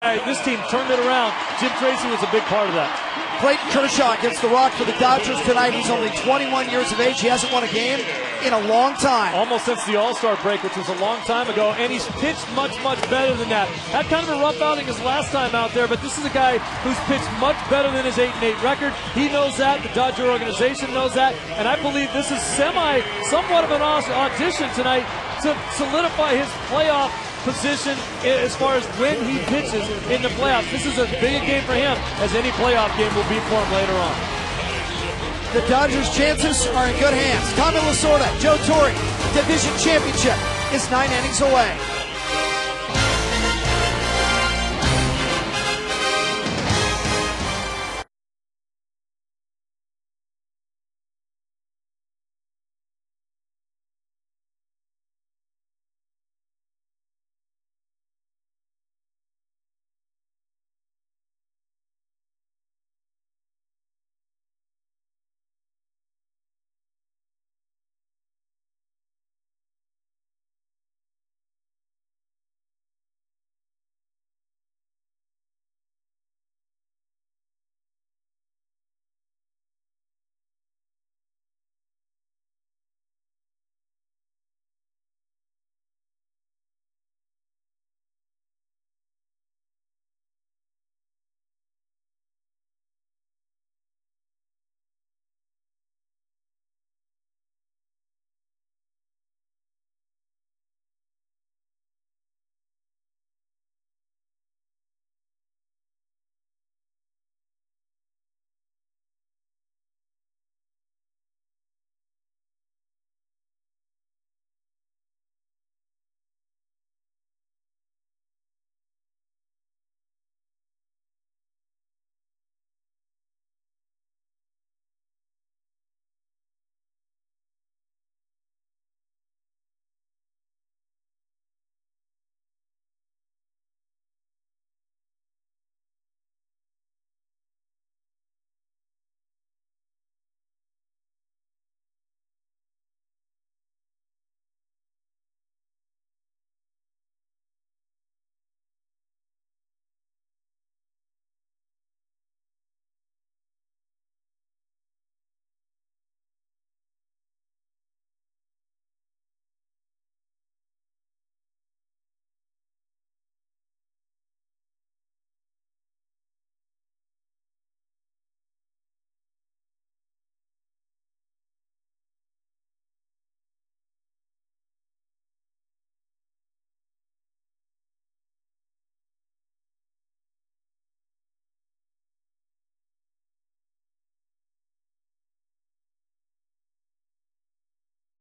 This team turned it around. Jim Tracy was a big part of that. Clayton Kershaw gets the rock for the Dodgers tonight. He's only 21 years of age. He hasn't won a game in a long time. Almost since the All-Star break, which was a long time ago, and he's pitched much, much better than that. Had kind of a rough outing his last time out there, but this is a guy who's pitched much better than his 8-8 record. He knows that. The Dodger organization knows that, and I believe this is somewhat of an audition tonight to solidify his playoff position as far as when he pitches in the playoffs. This is as big a game for him as any playoff game will be for him later on. The Dodgers' chances are in good hands. Tommy Lasorda, Joe Torre, division championship is 9 innings away.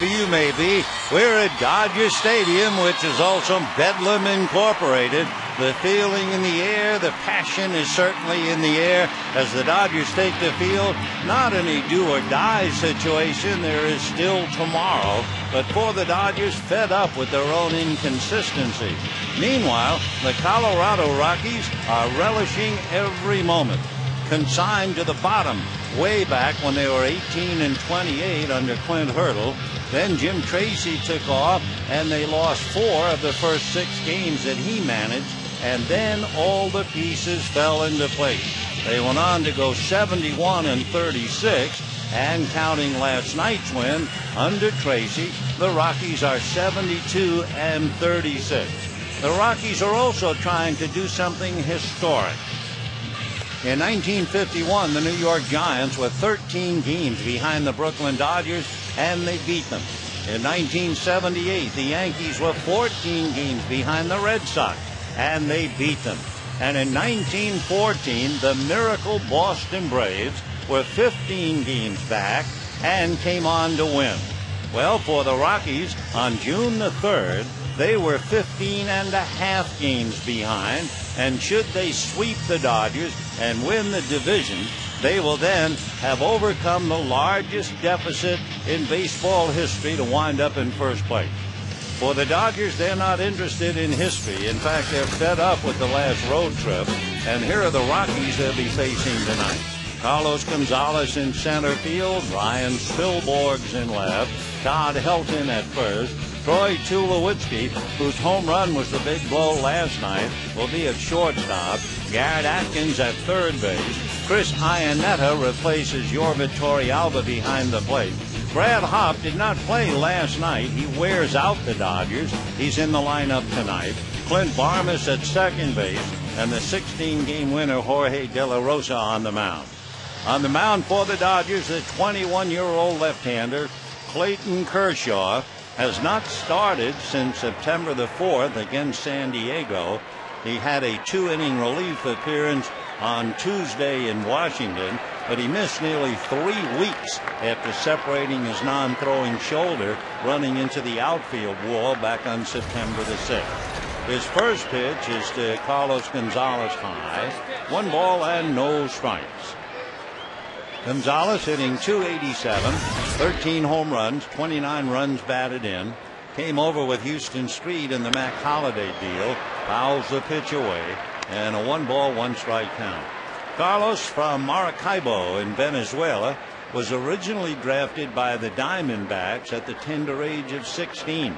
You may be. We're at Dodger Stadium, which is also Bedlam Incorporated. The feeling in the air, the passion is certainly in the air as the Dodgers take the field. Not in a do-or-die situation. There is still tomorrow. But for the Dodgers, fed up with their own inconsistency. Meanwhile, the Colorado Rockies are relishing every moment. Consigned to the bottom way back when they were 18-28 under Clint Hurdle. Then Jim Tracy took off, and they lost 4 of the first 6 games that he managed, and then all the pieces fell into place. They went on to go 71-36, and counting last night's win under Tracy, the Rockies are 72-36. The Rockies are also trying to do something historic. In 1951, the New York Giants were 13 games behind the Brooklyn Dodgers, and they beat them. In 1978, the Yankees were 14 games behind the Red Sox, and they beat them. And in 1914, the miracle Boston Braves were 15 games back and came on to win. Well, for the Rockies, on June the 3rd, they were 15.5 games behind, and should they sweep the Dodgers and win the division, they will then have overcome the largest deficit in baseball history to wind up in first place. For the Dodgers, they're not interested in history. In fact, they're fed up with the last road trip, and here are the Rockies they'll be facing tonight. Carlos Gonzalez in center field, Ryan Spilborghs in left, Todd Helton at first, Troy Tulowitzki, whose home run was the big blow last night, will be at shortstop. Garrett Atkins at third base. Chris Iannetta replaces Jorvit Torrealba behind the plate. Brad Hopp did not play last night. He wears out the Dodgers. He's in the lineup tonight. Clint Barmas at second base, and the 16-game winner Jorge De La Rosa on the mound. On the mound for the Dodgers, the 21-year-old left-hander Clayton Kershaw has not started since September the 4th against San Diego. He had a 2-inning relief appearance on Tuesday in Washington, but he missed nearly 3 weeks after separating his non-throwing shoulder running into the outfield wall back on September the 6th. His first pitch is to Carlos Gonzalez high. 1 ball and no strikes. Gonzalez hitting .287, 13 home runs, 29 runs batted in. Came over with Houston Street in the Mac Holliday deal. Fouls the pitch away, and a 1 ball, 1 strike count. Carlos from Maracaibo in Venezuela was originally drafted by the Diamondbacks at the tender age of 16.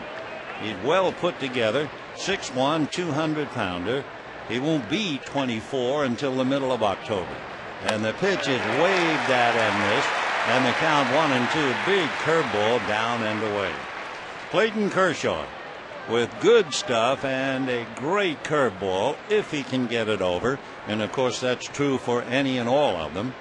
He's well put together, 6'1", 200-pounder. He won't be 24 until the middle of October. And the pitch is waved at and missed, and the count 1-2. Big curveball down and away. Clayton Kershaw with good stuff and a great curveball if he can get it over. And of course that's true for any and all of them.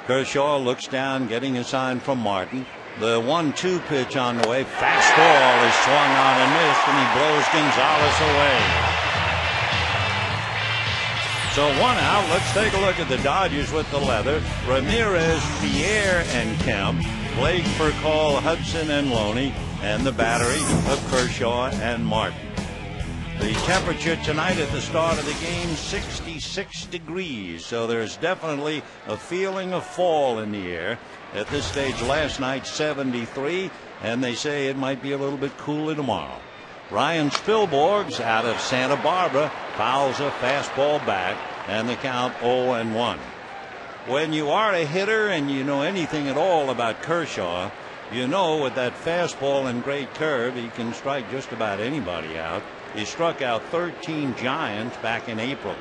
Kershaw looks down, getting a sign from Martin. The 1-2 pitch on the way. Fastball is swung on and missed, and he blows Gonzalez away. So 1 out. Let's take a look at the Dodgers with the leather. Ramirez, Pierre, and Kemp. Blake, Furcal, Hudson, and Loney. And the battery of Kershaw and Martin. The temperature tonight at the start of the game, 66 degrees. So there's definitely a feeling of fall in the air. At this stage last night, 73. And they say it might be a little bit cooler tomorrow. Ryan Spilborghs out of Santa Barbara fouls a fastball back, and the count 0-1. When you are a hitter and you know anything at all about Kershaw, you know with that fastball and great curve, he can strike just about anybody out. He struck out 13 Giants back in April.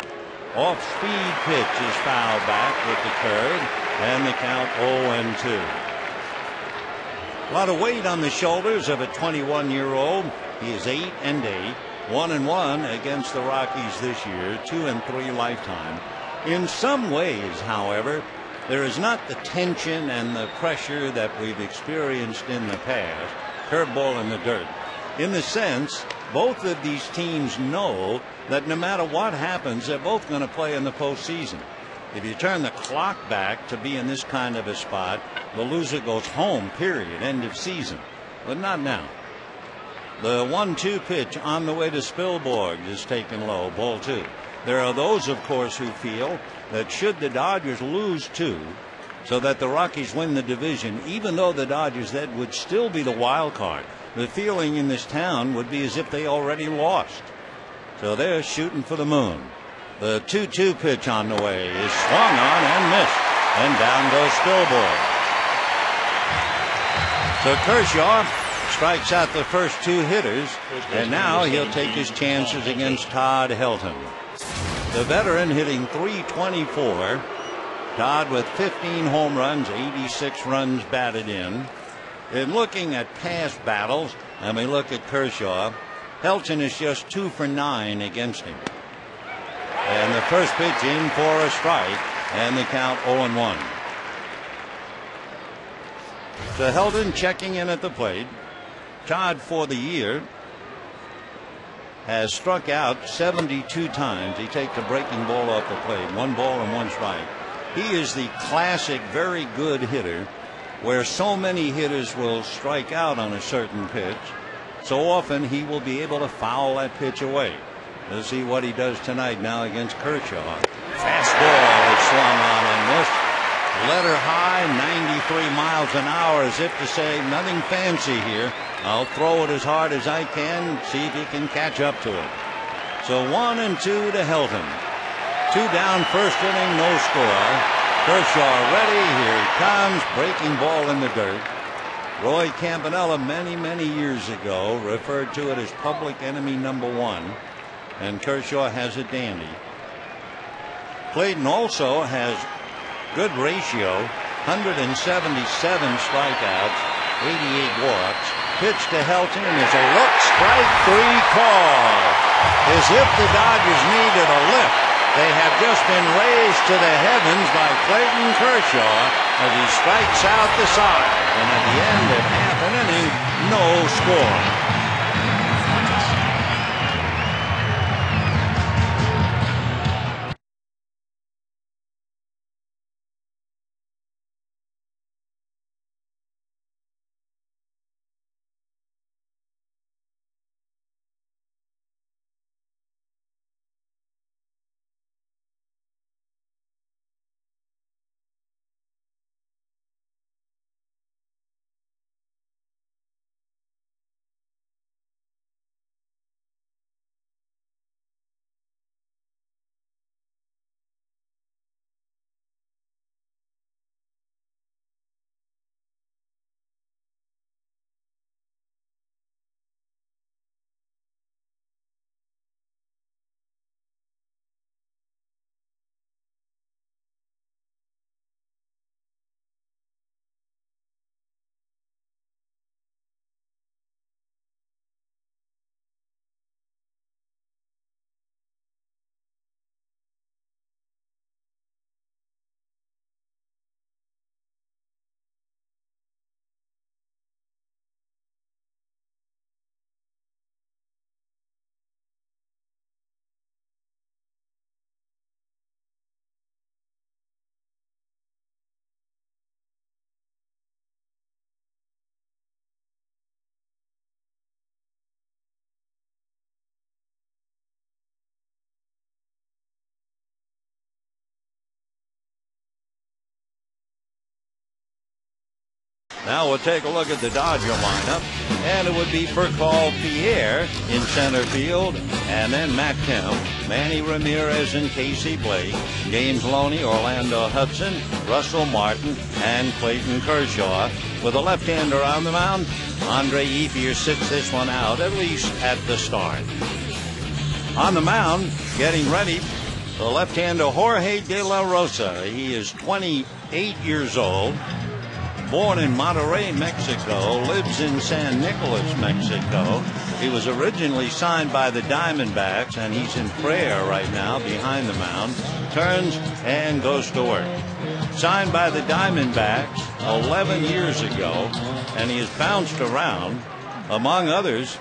Off-speed pitch is fouled back with the curve, and the count 0-2. A lot of weight on the shoulders of a 21-year-old. He is 8-8, 1-1 against the Rockies this year, 2-3 lifetime. In some ways, however, there is not the tension and the pressure that we've experienced in the past. Curveball in the dirt. In the sense, both of these teams know that no matter what happens, they're both going to play in the postseason. If you turn the clock back to be in this kind of a spot, the loser goes home, period, end of season. But not now. The 1-2 pitch on the way to Spilborghs is taken low, ball 2. There are those, of course, who feel that should the Dodgers lose 2, so that the Rockies win the division, even though the Dodgers then would still be the wild card, the feeling in this town would be as if they already lost. So they're shooting for the moon. The 2-2 pitch on the way is swung on and missed, and down goes Spilborghs. So Kershaw strikes out the first 2 hitters, and now he'll take his chances against Todd Helton. The veteran hitting .324. Todd with 15 home runs, 86 runs batted in. In looking at past battles, and we look at Kershaw, Helton is just 2 for 9 against him. And the first pitch in for a strike, and the count 0-1. So Helton checking in at the plate. Todd for the year has struck out 72 times. He takes a breaking ball off the plate. 1 ball and 1 strike. He is the classic very good hitter where so many hitters will strike out on a certain pitch. So often he will be able to foul that pitch away. We'll see what he does tonight now against Kershaw. Fastball is swung on and missed. Letter high, 93 miles an hour, as if to say nothing fancy here. I'll throw it as hard as I can, see if he can catch up to it. So 1-2 to Helton. 2 down, first inning, no score. Kershaw ready, here he comes, breaking ball in the dirt. Roy Campanella, many years ago, referred to it as public enemy #1, and Kershaw has a dandy. Clayton also has good ratio, 177 strikeouts, 88 walks. Pitch to Helton is a look, strike 3 call. As if the Dodgers needed a lift. They have just been raised to the heavens by Clayton Kershaw as he strikes out the side. And at the end of half an inning, no score. Now we'll take a look at the Dodger lineup, and it would be COL Pierre in center field, and then Matt Kemp, Manny Ramirez and Casey Blake, James Loney, Orlando Hudson, Russell Martin, and Clayton Kershaw. With a left-hander on the mound, Andre Ethier sits this one out, at least at the start. On the mound, getting ready, the left-hander Jorge De La Rosa. He is 28 years old. Born in Monterrey, Mexico, lives in San Nicolas, Mexico. He was originally signed by the Diamondbacks, and he's in prayer right now behind the mound. Turns and goes to work. Signed by the Diamondbacks 11 years ago, and he has bounced around. Among others,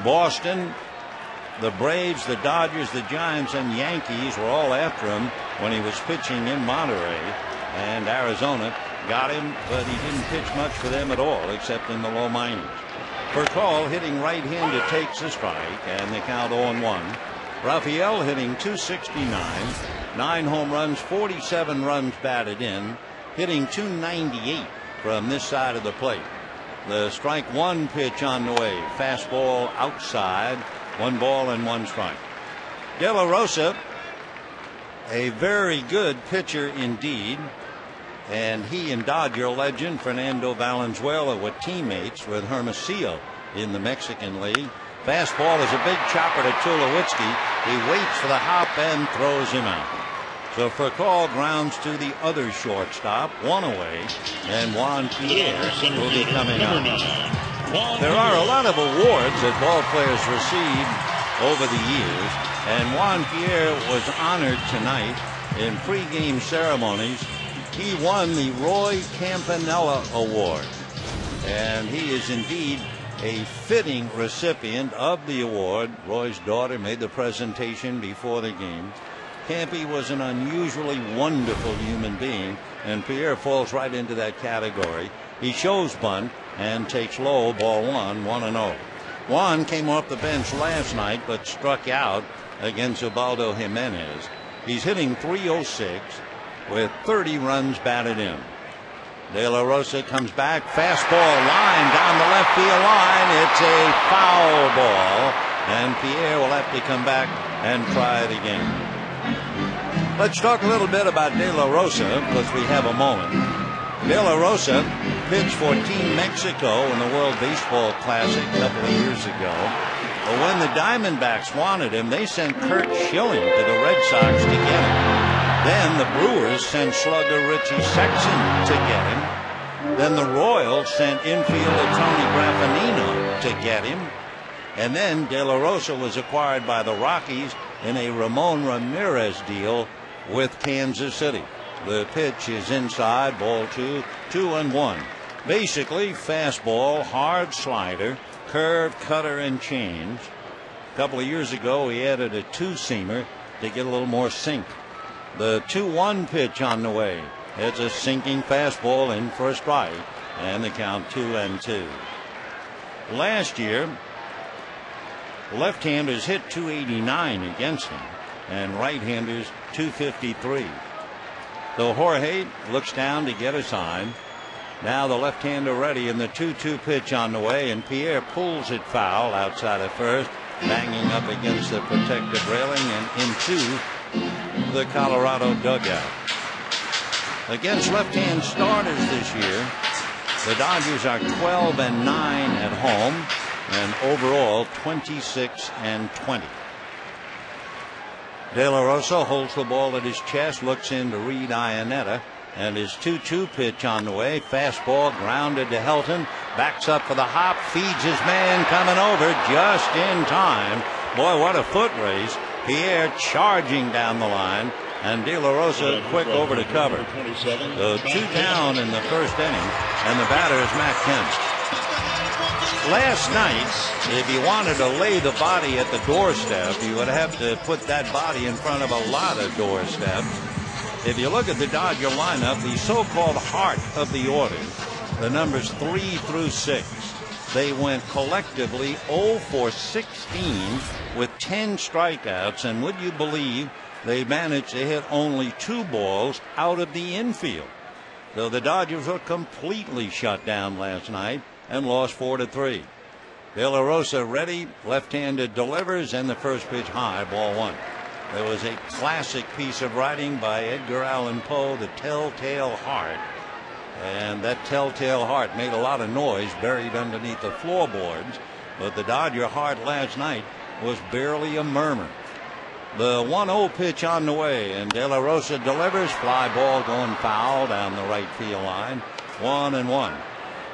Boston, the Braves, the Dodgers, the Giants, and Yankees were all after him when he was pitching in Monterrey, and Arizona got him, but he didn't pitch much for them at all, except in the low minors. COL hitting right-handed takes a strike, and they count 0-1. Rafael hitting .269, 9 home runs, 47 runs batted in, hitting .298 from this side of the plate. The strike one pitch on the way, fastball outside, 1 ball and 1 strike. De La Rosa, a very good pitcher indeed. And he and Dodger legend Fernando Valenzuela were teammates with Hermosillo in the Mexican League. Fastball is a big chopper to Tulowitzki. He waits for the hop and throws him out. So COL grounds to the other shortstop, one away, and Juan Pierre will be coming up. There are a lot of awards that ball players receive over the years, and Juan Pierre was honored tonight in pregame ceremonies. He won the Roy Campanella Award, and he is indeed a fitting recipient of the award. Roy's daughter made the presentation before the game. Campy was an unusually wonderful human being, and Pierre falls right into that category. He shows bunt and takes low, ball 1, 1-0. Juan came off the bench last night but struck out against Ubaldo Jimenez. He's hitting .306 with 30 runs batted in. De La Rosa comes back, fastball line down the left field line. It's a foul ball, and Pierre will have to come back and try it again. Let's talk a little bit about De La Rosa, because we have a moment. De La Rosa pitched for Team Mexico in the World Baseball Classic a couple of years ago. But when the Diamondbacks wanted him, they sent Kurt Schilling to the Red Sox to get him. Then the Brewers sent slugger Richie Sexson to get him. Then the Royals sent infielder Tony Graffanino to get him. And then De La Rosa was acquired by the Rockies in a Ramon Ramirez deal with Kansas City. The pitch is inside, ball 2, 2-1. Basically, fastball, hard slider, curve, cutter, and change. A couple of years ago, he added a two-seamer to get a little more sink. The 2-1 pitch on the way. It's a sinking fastball in for a strike, and the count 2-2. Last year, left-handers hit 289 against him, and right-handers 253. So Jorge looks down to get a sign. Now the left-hander ready, and the 2-2 pitch on the way, and Pierre pulls it foul outside of first, banging up against the protective railing and into the Colorado dugout. Against left-hand starters this year, the Dodgers are 12-9 at home, and overall 26-20. De La Rosa holds the ball at his chest, looks in to Reed Ionetta, and his 2-2 pitch on the way. Fastball grounded to Helton, backs up for the hop, feeds his man coming over just in time. Boy, what a foot race. Pierre charging down the line, and De La Rosa quick over to cover. So 2 down in the first inning, and the batter is Matt Kemp. Last night, if you wanted to lay the body at the doorstep, you would have to put that body in front of a lot of doorsteps. If you look at the Dodger lineup, the so-called heart of the order, the numbers 3 through 6, they went collectively 0 for 16 with 10 strikeouts, and would you believe they managed to hit only 2 balls out of the infield. So the Dodgers were completely shut down last night and lost 4-3. De La Rosa ready, left-handed delivers, and the first pitch high, ball 1. There was a classic piece of writing by Edgar Allan Poe, The Telltale Heart. And that telltale heart made a lot of noise buried underneath the floorboards, but the Dodger heart last night was barely a murmur. The 1-0 pitch on the way, and De La Rosa delivers, fly ball going foul down the right field line, 1-1.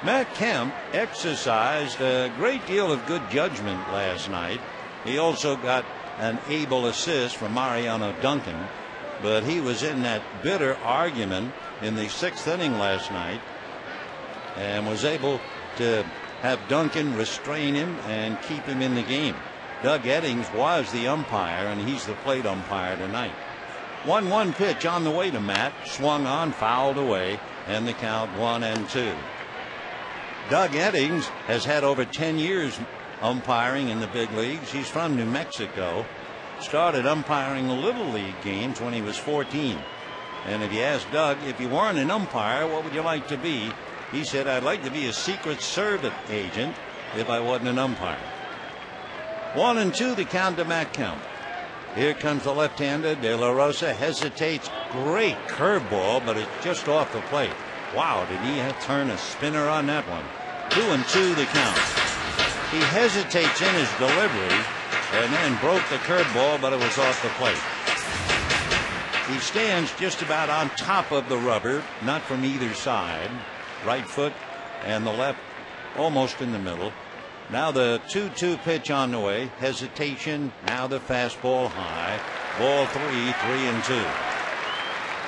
Matt Kemp exercised a great deal of good judgment last night. He also got an able assist from Mariano Duncan, but he was in that bitter argument in the 6th inning last night and was able to have Duncan restrain him and keep him in the game. Doug Eddings was the umpire, and he's the plate umpire tonight. 1-1 pitch on the way to Matt, swung on, fouled away, and the count 1-2. Doug Eddings has had over 10 years umpiring in the big leagues. He's from New Mexico. Started umpiring Little League games when he was 14. And if you ask Doug, if you weren't an umpire, what would you like to be? He said, I'd like to be a Secret Service agent if I wasn't an umpire. 1-2 the count to Matt Kemp. Here comes the left-hander. De La Rosa hesitates. Great curveball, but it's just off the plate. Wow, did he turn a spinner on that one? 2-2 the count. He hesitates in his delivery and then broke the curveball, but it was off the plate. He stands just about on top of the rubber, not from either side. Right foot and the left almost in the middle. Now the 2-2 pitch on the way. Hesitation. Now the fastball high. Ball 3, 3-2.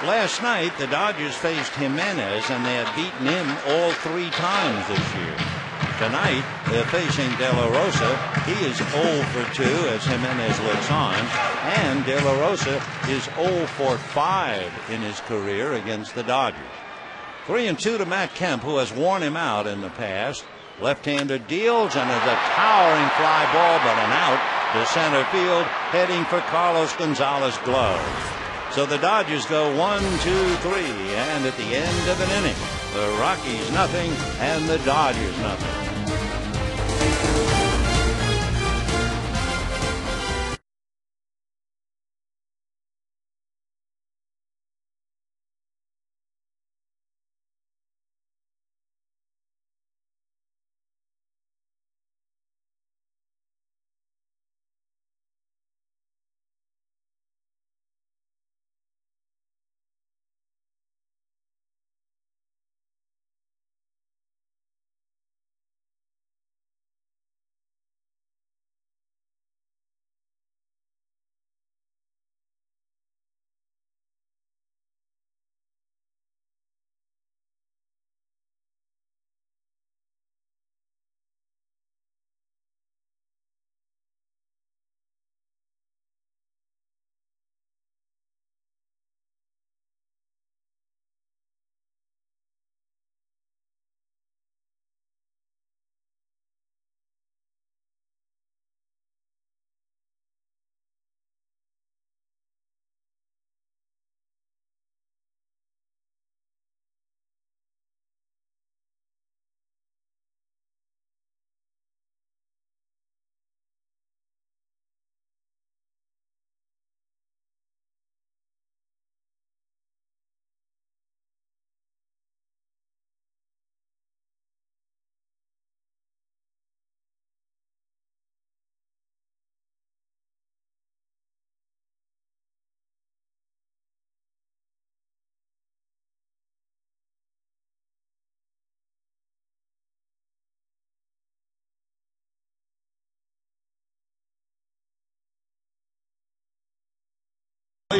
Last night, the Dodgers faced Jimenez, and they had beaten him all 3 times this year. Tonight, they're facing De La Rosa. He is 0 for 2 as Jimenez looks on, and De La Rosa is 0 for 5 in his career against the Dodgers. 3-2 to Matt Kemp, who has worn him out in the past. Left-hander deals, and is a towering fly ball, but an out to center field, heading for Carlos Gonzalez's glove. So the Dodgers go 1, 2, 3, and at the end of an inning, the Rockies nothing and the Dodgers nothing.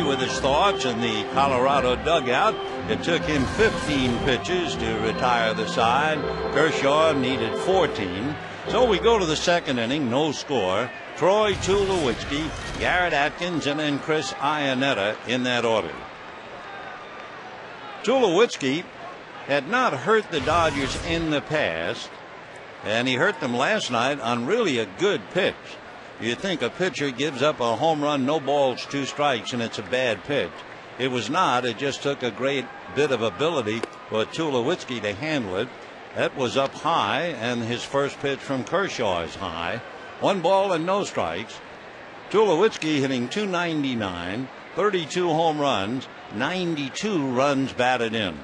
with his thoughts in the Colorado dugout. It took him 15 pitches to retire the side. Kershaw needed 14. So we go to the second inning, no score. Troy Tulowitzki, Garrett Atkins, and then Chris Iannetta in that order. Tulowitzki had not hurt the Dodgers in the past, and he hurt them last night on really a good pitch. You think a pitcher gives up a home run, no balls, 2 strikes, and it's a bad pitch. It was not. It just took a great bit of ability for Tulowitzki to handle it. That was up high, and his first pitch from Kershaw is high. 1 ball and no strikes. Tulowitzki hitting .299, 32 home runs, 92 runs batted in.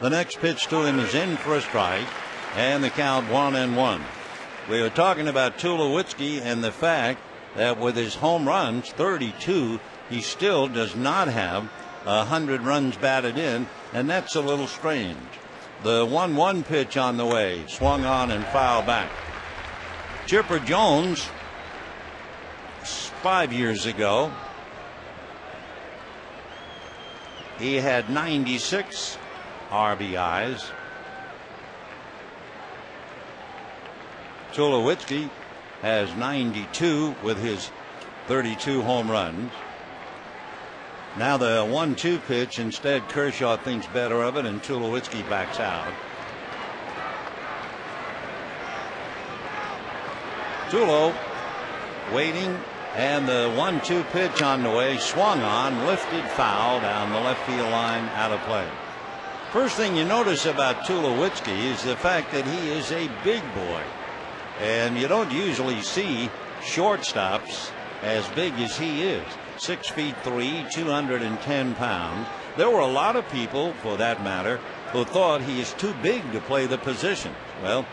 The next pitch to him is in for a strike, and the count 1-1. We were talking about Tulowitzki and the fact that with his home runs, 32, he still does not have 100 runs batted in, and that's a little strange. The 1-1 pitch on the way, swung on and fouled back. Chipper Jones, 5 years ago, he had 96 RBIs. Tulowitzki has 92 with his 32 home runs. Now the 1-2 pitch, instead Kershaw thinks better of it and Tulowitzki backs out. Tulo waiting, and the 1-2 pitch on the way, swung on, lifted foul down the left field line, out of play. First thing you notice about Tulowitzki is the fact that he is a big boy, and you don't usually see shortstops as big as he is. 6'3", 210 pounds. There were a lot of people, for that matter, who thought he is too big to play the position. Well,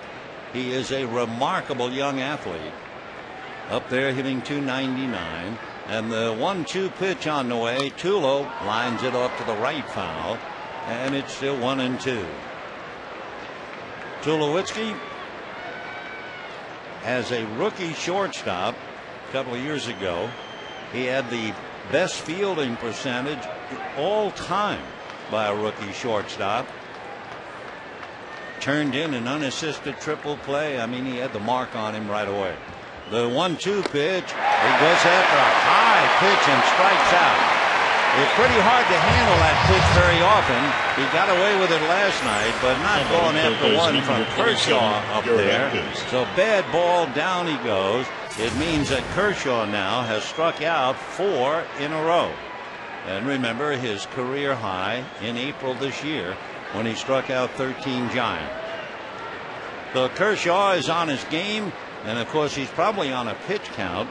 he is a remarkable young athlete. Up there hitting .299, and the 1-2 pitch on the way, Tulo lines it off to the right foul, and it's still 1-2. Tulowitzki, as a rookie shortstop a couple of years ago, he had the best fielding percentage all time by a rookie shortstop. Turned in an unassisted triple play. I mean, he had the mark on him right away. The 1-2 pitch, he goes after a high pitch and strikes out. It's pretty hard to handle that pitch very often. He got away with it last night, but not going after one from Kershaw up there. So bad ball, down he goes. It means that Kershaw now has struck out 4 in a row. And remember his career high in April this year when he struck out 13 Giants. So Kershaw is on his game, and of course he's probably on a pitch count,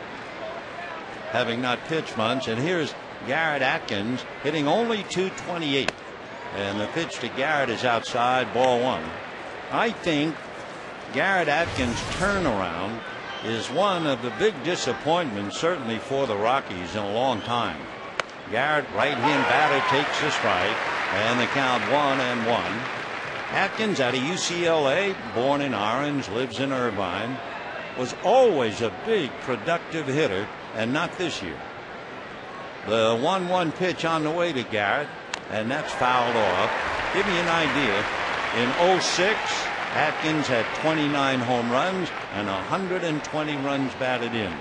having not pitched much. And here's Garrett Atkins hitting only .228, and the pitch to Garrett is outside, ball 1. I think Garrett Atkins' turnaround is one of the big disappointments, certainly for the Rockies, in a long time. Garrett, right-hand batter, takes the strike, and the count 1-1. Atkins out of UCLA, born in Orange, lives in Irvine, was always a big productive hitter, and not this year. The 1-1 pitch on the way to Garrett, and that's fouled off. Give me an idea. In 06, Atkins had 29 home runs and 120 runs batted in.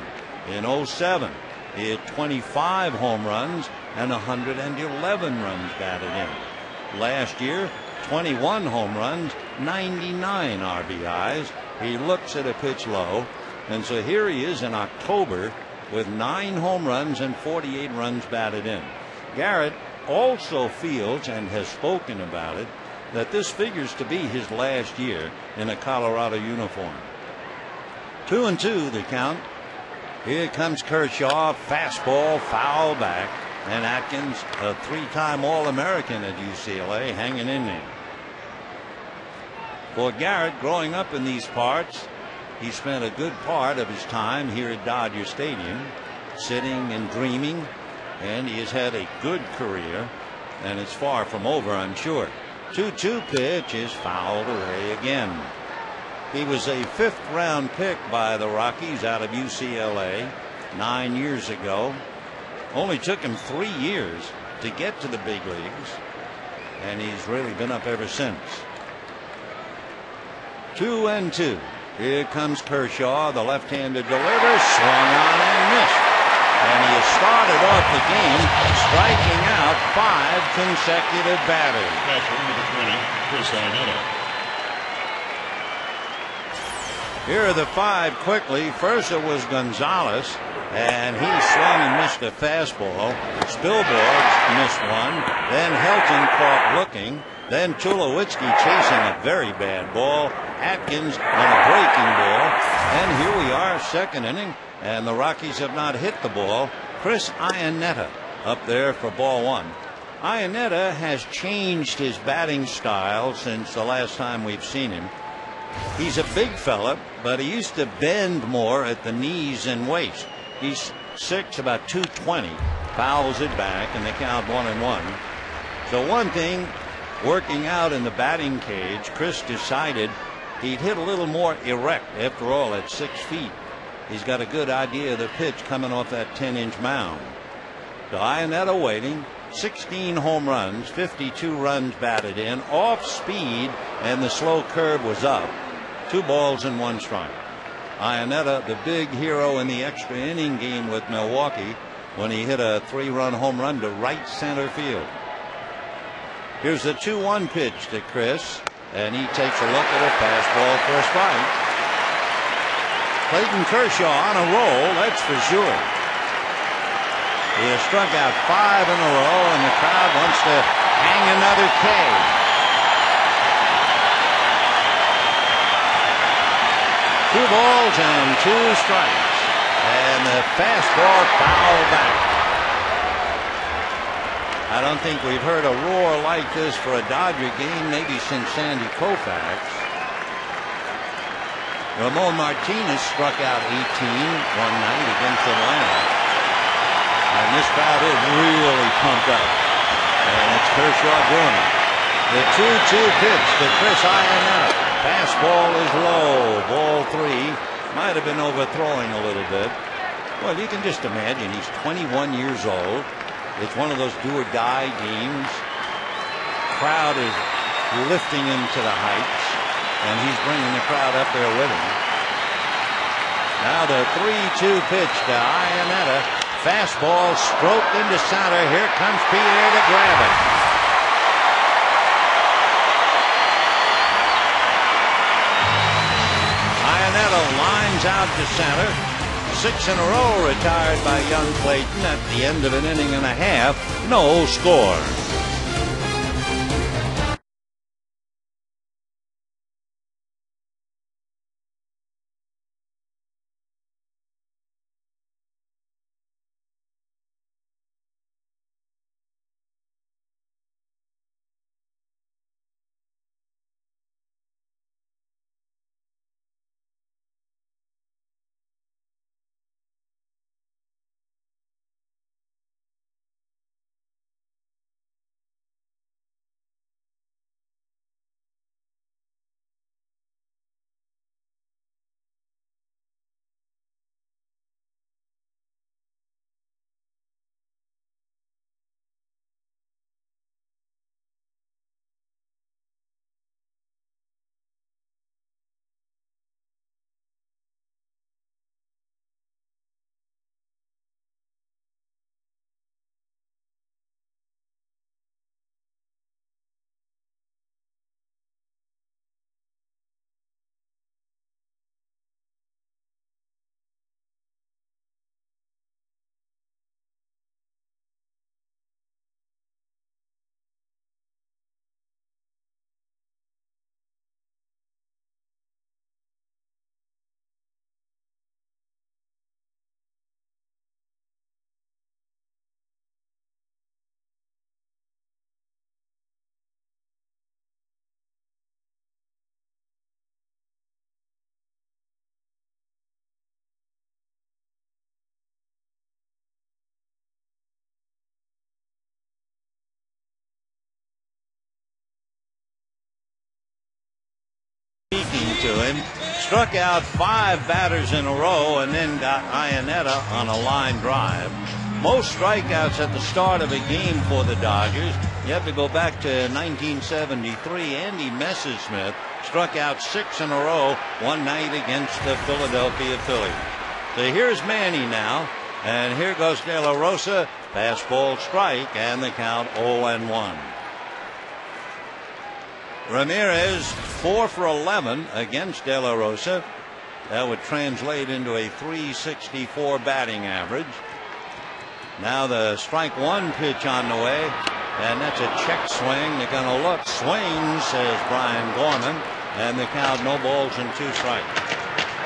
In 07, he had 25 home runs and 111 runs batted in. Last year, 21 home runs, 99 RBIs. He looks at a pitch low, and so here he is in October with 9 home runs and 48 runs batted in. Garrett also feels, and has spoken about it, that this figures to be his last year in a Colorado uniform. 2-2 the count. Here comes Kershaw, fastball, foul back, and Atkins, a 3-time All-American at UCLA, hanging in there. For Garrett, growing up in these parts, he spent a good part of his time here at Dodger Stadium, sitting and dreaming, and he has had a good career, and it's far from over, I'm sure. 2-2 pitch is fouled away again. He was a 5th-round pick by the Rockies out of UCLA 9 years ago. Only took him 3 years to get to the big leagues, and he's really been up ever since. 2-2. Here comes Kershaw. The left-handed deliver, swung on and missed. And he has started off the game striking out 5 consecutive batters. Catcher number 20, Chris Iannetta. Here are the 5 quickly. First it was Gonzalez, and he swung and missed a fastball. Spilborg missed one. Then Helton caught looking. Then Tulowitzki chasing a very bad ball. Atkins on a breaking ball. And here we are, second inning, and the Rockies have not hit the ball. Chris Iannetta up there for ball 1. Iannetta has changed his batting style since the last time we've seen him. He's a big fella, but he used to bend more at the knees and waist. He's 6', about 220, fouls it back, and they count 1-1. So one thing, working out in the batting cage, Chris decided he'd hit a little more erect. After all, at 6 feet, he's got a good idea of the pitch coming off that 10-inch mound. So Iannetta waiting. 16 home runs, 52 runs batted in, off speed, and the slow curve was up. 2 balls and 1 strike. Iannetta, the big hero in the extra inning game with Milwaukee, when he hit a 3-run home run to right center field. Here's the 2-1 pitch to Chris, and he takes a look at a fastball for a strike. Clayton Kershaw on a roll, that's for sure. He has struck out 5 in a row, and the crowd wants to hang another K. Two balls and 2 strikes, and the fastball fouled back. I don't think we've heard a roar like this for a Dodger game maybe since Sandy Koufax. Ramon Martinez struck out 18 one night against Atlanta. And this crowd is really pumped up. And it's Kershaw doing it. The 2-2 pitch to Chris Iannetta. Fastball is low. Ball 3. Might have been overthrowing a little bit. Well, you can just imagine he's 21 years old. It's one of those do-or-die games. Crowd is lifting him to the heights, and he's bringing the crowd up there with him. Now the 3-2 pitch to Iannetta. Fastball stroked into center. Here comes Pierre to grab it. Iannetta lines out to center. 6 in a row retired by young Clayton at the end of an inning and a half. No score. To him, struck out 5 batters in a row, and then got Iannetta on a line drive. most strikeouts at the start of a game for the Dodgers. You have to go back to 1973. Andy Messersmith struck out 6 in a row one night against the Philadelphia Phillies. So here's Manny now, and here goes De La Rosa. Fastball strike, and the count 0-1. Ramirez 4 for 11 against De La Rosa. That would translate into a .364 batting average. Now the strike one pitch on the way, and that's a check swing. They're going to look. Swing, says Brian Gorman, and the count, no balls and 2 strikes.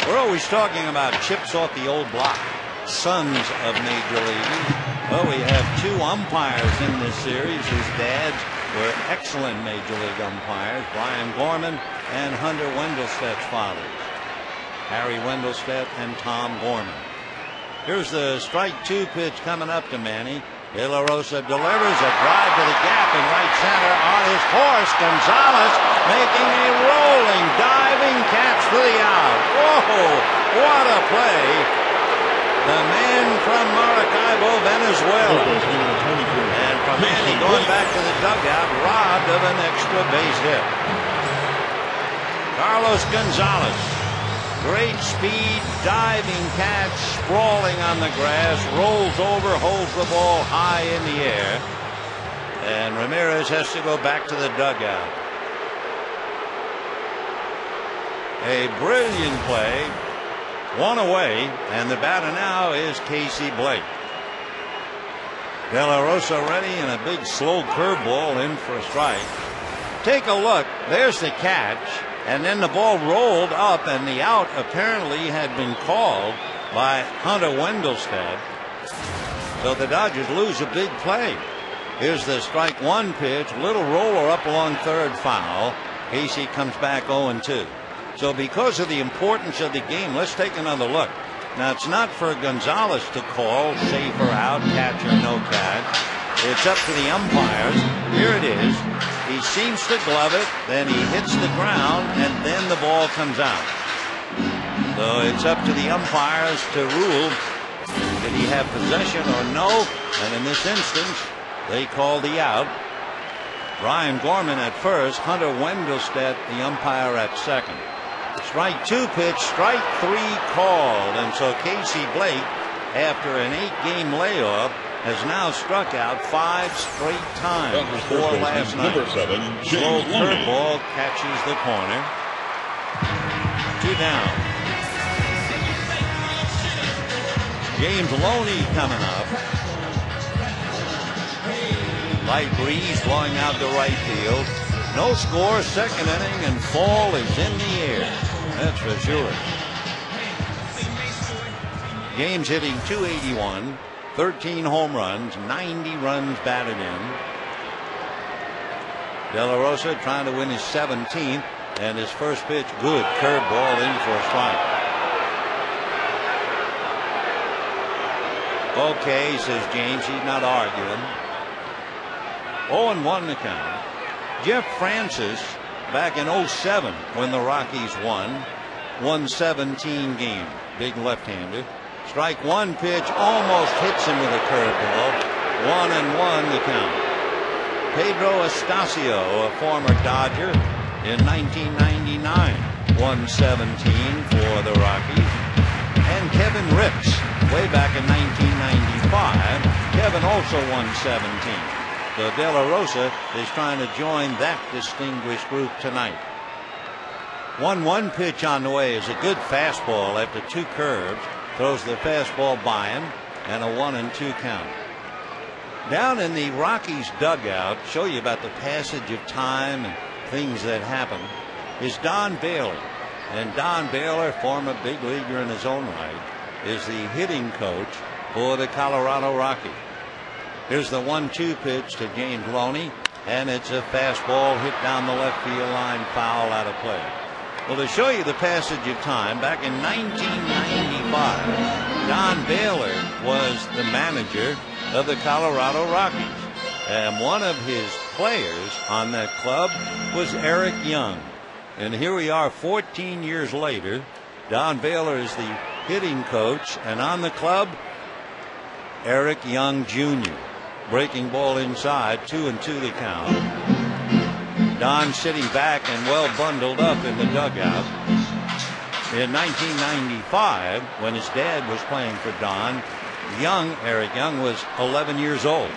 We're always talking about chips off the old block, sons of Major League. Well, we have 2 umpires in this series whose dads were excellent Major League umpires, Brian Gorman and Hunter Wendelstedt's fathers, Harry Wendelstedt and Tom Gorman. Here's the strike 2 pitch coming up to Manny. De La Rosa delivers a drive to the gap in right center on his horse. Gonzalez making a rolling, diving catch for the out. Whoa, what a play. The man from Maracaibo, Venezuela. And from Manny going back to the dugout, robbed of an extra base hit. Carlos Gonzalez. Great speed, diving catch, sprawling on the grass, rolls over, holds the ball high in the air. And Ramirez has to go back to the dugout. A brilliant play. 1 away, and the batter now is Casey Blake. De La Rosa ready, and a big slow curveball in for a strike. Take a look. There's the catch. And then the ball rolled up, and the out apparently had been called by Hunter Wendelstedt. So the Dodgers lose a big play. Here's the strike 1 pitch, little roller up along third, foul. Casey comes back 0-2. So because of the importance of the game, let's take another look. Now, it's not for Gonzalez to call safe or out, catch or no catch. It's up to the umpires. Here it is. He seems to glove it, then he hits the ground, and then the ball comes out. So it's up to the umpires to rule, did he have possession or no? And in this instance, they call the out. Brian Gorman at first, Hunter Wendelstedt, the umpire, at second. Strike 2 pitch, strike 3 called. And so Casey Blake, after an 8-game layoff, has now struck out 5 straight times before last night. Slow curveball catches the corner. 2 down. James Loney coming up. Light breeze blowing out to right field. No score, second inning, and fall is in the air. That's for sure. James hitting .281. 13 home runs, 90 runs batted in. De La Rosa trying to win his 17th, and his first pitch, good curveball in for a strike. Okay, says James, he's not arguing. 0-1 the count. Jeff Francis, back in '07 when the Rockies won 17 games. Big left-hander. Strike 1 pitch, almost hits him with a curveball. 1-1 the count. Pedro Estacio, a former Dodger, in 1999 won 17 for the Rockies. And Kevin Ripps, way back in 1995, Kevin also won 17. So De La Rosa is trying to join that distinguished group tonight. 1-1 pitch on the way is a good fastball after 2 curves. Throws the fastball by him, and a 1-2 count. Down in the Rockies dugout, show you about the passage of time and things that happen, is Don Baylor. And Don Baylor, former big leaguer in his own right, is the hitting coach for the Colorado Rockies. Here's the 1-2 pitch to James Loney, and it's a fastball hit down the left field line, foul, out of play. Well, to show you the passage of time, back in 1995, Don Baylor was the manager of the Colorado Rockies. And one of his players on that club was Eric Young. And here we are 14 years later. Don Baylor is the hitting coach, and on the club, Eric Young Jr. Breaking ball inside, 2-2 the count. Don sitting back and well bundled up in the dugout. In 1995, when his dad was playing for Don, Eric Young was 11 years old.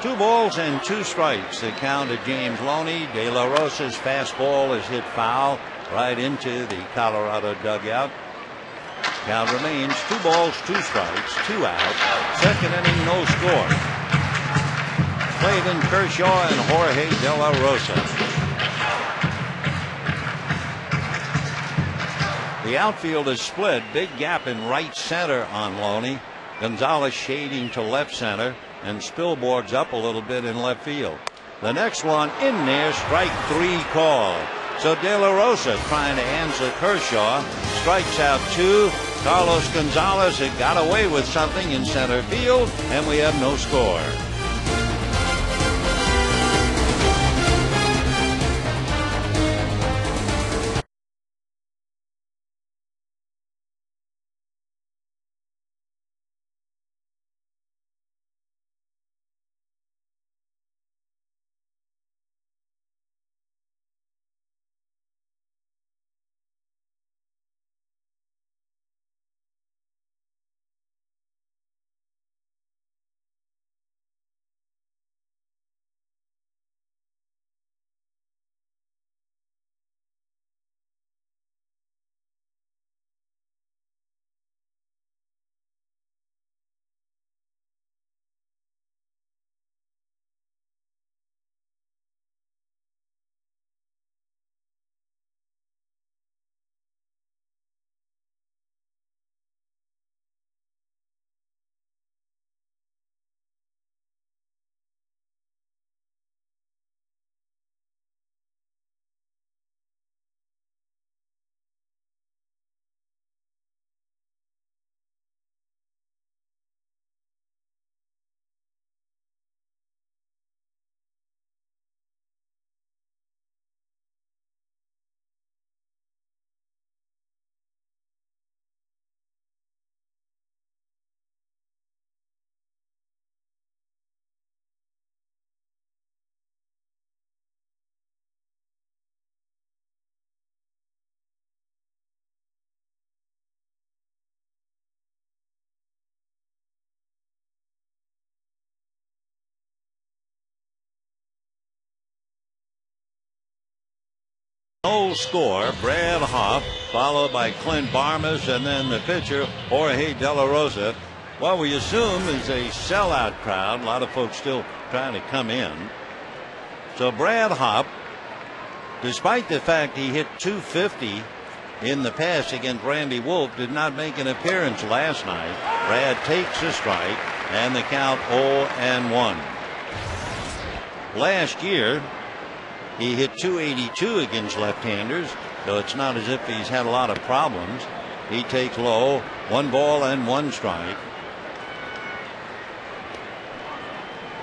2 balls and 2 strikes the count of James Loney. De La Rosa's fastball is hit foul right into the Colorado dugout. Count remains 2 balls, 2 strikes, 2 out. Second inning, no score. Clayton Kershaw and Jorge De La Rosa. The outfield is split. Big gap in right center on Loney. Gonzalez shading to left center, and Spilborg's up a little bit in left field. The next one in there, strike 3 call. So De La Rosa trying to answer Kershaw. Strikes out 2. Carlos Gonzalez had got away with something in center field, and we have no score. No score. Brad Hoff, followed by Clint Barmes, and then the pitcher, Jorge De La Rosa. What we assume is a sellout crowd. A lot of folks still trying to come in. So Brad Hoff, despite the fact he hit .250 in the past against Randy Wolf, did not make an appearance last night. Brad takes a strike, and the count 0-1. Last year, he hit .282 against left-handers, so it's not as if he's had a lot of problems. He takes low, 1 ball and 1 strike.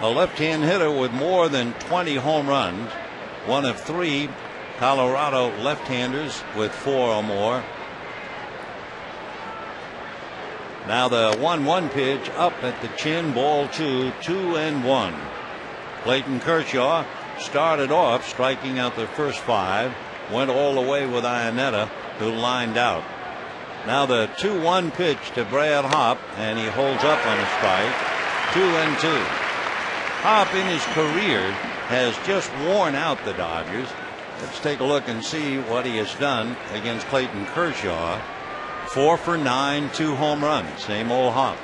A left-hand hitter with more than 20 home runs, one of 3 Colorado left-handers with 4 or more. Now the 1-1 pitch up at the chin, ball 2, 2-1. Clayton Kershaw started off striking out the first 5, went all the way with Iannetta, who lined out. Now the 2-1 pitch to Brad Hopp, and he holds up on a strike. 2-2. Hopp in his career has just worn out the Dodgers. Let's take a look and see what he has done against Clayton Kershaw. 4 for 9, 2 home runs. Same old Hopp.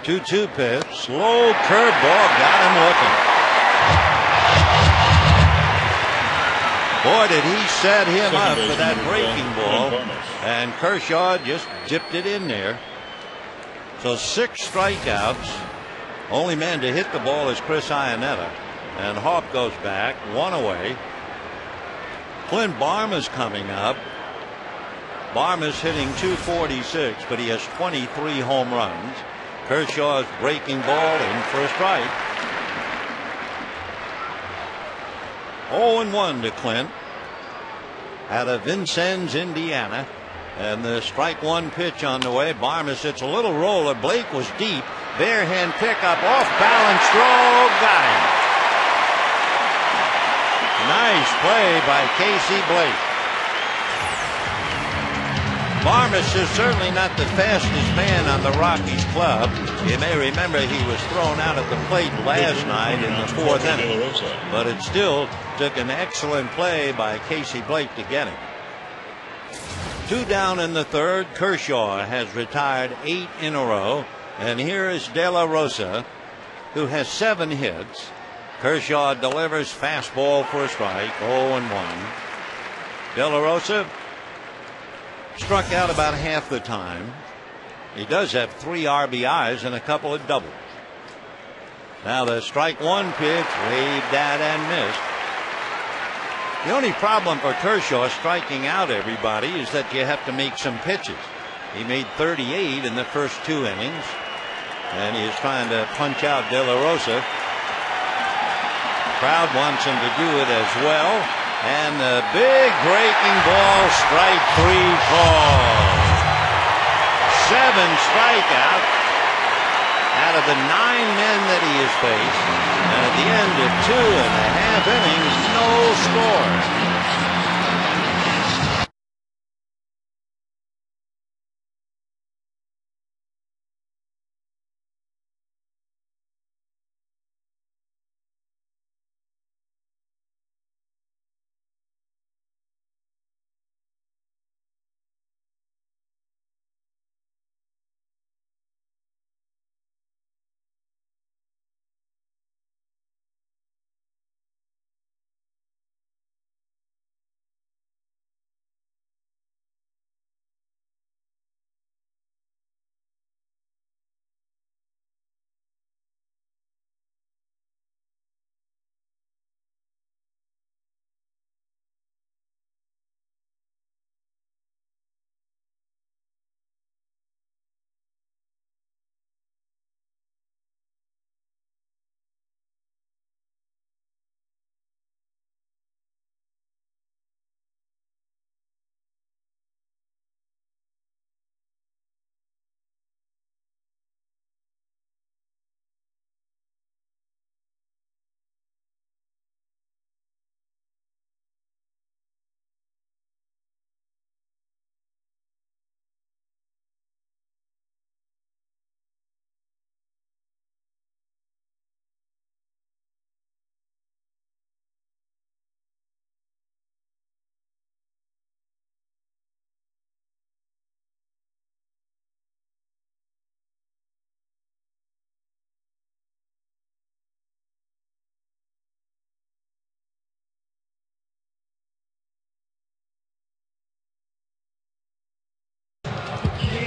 2-2 pitch, slow curveball, got him looking. Boy, did he set him up for that breaking ball, and Kershaw just dipped it in there. So 6 strikeouts. Only man to hit the ball is Chris Iannetta, and Hopp goes back, 1 away. Clint Barmes coming up. Barmes hitting .246, but he has 23 home runs. Kershaw's breaking ball in for a strike. 0-1 to Clint out of Vincennes, Indiana. And the strike one pitch on the way. Barmes hits a little roller. Blake was deep. Barehand pickup, off balance throw, got him. Nice play by Casey Blake. Barmes is certainly not the fastest man on the Rockies club. You may remember he was thrown out at the plate last night in the 4th inning. But it still took an excellent play by Casey Blake to get him. 2 down in the 3rd. Kershaw has retired 8 in a row. And here is De La Rosa, who has 7 hits. Kershaw delivers fastball for a strike, 0-1. De La Rosa struck out about half the time. He does have 3 RBIs and a couple of doubles. Now the strike one pitch, waved at and missed. The only problem for Kershaw striking out everybody is that you have to make some pitches. He made 38 in the first 2 innings. And he is trying to punch out De La Rosa. Crowd wants him to do it as well. And the big breaking ball, strike 3 call. 7 strikeout out of the 9 men that he has faced. And at the end of 2.5 innings, no score.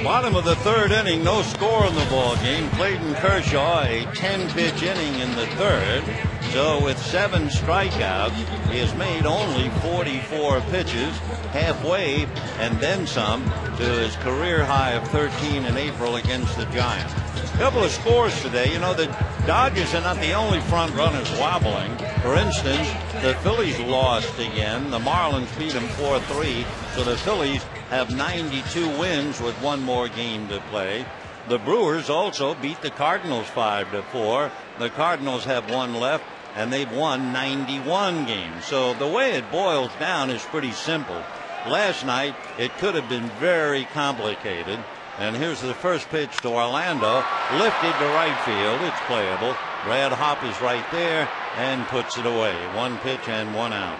Bottom of the 3rd inning, no score in the ball game. Clayton Kershaw, a 10-pitch inning in the 3rd. So with 7 strikeouts, he has made only 44 pitches, halfway and then some to his career high of 13 in April against the Giants. A couple of scores today. You know, the Dodgers are not the only front runners wobbling. For instance, the Phillies lost again. The Marlins beat them 4-3. So the Phillies have 92 wins with 1 more game to play. The Brewers also beat the Cardinals 5-4. The Cardinals have 1 left, and they've won 91 games. So the way it boils down is pretty simple. Last night, it could have been very complicated. And here's the first pitch to Orlando. Lifted to right field. It's playable. Brad Hopp is right there and puts it away. 1 pitch and 1 out.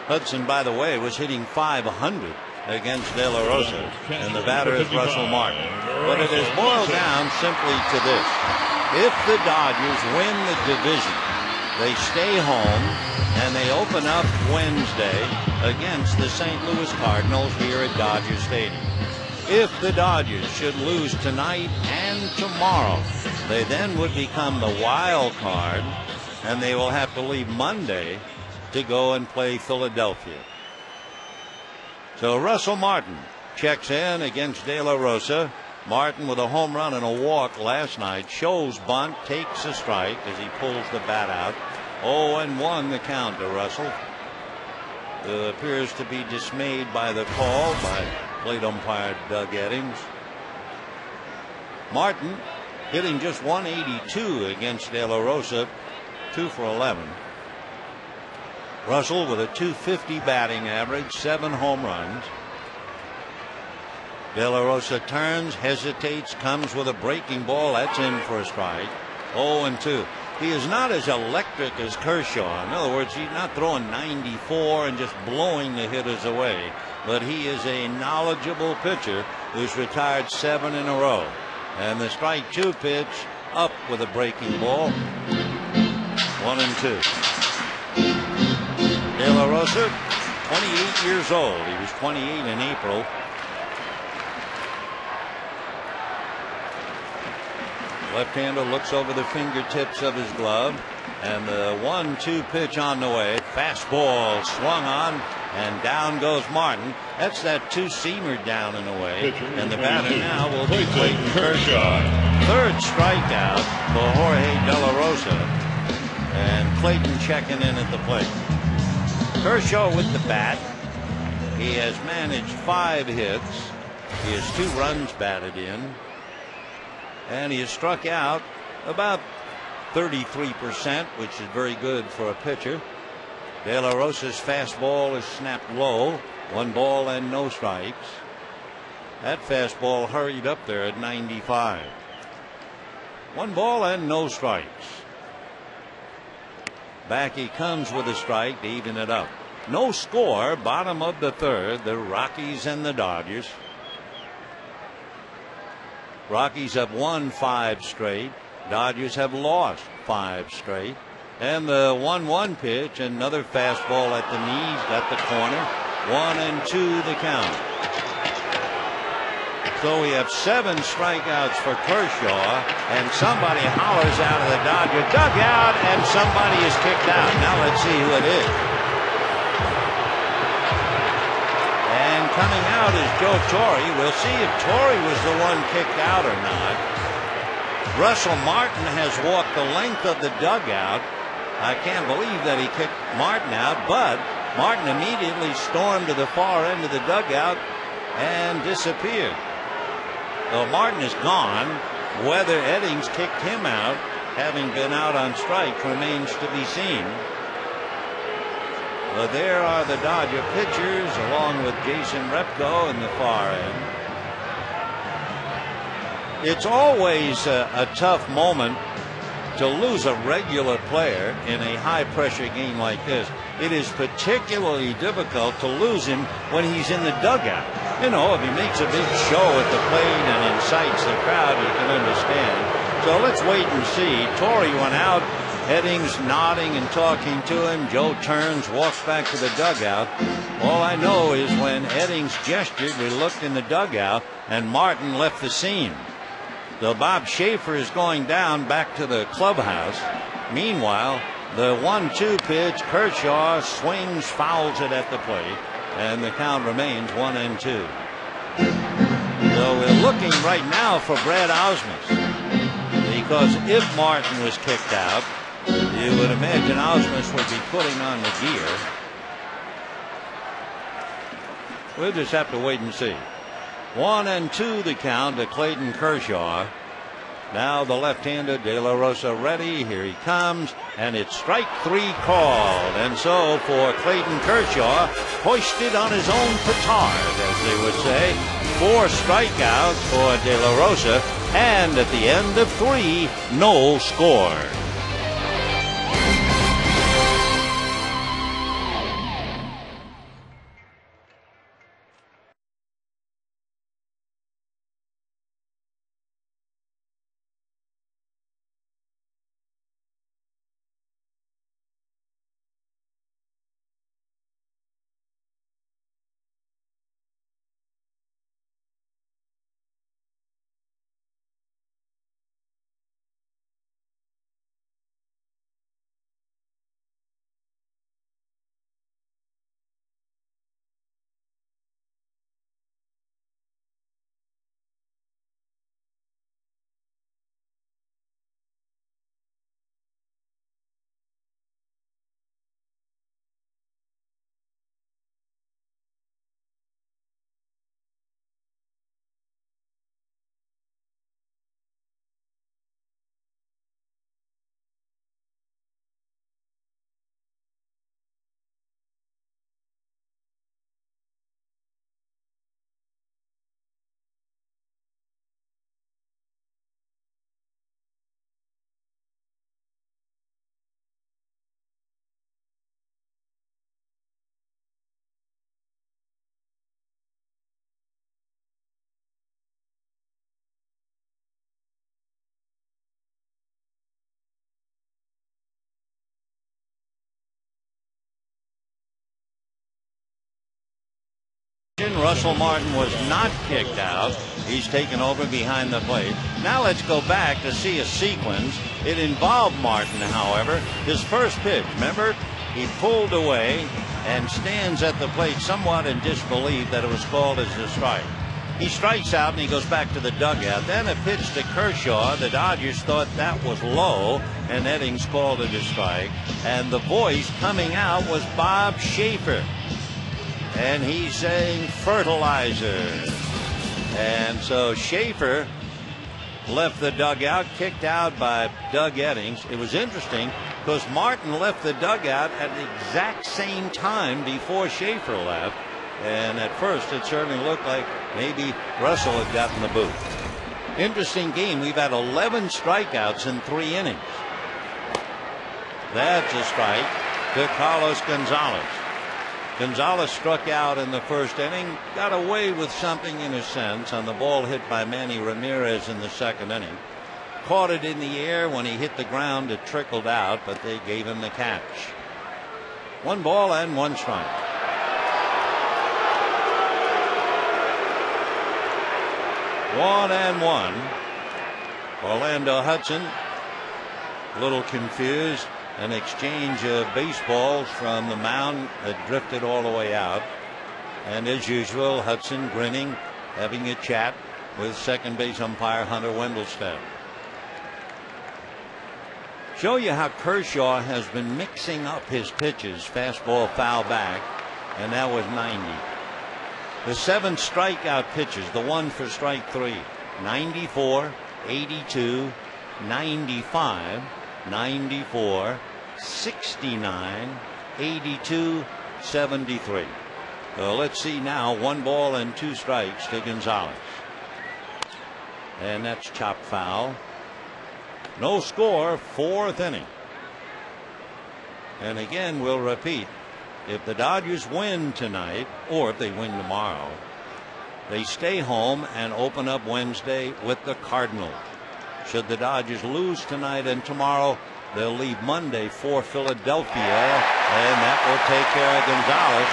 Hudson, by the way, was hitting .500 against De La Rosa, and the batter is Russell Martin. But it is boiled down simply to this. If the Dodgers win the division, they stay home, and they open up Wednesday against the St. Louis Cardinals here at Dodger Stadium. If the Dodgers should lose tonight and tomorrow, they then would become the wild card, and they will have to leave Monday to go and play Philadelphia. So Russell Martin checks in against De La Rosa. Martin with a home run and a walk last night. Shows bunt, takes a strike as he pulls the bat out. 0-1 the count to Russell. Appears to be dismayed by the call by plate umpire Doug Eddings. Martin hitting just 182 against De La Rosa, 2 for 11. Russell with a 250 batting average, 7 home runs. De La Rosa turns, hesitates, comes with a breaking ball. That's in for a strike. 0-2. He is not as electric as Kershaw. In other words, he's not throwing 94 and just blowing the hitters away. But he is a knowledgeable pitcher who's retired 7 in a row. And the strike 2 pitch up with a breaking ball. 1-2. De La Rosa, 28 years old. He was 28 in April. Left-hander looks over the fingertips of his glove, and the 1-2 pitch on the way. Fastball swung on, and down goes Martin. That's that two-seamer down and away. And the batter now will be Clayton Kershaw. Third strikeout for Jorge De La Rosa, and Clayton checking in at the plate. Kershaw with the bat. He has managed 5 hits. He has 2 runs batted in. And he has struck out about 33%, which is very good for a pitcher. De La Rosa's fastball is snapped low. 1 ball and no strikes. That fastball hurried up there at 95. 1 ball and no strikes. Back he comes with a strike to even it up. No score, bottom of the 3rd, the Rockies and the Dodgers. Rockies have won 5 straight. Dodgers have lost 5 straight. And the 1-1 pitch, another fastball at the knees, got the corner. 1-2 the count. So we have 7 strikeouts for Kershaw, and somebody hollers out of the Dodger dugout, and somebody is kicked out. Now let's see who it is. And coming out is Joe Torre. We'll see if Torre was the one kicked out or not. Russell Martin has walked the length of the dugout. I can't believe that he kicked Martin out, but Martin immediately stormed to the far end of the dugout and disappeared. So Martin is gone. Whether Eddings kicked him out, having been out on strike, remains to be seen. Well, there are the Dodger pitchers along with Jason Repko in the far end. It's always a tough moment to lose a regular player in a high-pressure game like this. It is particularly difficult to lose him when he's in the dugout. You know, if he makes a big show at the plate and incites the crowd, you can understand. So let's wait and see. Torre went out. Eddings nodding and talking to him. Joe turns, walks back to the dugout. All I know is when Eddings gestured, we looked in the dugout, and Martin left the scene. So Bob Schaefer is going down back to the clubhouse. Meanwhile, the 1-2 pitch, Kershaw swings, fouls it at the plate, and the count remains 1-2. So we're looking right now for Brad Ausmus, because if Martin was kicked out, you would imagine Ausmus would be putting on the gear. We'll just have to wait and see. 1-2 the count to Clayton Kershaw. Now the left-hander De La Rosa ready. Here he comes, and it's strike 3 called. And so for Clayton Kershaw, hoisted on his own petard, as they would say. 4 strikeouts for De La Rosa, and at the end of 3, no score. Russell Martin was not kicked out. He's taken over behind the plate. Now let's go back to see a sequence. It involved Martin, however. His first pitch, remember, he pulled away and stands at the plate somewhat in disbelief that it was called as a strike. He strikes out and he goes back to the dugout. Then a pitch to Kershaw. The Dodgers thought that was low, and Eddings called it a strike. And the voice coming out was Bob Schaefer. And he's saying fertilizer. And so Schaefer left the dugout, kicked out by Doug Eddings. It was interesting because Martin left the dugout at the exact same time before Schaefer left. And at first it certainly looked like maybe Russell had gotten the boot. Interesting game. We've had 11 strikeouts in 3 innings. That's a strike to Carlos Gonzalez. Gonzalez struck out in the first inning, got away with something in a sense on the ball hit by Manny Ramirez in the second inning. Caught it in the air. When he hit the ground, it trickled out, but they gave him the catch. 1 ball and 1 strike. One and one. Orlando Hudson, a little confused. An exchange of baseballs from the mound that drifted all the way out. And as usual, Hudson grinning, having a chat with second base umpire Hunter Wendelstedt. Show you how Kershaw has been mixing up his pitches. Fastball foul back, and that was 90. The 7 strikeout pitches, the 1 for strike 3. 94, 82, 95, 94, 69, 82, 73. So let's see now. 1 ball and 2 strikes to Gonzalez. And that's chopped foul. No score, 4th inning. And again, we'll repeat. If the Dodgers win tonight, or if they win tomorrow, they stay home and open up Wednesday with the Cardinals. Should the Dodgers lose tonight and tomorrow, they'll leave Monday for Philadelphia, and that will take care of Gonzalez.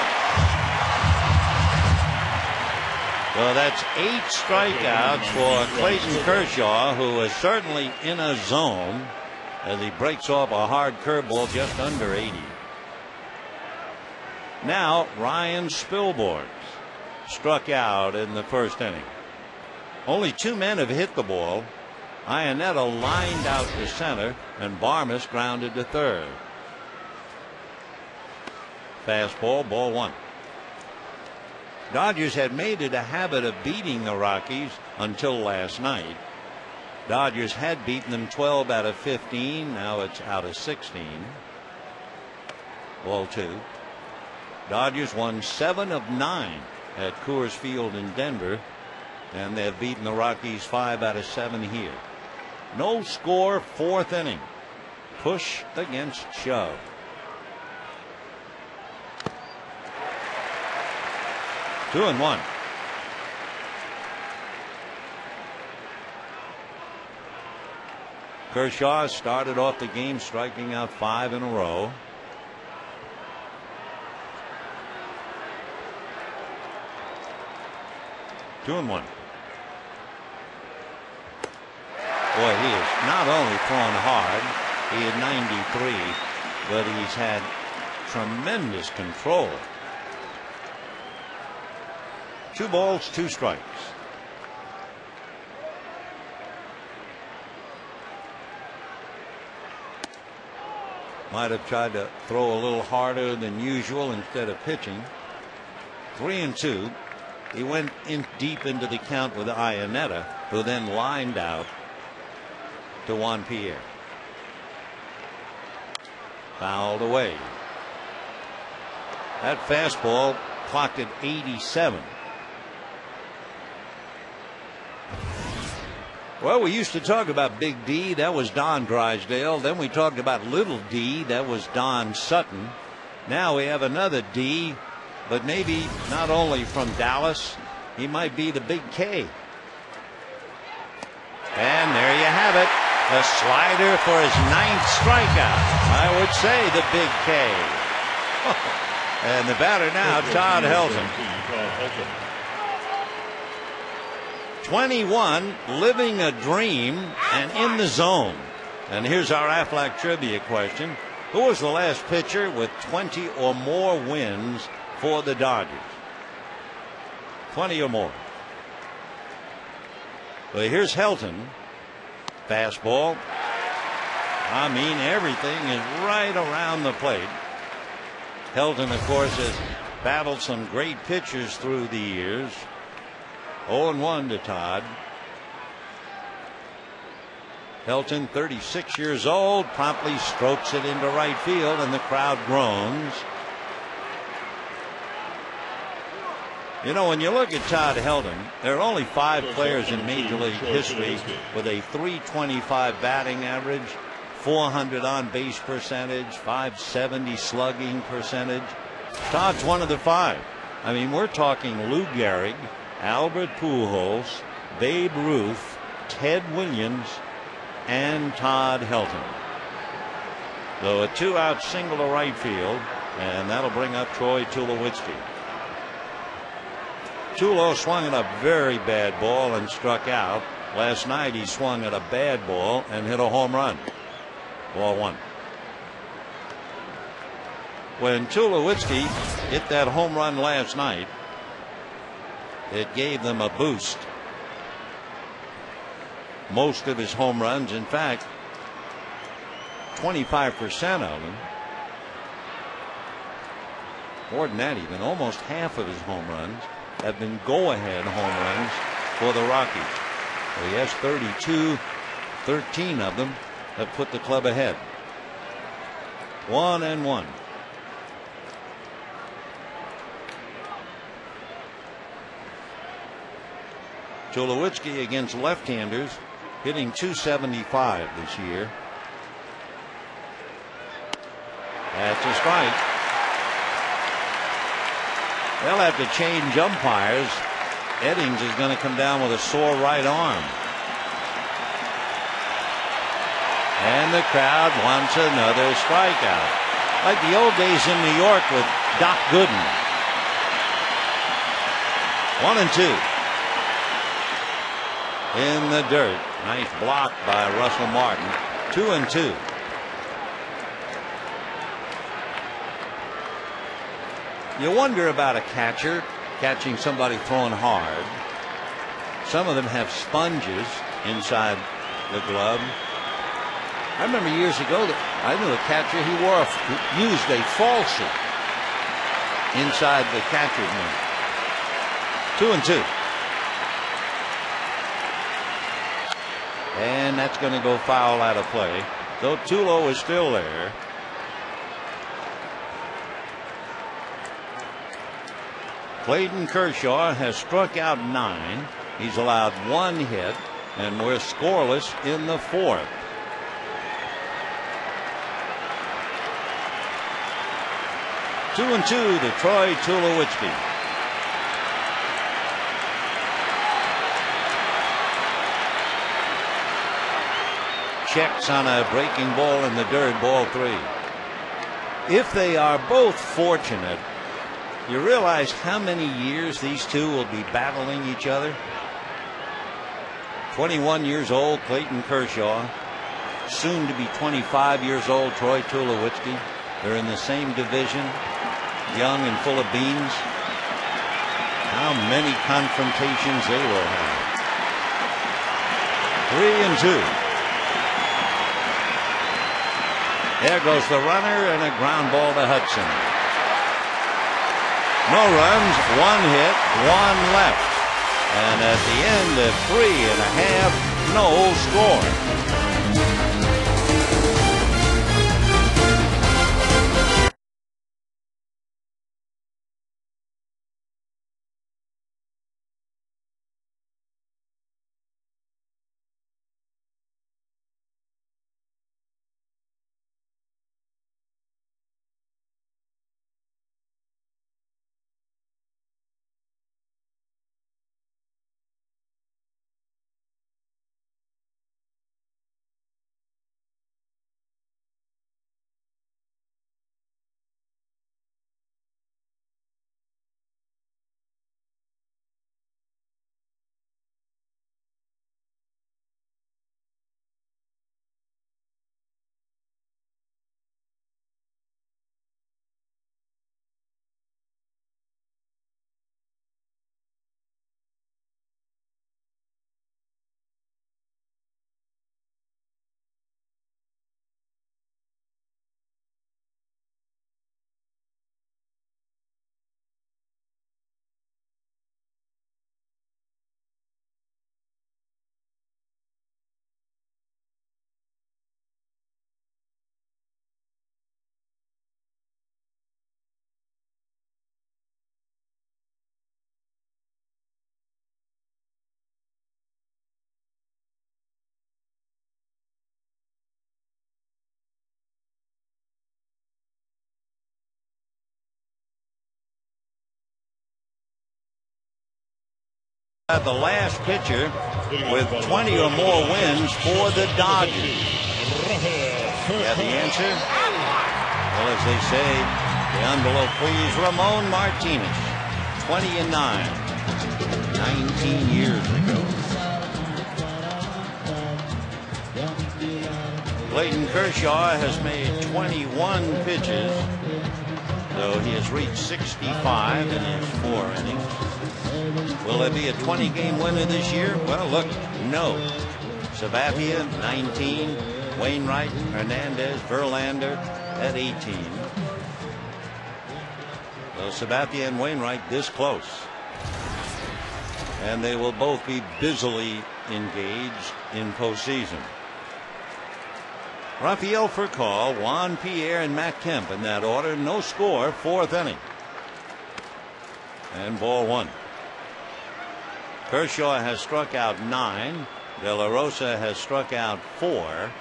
Well, that's 8 strikeouts for Clayton Kershaw, who is certainly in a zone as he breaks off a hard curveball just under 80. Now Ryan Spilborghs struck out in the first inning. Only 2 men have hit the ball. Iannetta lined out to center, and Barmes grounded to third. Fastball, ball 1. Dodgers had made it a habit of beating the Rockies until last night. Dodgers had beaten them 12 out of 15. Now it's out of 16. Ball 2. Dodgers won 7 of 9 at Coors Field in Denver, and they've beaten the Rockies 5 out of 7 here. No score, 4th inning. Push against shove. Two and one. Kershaw started off the game striking out 5 in a row. Two and one. Boy, he is not only thrown hard, he had 93, but he's had tremendous control. 2 balls, 2 strikes. Might have tried to throw a little harder than usual instead of pitching. 3-2. He went in deep into the count with Iannetta, who then lined out to Juan Pierre. Fouled away. That fastball clocked at 87. Well, we used to talk about Big D. That was Don Drysdale. Then we talked about Little D. That was Don Sutton. Now we have another D, but maybe not only from Dallas. He might be the Big K. And there you have it. A slider for his 9th strikeout. I would say the Big K. And the batter now, Todd Helton. 21, living a dream and in the zone. And here's our Aflac trivia question. Who was the last pitcher with 20 or more wins for the Dodgers? 20 or more. Well, here's Helton. Fastball. I mean, everything is right around the plate. Helton, of course, has battled some great pitchers through the years. 0-1 to Todd. Helton, 36 years old, promptly strokes it into right field, and the crowd groans. You know, when you look at Todd Helton, there are only 5 players in Major League history with a .325 batting average, 400 on base percentage, .570 slugging percentage. Todd's one of the 5. I mean, we're talking Lou Gehrig, Albert Pujols, Babe Ruth, Ted Williams, and Todd Helton. So a 2-out single to right field, and that'll bring up Troy Tulowitzki. Tulo swung at a very bad ball and struck out. Last night he swung at a bad ball and hit a home run. Ball 1. When Tulowitzki hit that home run last night, it gave them a boost. Most of his home runs, in fact, 25% of them, more than that even, almost half of his home runs have been go-ahead home runs for the Rockies. So he has 32, 13 of them have put the club ahead. 1-1. Tulowitzki against left-handers, hitting .275 this year. That's a strike. They'll have to change umpires. Eddings is going to come down with a sore right arm. And the crowd wants another strikeout. Like the old days in New York with Doc Gooden. 1-2. In the dirt. Nice block by Russell Martin. 2-2. You wonder about a catcher catching somebody throwing hard. Some of them have sponges inside the glove. I remember years ago that I knew a catcher who used a falsie inside the catcher's mitt. 2-2. And that's going to go foul out of play. Though Tulo is still there. Clayton Kershaw has struck out 9. He's allowed 1 hit, and we're scoreless in the 4th. Two and 2 to Troy Tulowitzki. Checks on a breaking ball in the dirt, ball 3. If they are both fortunate, you realize how many years these two will be battling each other? 21 years old, Clayton Kershaw. Soon to be 25 years old, Troy Tulowitzki. They're in the same division, young and full of beans. How many confrontations they will have. 3-2. There goes the runner, and a ground ball to Hudson. No runs, 1 hit, 1 left. And at the end of 3.5, no score. The last pitcher with 20 or more wins for the Dodgers. Yeah, the answer? Well, as they say, the envelope please, Ramon Martinez. 20-9. 19 years ago. Clayton Kershaw has made 21 pitches, though he has reached 65 in his 4 innings. Will there be a 20-game winner this year? Well, look, no. Sabathia, 19. Wainwright, Hernandez, Verlander at 18. So Sabathia and Wainwright this close. And they will both be busily engaged in postseason. Rafael Furcal, Juan Pierre, and Matt Kemp in that order. No score, 4th inning. And ball 1. Kershaw has struck out 9. De La Rosa has struck out 4.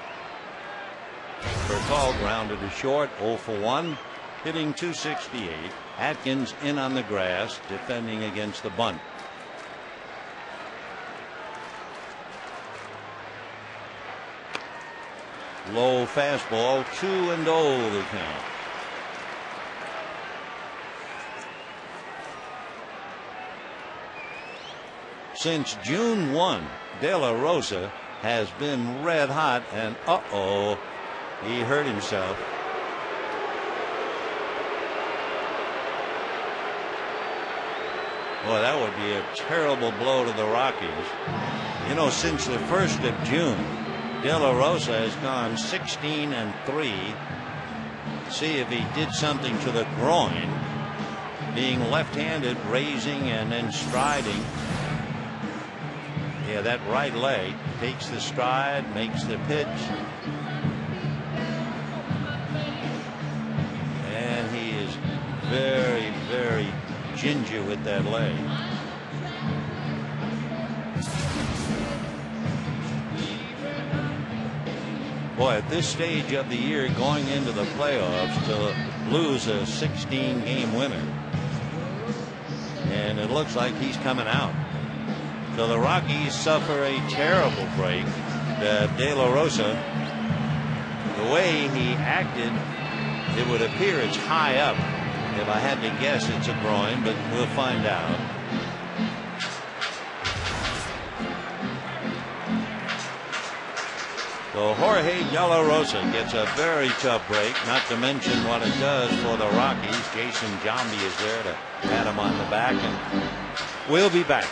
Furcal grounded to short, 0 for 1, hitting .268. Atkins in on the grass, defending against the bunt. Low fastball, 2-0 the count. Since June 1, De La Rosa has been red hot, and he hurt himself. Boy, that would be a terrible blow to the Rockies. You know, since the 1st of June, De La Rosa has gone 16-3. See if he did something to the groin, being left-handed, raising and then striding. Yeah, that right leg takes the stride, makes the pitch. And he is very, very ginger with that leg. Boy, at this stage of the year, going into the playoffs, to lose a 16-game winner. And it looks like he's coming out. So the Rockies suffer a terrible break. De La Rosa, the way he acted, it would appear it's high up. If I had to guess, it's a groin, but we'll find out. So Jorge De La Rosa gets a very tough break, not to mention what it does for the Rockies. Jason Giambi is there to pat him on the back, and we'll be back.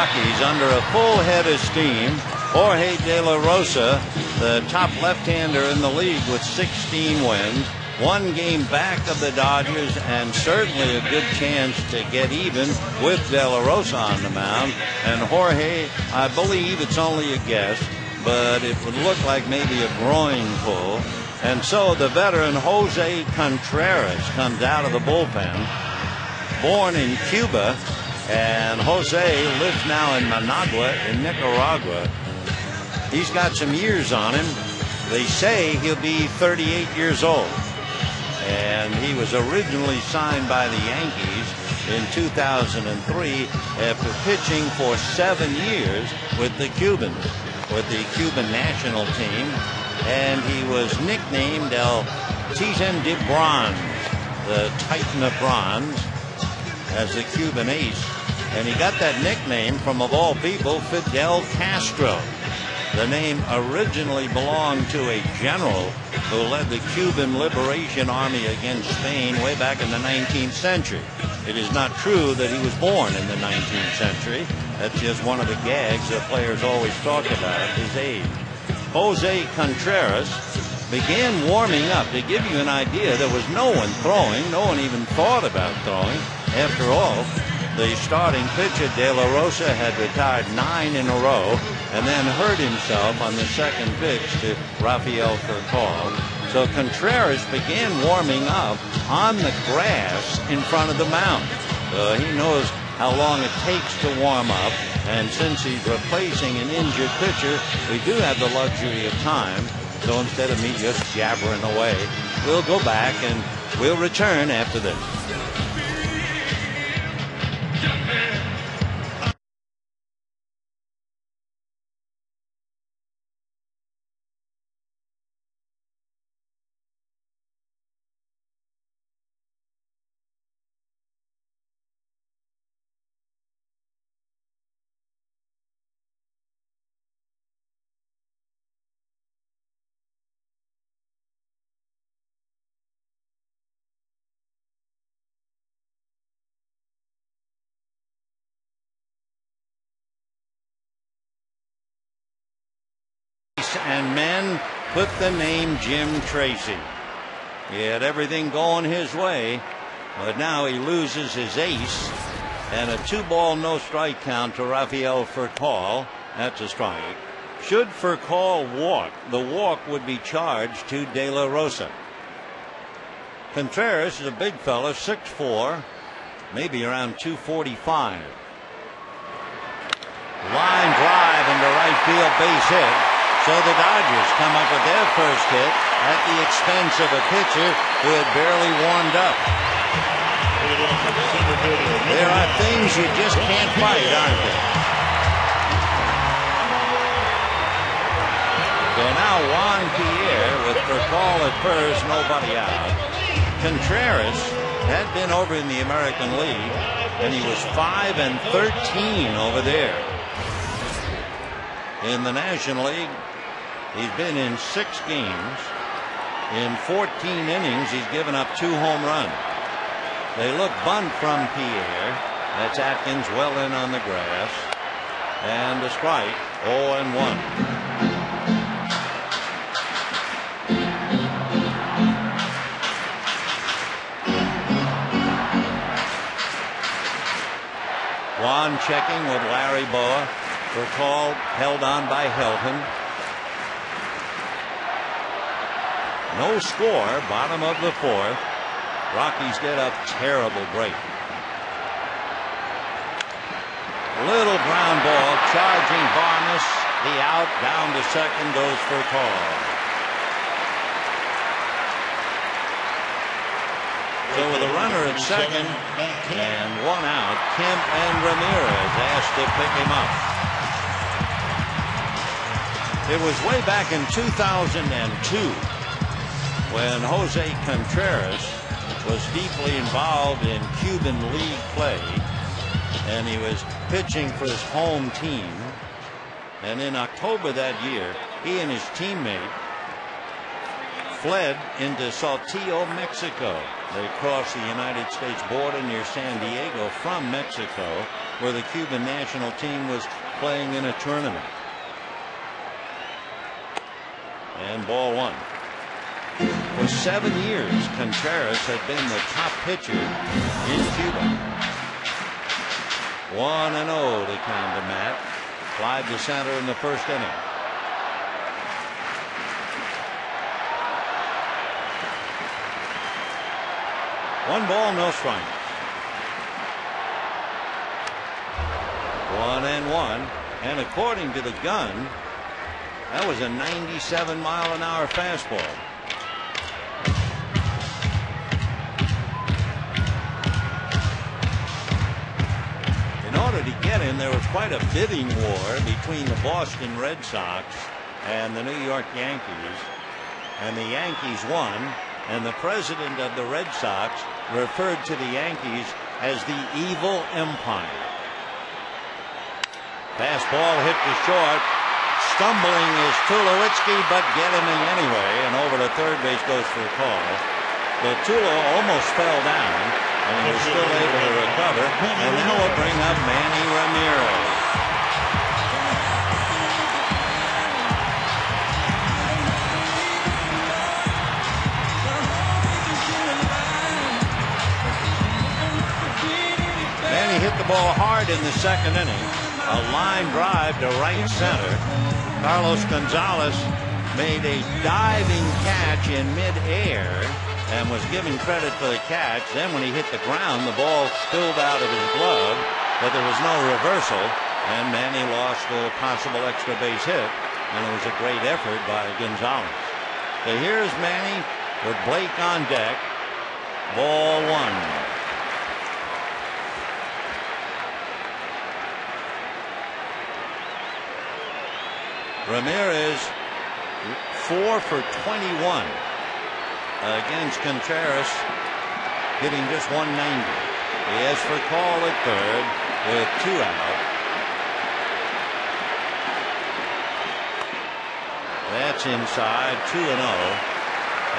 Rockies under a full head of steam. Jorge De La Rosa, the top left-hander in the league with 16 wins, one game back of the Dodgers, and certainly a good chance to get even with De La Rosa on the mound. And Jorge, I believe it's only a guess, but it would look like maybe a groin pull. And so the veteran Jose Contreras comes out of the bullpen. Born in Cuba, and Jose lives now in Managua in Nicaragua. He's got some years on him. They say he'll be 38 years old. And he was originally signed by the Yankees in 2003 after pitching for 7 years with the Cubans, with the Cuban national team. And he was nicknamed El Titan de Bronze, the Titan of Bronze, as the Cuban ace. And he got that nickname from, of all people, Fidel Castro. The name originally belonged to a general who led the Cuban Liberation Army against Spain way back in the 19th century. It is not true that he was born in the 19th century. That's just one of the gags that players always talk about, his age. Jose Contreras began warming up. To give you an idea, there was no one throwing. No one even thought about throwing. After all, the starting pitcher, De La Rosa, had retired 9 in a row and then hurt himself on the second pitch to Rafael Furcal. So Contreras began warming up on the grass in front of the mound. He knows how long it takes to warm up, and since he's replacing an injured pitcher, we do have the luxury of time. So instead of me just jabbering away, we'll go back and we'll return after this. And men put the name Jim Tracy. He had everything going his way, but now he loses his ace, and a 2-ball no-strike count to Rafael Furcal. That's a strike. Should Furcal walk, the walk would be charged to De La Rosa. Contreras is a big fella, 6'4", maybe around 245. Line drive into right field, base hit. So the Dodgers come up with their first hit at the expense of a pitcher who had barely warmed up. There are things you just can't fight, aren't there? So now Juan Pierre with Furcal at first, nobody out. Contreras had been over in the American League, and he was 5-13 over there. In the National League, he's been in 6 games. In 14 innings, he's given up 2 home runs. They look bunt from Pierre. That's Atkins well in on the grass. And a strike, 0-1. Juan checking with Larry Boa. Furcal held on by Helton. No score, bottom of the 4th. Rockies get a terrible break. Little ground ball, charging Barnes. The out, down to second goes Furcal. So with a runner at second and 1 out, Kemp and Ramirez asked to pick him up. It was way back in 2002 when Jose Contreras was deeply involved in Cuban League play, and he was pitching for his home team. And in October that year, he and his teammate fled into Saltillo, Mexico. They crossed the United States border near San Diego from Mexico, where the Cuban national team was playing in a tournament. And ball one. For 7 years, Contreras had been the top pitcher in Cuba. 1-0 to count to Matt. Fly to center in the first inning. One ball, no strike. 1-1, and according to the gun, that was a 97-mile-an-hour fastball. In order to get him, there was quite a bidding war between the Boston Red Sox and the New York Yankees, and the Yankees won, and the president of the Red Sox referred to the Yankees as the Evil Empire. Fastball hit to short. Stumbling is Tulowitzki, but get him in anyway, and over to third base goes for a call. But Tulo almost fell down, and he was still able to recover, and that will bring up Manny Ramirez. Manny hit the ball hard in the second inning. A line drive to right center. Carlos Gonzalez made a diving catch in midair and was given credit for the catch. Then when he hit the ground, the ball spilled out of his glove, but there was no reversal, and Manny lost a possible extra base hit, and it was a great effort by Gonzalez. So here's Manny with Blake on deck. Ball one. Ramirez 4 for 21 against Contreras, hitting just 190. He has for call at third with 2 out. That's inside, 2-0.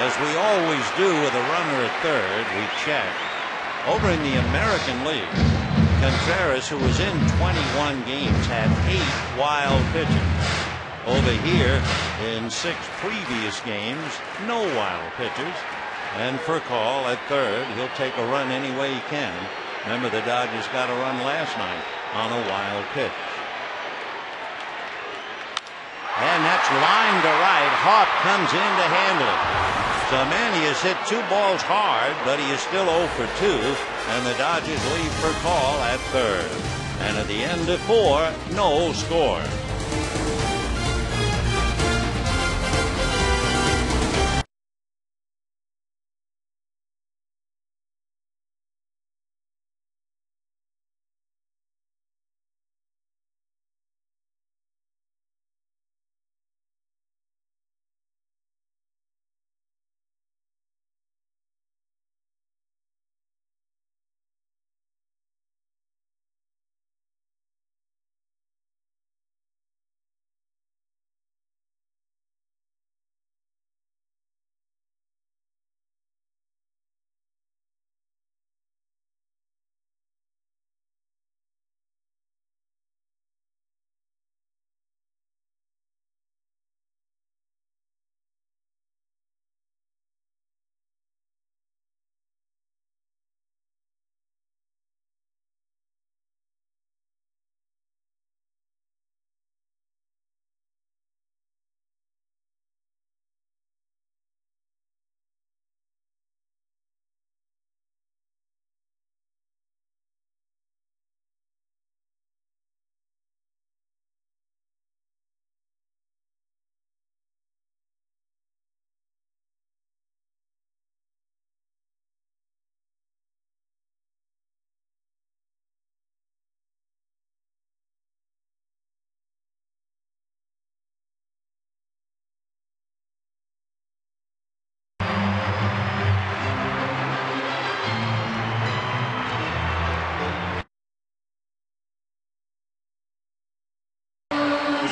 As we always do with a runner at third, we check. Over in the American League, Contreras, who was in 21 games, had 8 wild pitches. Over here, in 6 previous games, no wild pitches. And for call at third, he'll take a run any way he can. Remember, the Dodgers got a run last night on a wild pitch. And that's line to right. Hawk comes in to handle it. So Manny has hit 2 balls hard, but he is still 0 for 2. And the Dodgers leave for call at third. And at the end of 4, no score.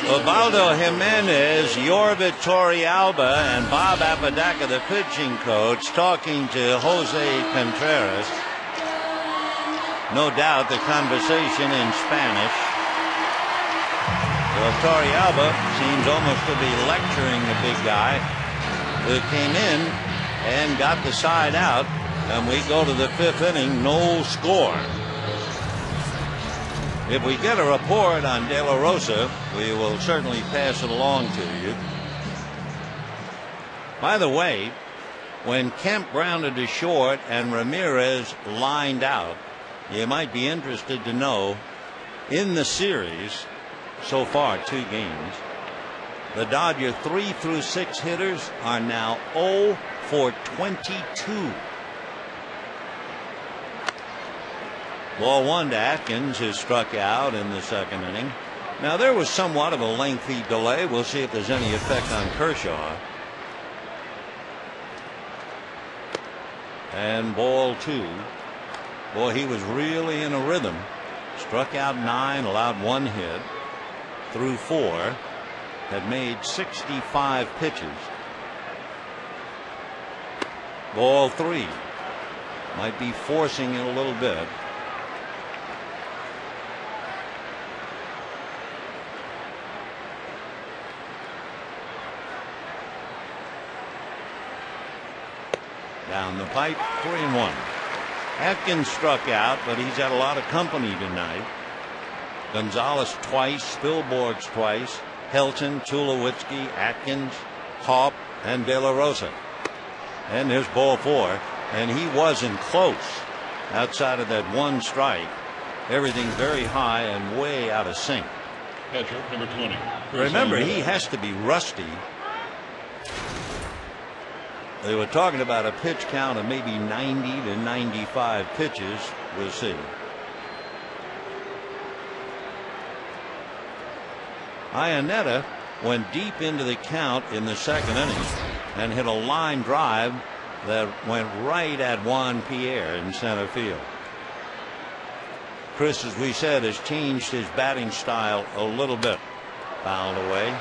Osvaldo Jimenez, Yorvit Torrealba, and Bob Apodaca, the pitching coach, talking to Jose Contreras. No doubt the conversation in Spanish. Well, Torrealba seems almost to be lecturing the big guy who came in and got the side out. And we go to the 5th inning, no score. If we get a report on De La Rosa, we will certainly pass it along to you. By the way, when Kemp grounded to short and Ramirez lined out, you might be interested to know, in the series, so far 2 games, the Dodger 3 through 6 hitters are now 0 for 22. Ball 1 to Atkins, who struck out in the 2nd inning. Now, there was somewhat of a lengthy delay. We'll see if there's any effect on Kershaw. And ball 2. Boy, he was really in a rhythm. Struck out 9, allowed 1 hit, threw 4, had made 65 pitches. Ball 3. Might be forcing it a little bit. Down the pipe, 3-1. Atkins struck out, but he's had a lot of company tonight. Gonzalez twice, Spilborghs twice, Helton, Tulowitzki, Atkins, Haupt, and De La Rosa. And there's ball 4, and he wasn't close. Outside of that 1 strike, everything's very high and way out of sync. Catcher, number 20. Remember, he has to be rusty. They were talking about a pitch count of maybe 90 to 95 pitches. We'll see. Iannetta went deep into the count in the 2nd inning and hit a line drive that went right at Juan Pierre in center field. Chris, as we said, has changed his batting style a little bit. Fouled away.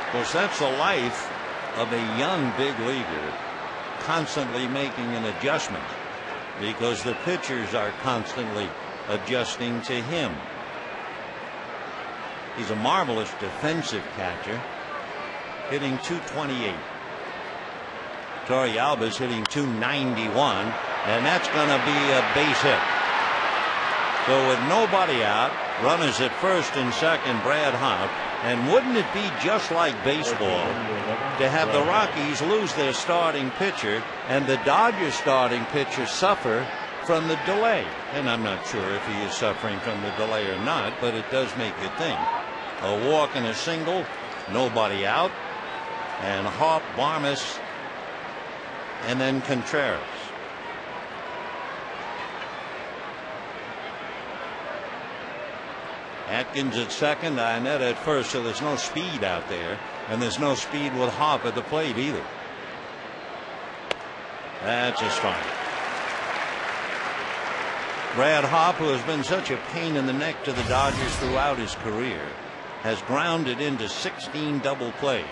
Of course, that's the life of a young big leaguer, constantly making an adjustment, because the pitchers are constantly adjusting to him. He's a marvelous defensive catcher, hitting .228. Torrealba's hitting .291, and that's going to be a base hit. So with nobody out, runners at first and second, Brad Haupt. And wouldn't it be just like baseball to have the Rockies lose their starting pitcher and the Dodgers starting pitcher suffer from the delay? And I'm not sure if he is suffering from the delay or not, but it does make you think. A walk and a single, nobody out, and Haupt, Barmes, and then Contreras. Atkins at second, Iannetta at first, so there's no speed out there, and there's no speed with Haupt at the plate either. That's a strike. Brad Haupt, who has been such a pain in the neck to the Dodgers throughout his career, has grounded into 16 double plays.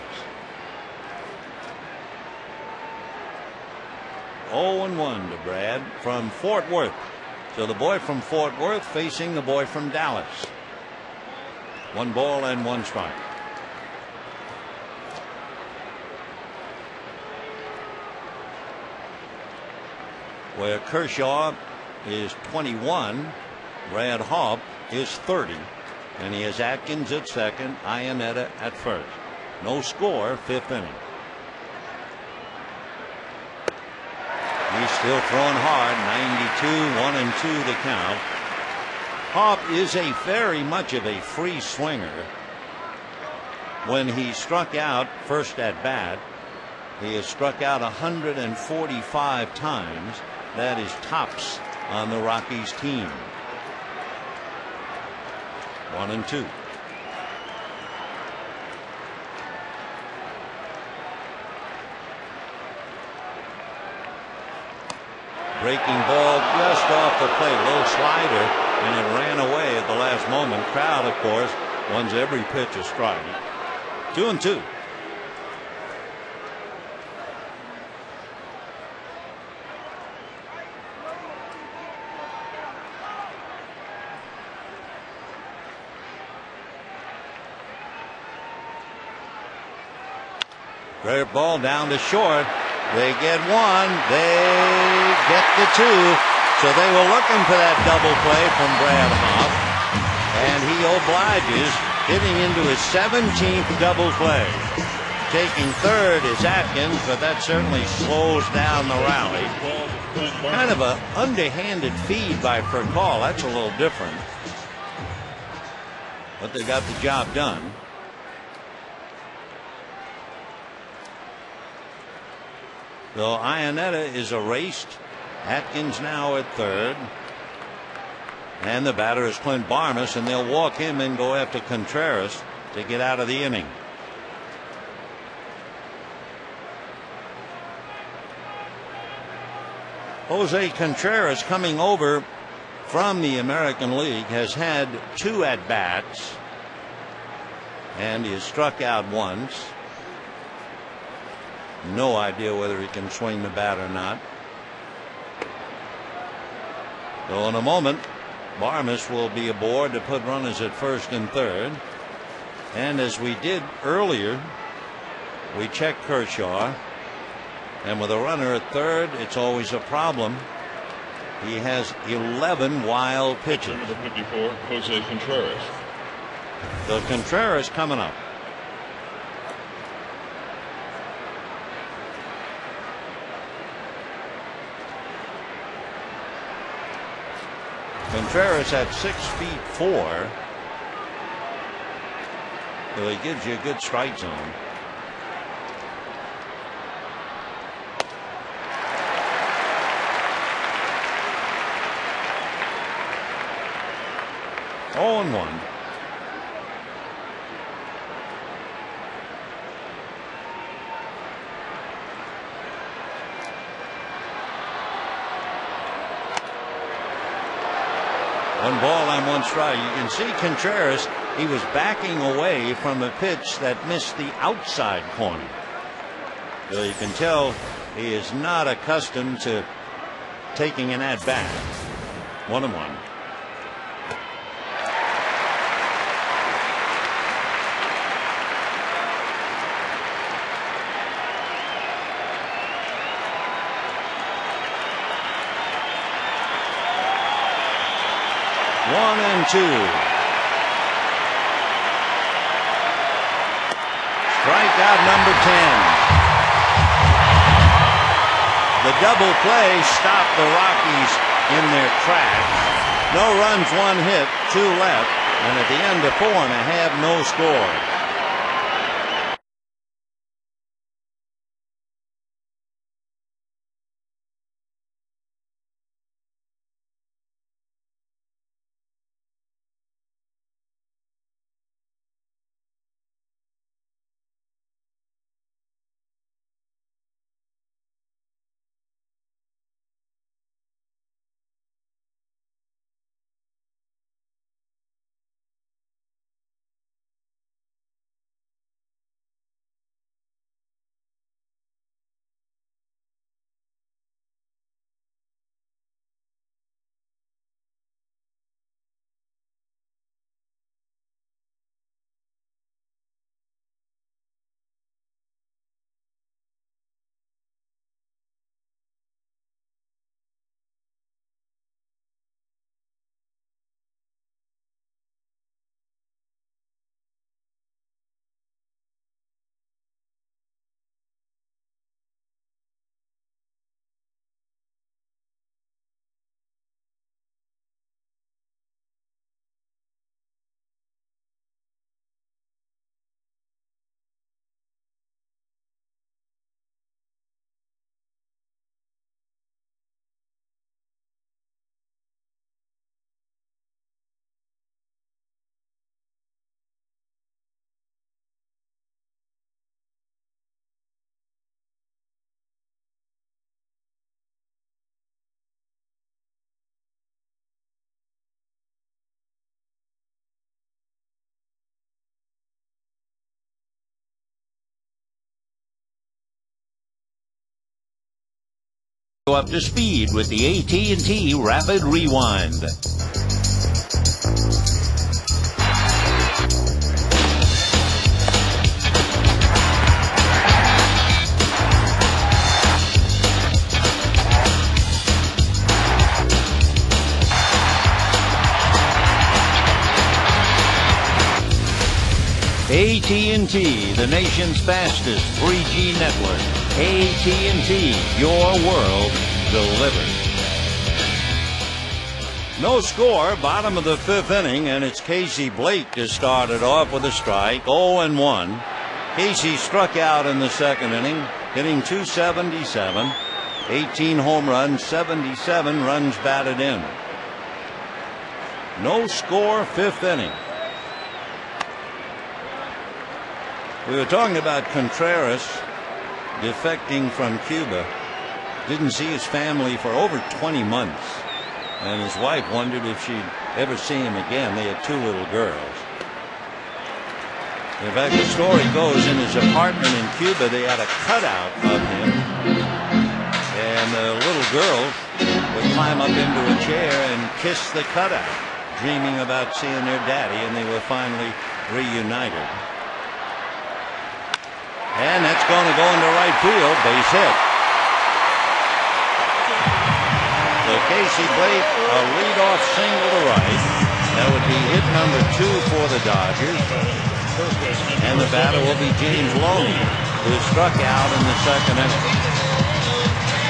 0-1 to Brad from Fort Worth. So the boy from Fort Worth facing the boy from Dallas. 1 ball and 1 strike. Where Kershaw is 21, Brad Haupt is 30, and he has Atkins at second, Iannetta at first. No score, 5th inning. He's still throwing hard, 92, 1-2 the count. Haupt is a very much of a free swinger. When he struck out first at bat, he has struck out 145 times. That is tops on the Rockies team. 1-2. Breaking ball just off the plate, low slider, and it ran away at the last moment. Crowd, of course, wants every pitch a strike. 2-2. Great ball down to short. They get one. They get the two. So they were looking for that double play from Brad Hoff. And he obliges, hitting into his 17th double play. Taking third is Atkins, but that certainly slows down the rally. Kind of an underhanded feed by COL. That's a little different. But they got the job done. So Ionetta is erased. Atkins now at third. And the batter is Clint Barnes, and they'll walk him and go after Contreras to get out of the inning. Jose Contreras, coming over from the American League, has had 2 at-bats, and he has struck out once. No idea whether he can swing the bat or not. So in a moment, Barmes will be aboard to put runners at first and third. And as we did earlier, we check Kershaw. And with a runner at third, it's always a problem. He has 11 wild pitches. Number 54, Jose Contreras. So Contreras coming up. Contreras at 6'4", so he gives you a good strike zone. Oh, and 1. One ball and 1 strike. You can see Contreras, he was backing away from a pitch that missed the outside corner. So you can tell he is not accustomed to taking an at-bat. 1-1. One and 2. Strikeout number 10. The double play stopped the Rockies in their tracks. No runs, 1 hit, 2 left, and at the end of 4 1/2, no score. Up to speed with the AT&T Rapid Rewind. AT&T, the nation's fastest 3G network. AT&T, your world delivered. No score, bottom of the fifth inning, and it's Casey Blake to start it off with a strike, 0-1. Casey struck out in the second inning, hitting .277, 18 home runs, 77 runs batted in. No score, fifth inning. We were talking about Contreras defecting from Cuba. Didn't see his family for over 20 months. And his wife wondered if she'd ever see him again. They had two little girls. In fact, the story goes in his apartment in Cuba, they had a cutout of him. And the little girl would climb up into a chair and kiss the cutout, dreaming about seeing their daddy, and they were finally reunited. And that's going to go into right field, base hit. So Casey Blake, a leadoff single to right. That would be hit number 2 for the Dodgers. And the batter will be James Loney, who struck out in the second inning.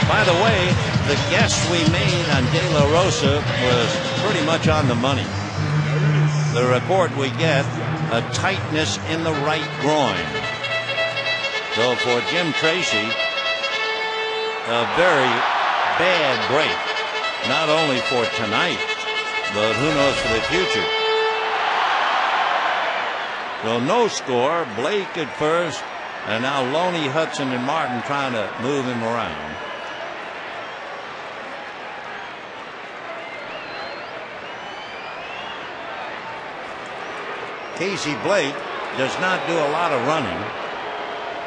By the way, the guess we made on De La Rosa was pretty much on the money. The report we get, a tightness in the right groin. So for Jim Tracy, a very bad break, not only for tonight, but who knows for the future. So no score, Blake at first, and now Loney, Hudson, and Martin trying to move him around. Casey Blake does not do a lot of running.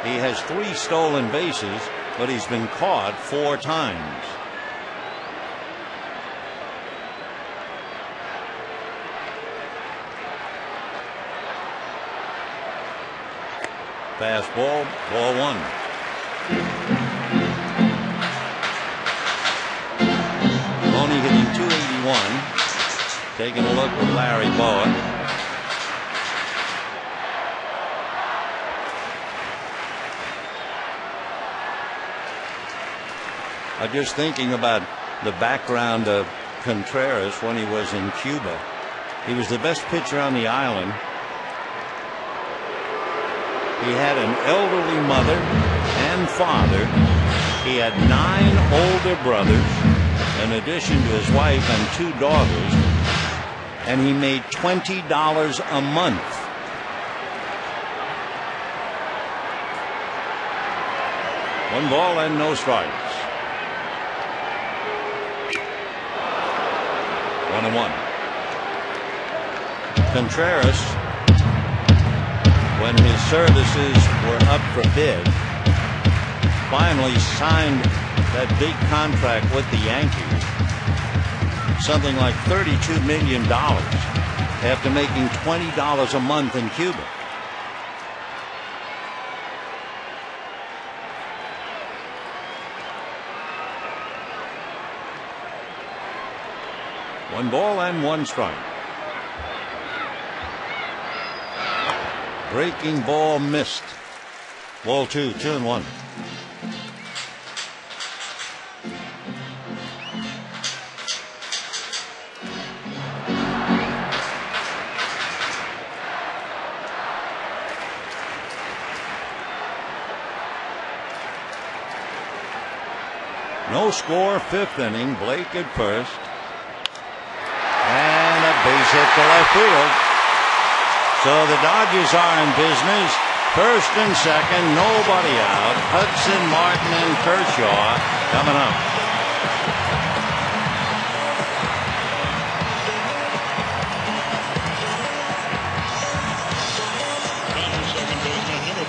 He has 3 stolen bases, but he's been caught 4 times. Fastball, ball 1. Loney hitting .281. Taking a look with Larry Bowen. I'm just thinking about the background of Contreras when he was in Cuba. He was the best pitcher on the island. He had an elderly mother and father. He had 9 older brothers, in addition to his wife and 2 daughters. And he made $20 a month. One ball and no strikes. 1-1. Contreras, when his services were up for bid, finally signed that big contract with the Yankees. Something like $32 million after making $20 a month in Cuba. One ball and 1 strike. Breaking ball missed. Ball 2, 2-1. No score, 5th inning. Blake at first. And a base hit to left field. So the Dodgers are in business. First and second, nobody out. Hudson, Martin, and Kershaw coming up.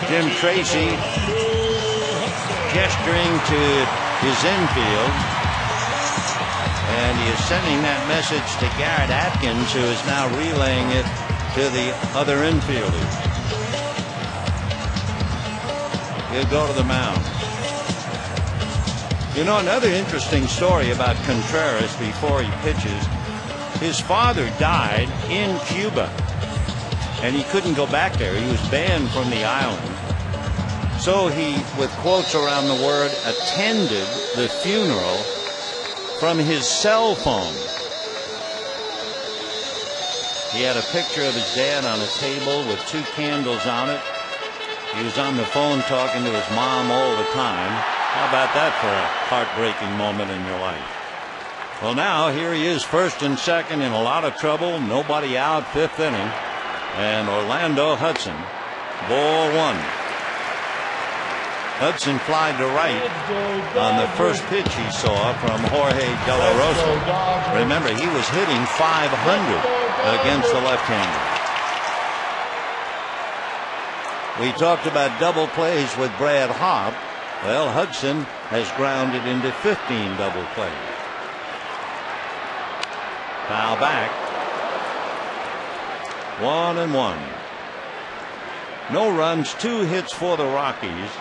Jim Tracy gesturing to his infield. And he is sending that message to Garrett Atkins, who is now relaying it to the other infielders. He'll go to the mound. You know, another interesting story about Contreras before he pitches. His father died in Cuba, and he couldn't go back there. He was banned from the island. So he, with quotes around the word, attended the funeral from his cell phone. He had a picture of his dad on a table with 2 candles on it. He was on the phone talking to his mom all the time. How about that for a heartbreaking moment in your life? Well, now here he is, first and second, in a lot of trouble. Nobody out, 5th inning. And Orlando Hudson, ball 1. Hudson flied to right on the first pitch he saw from Jorge De La Rosa. Remember, he was hitting .500 against the left-hander. We talked about double plays with Brad Hobb. Well, Hudson has grounded into 15 double plays. Foul back. 1-1. No runs, 2 hits for the Rockies.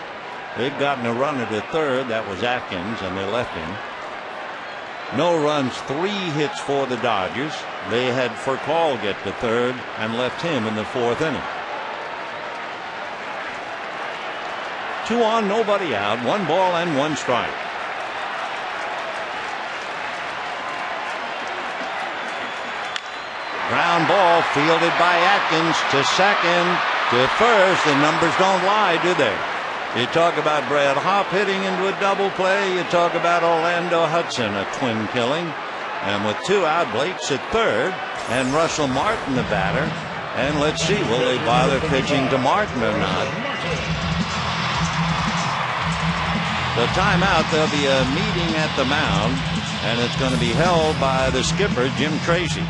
They've gotten a runner to third. That was Atkins, and they left him. No runs, 3 hits for the Dodgers. They had Furcal get to third and left him in the 4th inning. 2 on, nobody out. 1 ball and 1 strike. Ground ball fielded by Atkins to second, to first. The numbers don't lie, do they? You talk about Brad Hopp hitting into a double play. You talk about Orlando Hudson, a twin killing. And with 2 out, Blake's at third, and Russell Martin, the batter. And let's see, will they bother pitching to Martin or not? The timeout, there'll be a meeting at the mound, and it's going to be held by the skipper, Jim Tracy.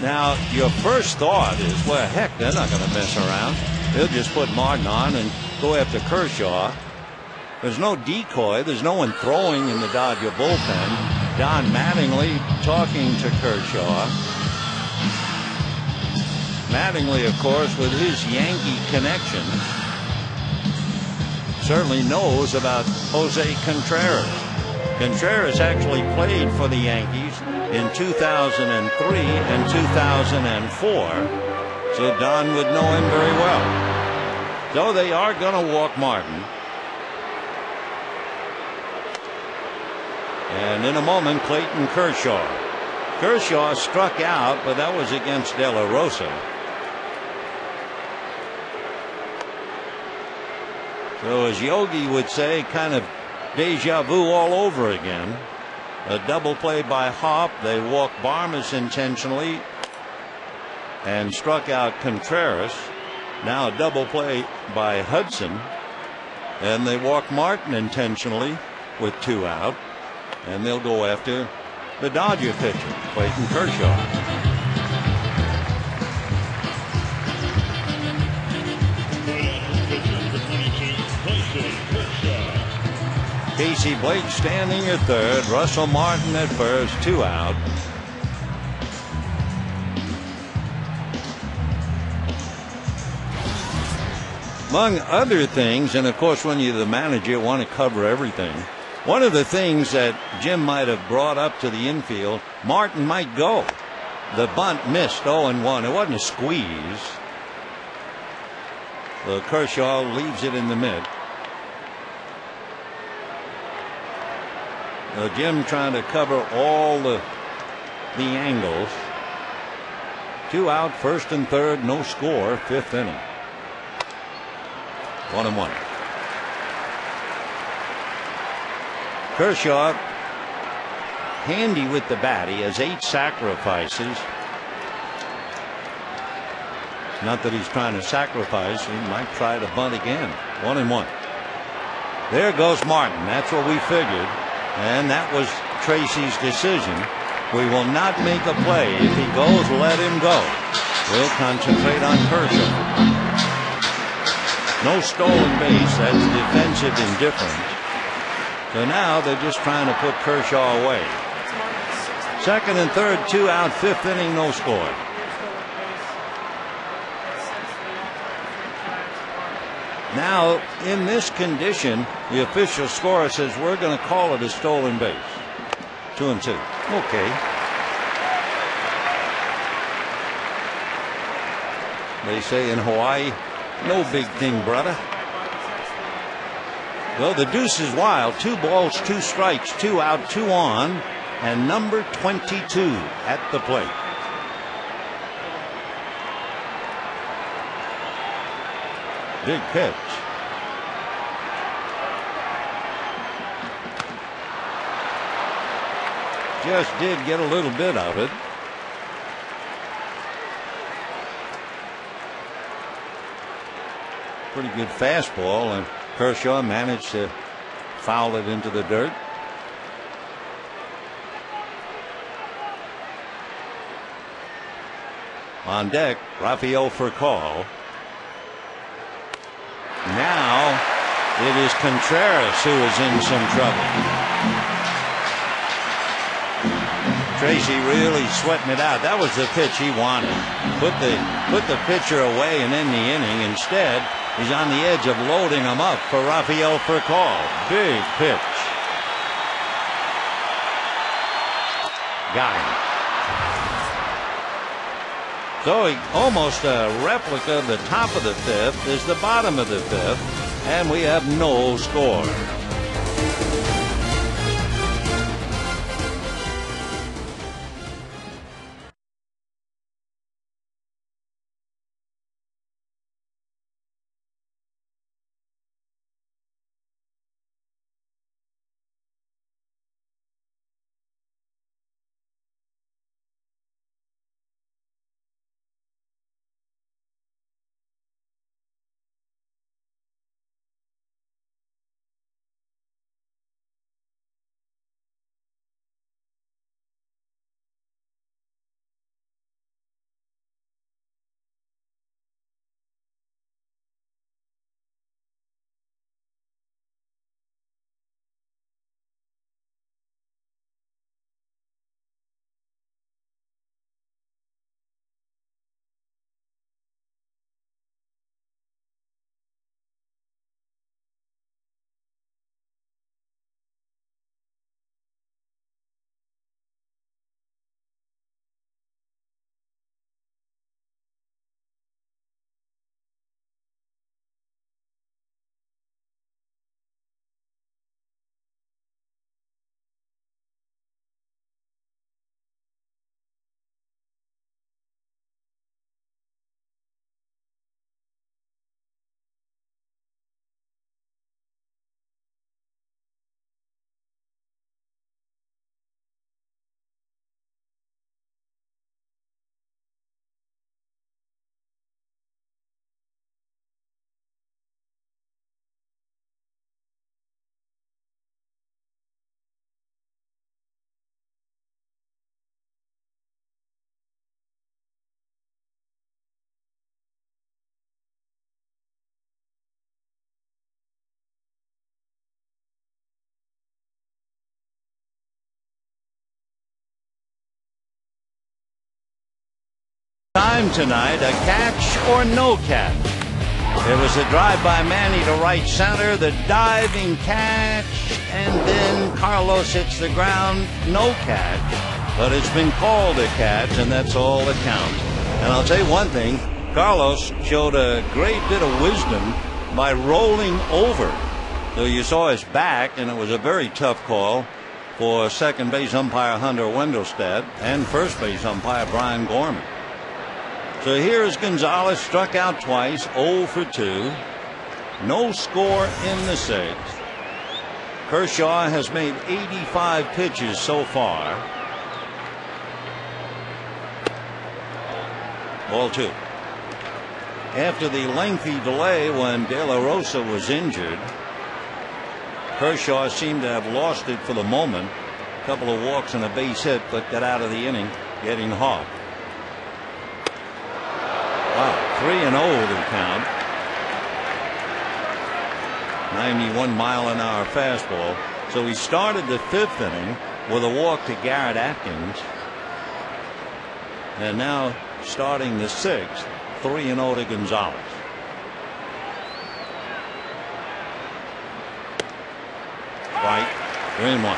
Now, your first thought is, well, heck, they're not going to mess around. They'll just put Martin on and go after Kershaw. There's no decoy. There's no one throwing in the Dodger bullpen. Don Mattingly talking to Kershaw. Mattingly, of course, with his Yankee connection, certainly knows about Jose Contreras. Contreras actually played for the Yankees in 2003 and 2004, so Don would know him very well. So they are going to walk Martin. And in a moment, Clayton Kershaw. Kershaw struck out, but that was against De La Rosa. So as Yogi would say, kind of deja vu all over again. A double play by Hopp. They walked Barmes intentionally and struck out Contreras. Now a double play by Hudson, and they walked Martin intentionally with 2 out, and they'll go after the Dodger pitcher, Clayton Kershaw. Casey Blake standing at third, Russell Martin at first, 2 out. Among other things, and of course when you're the manager, you want to cover everything. One of the things that Jim might have brought up to the infield, Martin might go. The bunt missed 0-1. It wasn't a squeeze. So Kershaw leaves it in the mid. Jim trying to cover all the angles. 2 out, first and third, no score, 5th inning. 1-1. Kershaw, handy with the bat. He has 8 sacrifices. Not that he's trying to sacrifice. He might try to bunt again. 1-1. There goes Martin. That's what we figured. And that was Tracy's decision. We will not make a play. If he goes, let him go. We'll concentrate on Kershaw. No stolen base. That's defensive indifference. So now they're just trying to put Kershaw away. Second and third, 2 out, fifth inning, no score. Now, in this condition, the official scorer says we're going to call it a stolen base. 2-2. Okay. They say in Hawaii, no big thing, brother. Well, the deuce is wild. 2 balls, 2 strikes, 2 out, 2 on, and number 22 at the plate. Big pitch. Just did get a little bit of it. Pretty good fastball, and Kershaw managed to foul it into the dirt. On deck, Rafael for call. Now it is Contreras who is in some trouble. Tracy really sweating it out. That was the pitch he wanted. Put the pitcher away and end the inning. Instead, he's on the edge of loading him up for Rafael for call. Big pitch. Got him. So he, almost a replica of the top of the fifth is the bottom of the fifth, and we have no score. Time tonight, a catch or no catch. It was a drive by Manny to right center, the diving catch, and then Carlos hits the ground. No catch, but it's been called a catch, and that's all that counts. And I'll tell you one thing, Carlos showed a great bit of wisdom by rolling over. So you saw his back, and it was a very tough call for second base umpire Hunter Wendelstedt and first base umpire Brian Gorman. So here's Gonzalez, struck out twice, 0 for 2. No score in the sixth. Kershaw has made 85 pitches so far. Ball 2. After the lengthy delay when De La Rosa was injured, Kershaw seemed to have lost it for the moment. A couple of walks and a base hit, but got out of the inning getting hot. Wow, 3-0 to count. 91-mile-an-hour fastball. So he started the 5th inning with a walk to Garrett Atkins. And now starting the 6th, 3-0 to Gonzalez. Right, 3-1.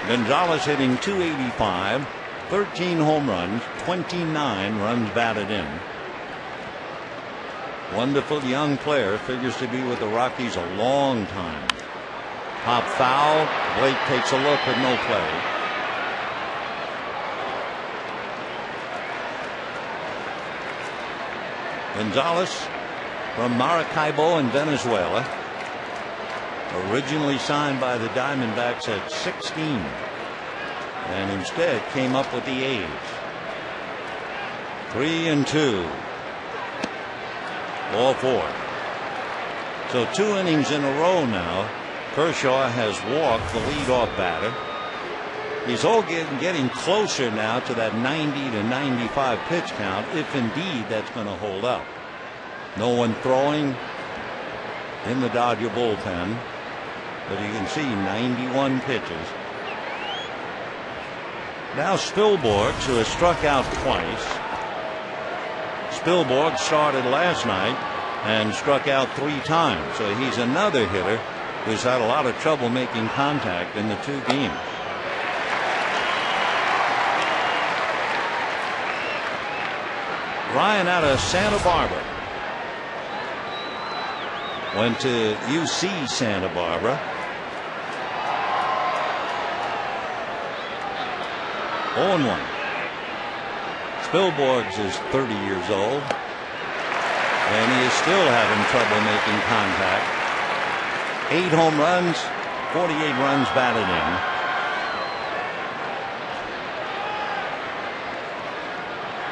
Gonzalez hitting .285, 13 home runs, 29 runs batted in. Wonderful young player, figures to be with the Rockies a long time. Pop foul. Blake takes a look with no play. Gonzalez from Maracaibo in Venezuela. Originally signed by the Diamondbacks at 16. And instead came up with the A's. 3-2. Ball 4. So 2 innings in a row now. Kershaw has walked the leadoff batter. He's all getting closer now to that 90 to 95 pitch count, if indeed that's going to hold up. No one throwing in the Dodger bullpen, but you can see 91 pitches. Now Spilborghs, who has struck out twice. Spilborghs started last night and struck out 3 times, so he's another hitter who's had a lot of trouble making contact in the 2 games. Ryan out of Santa Barbara. Went to UC Santa Barbara. 0-1. Spilborghs is 30 years old, and he is still having trouble making contact. 8 home runs, 48 runs batted in.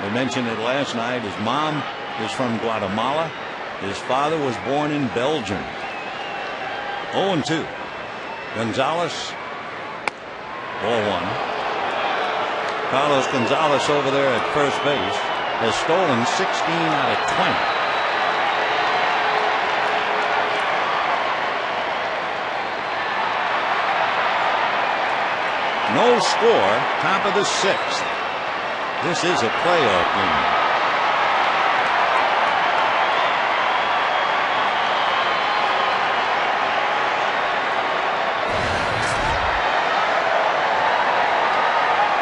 We mentioned it last night. His mom is from Guatemala. His father was born in Belgium. 0-2. Gonzalez. 0-1. Carlos Gonzalez over there at first base has stolen 16 out of 20. No score, top of the 6th. This is a playoff game.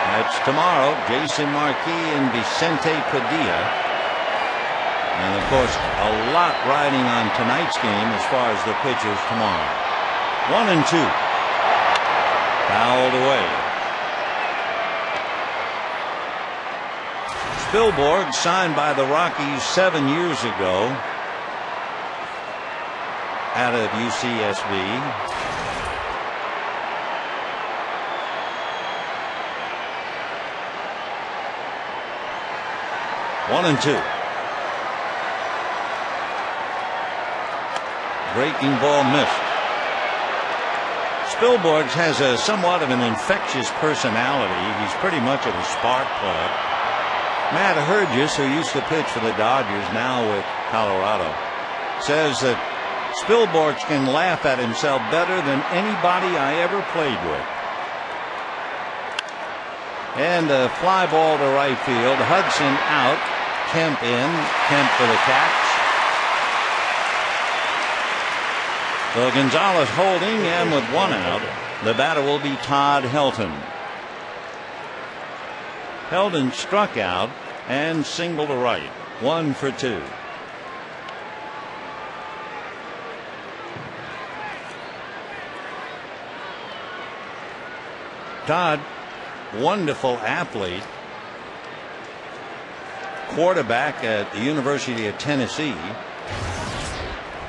That's tomorrow. Jason Marquis and Vicente Padilla. And of course, a lot riding on tonight's game as far as the pitchers tomorrow. 1-2. Fouled away. Spilborghs signed by the Rockies 7 years ago out of UCSB. One and two. Breaking ball missed. Spilborghs has a somewhat of an infectious personality. He's pretty much of a spark plug. Matt Hergis, who used to pitch for the Dodgers, now with Colorado, says that Spilborghs can laugh at himself better than anybody I ever played with. And a fly ball to right field. Hudson out. Kemp in. Kemp for the catch. So Gonzalez holding, and with 1 out, the batter will be Todd Helton. Helton struck out and singled to right. 1 for 2. Todd, wonderful athlete, quarterback at the University of Tennessee.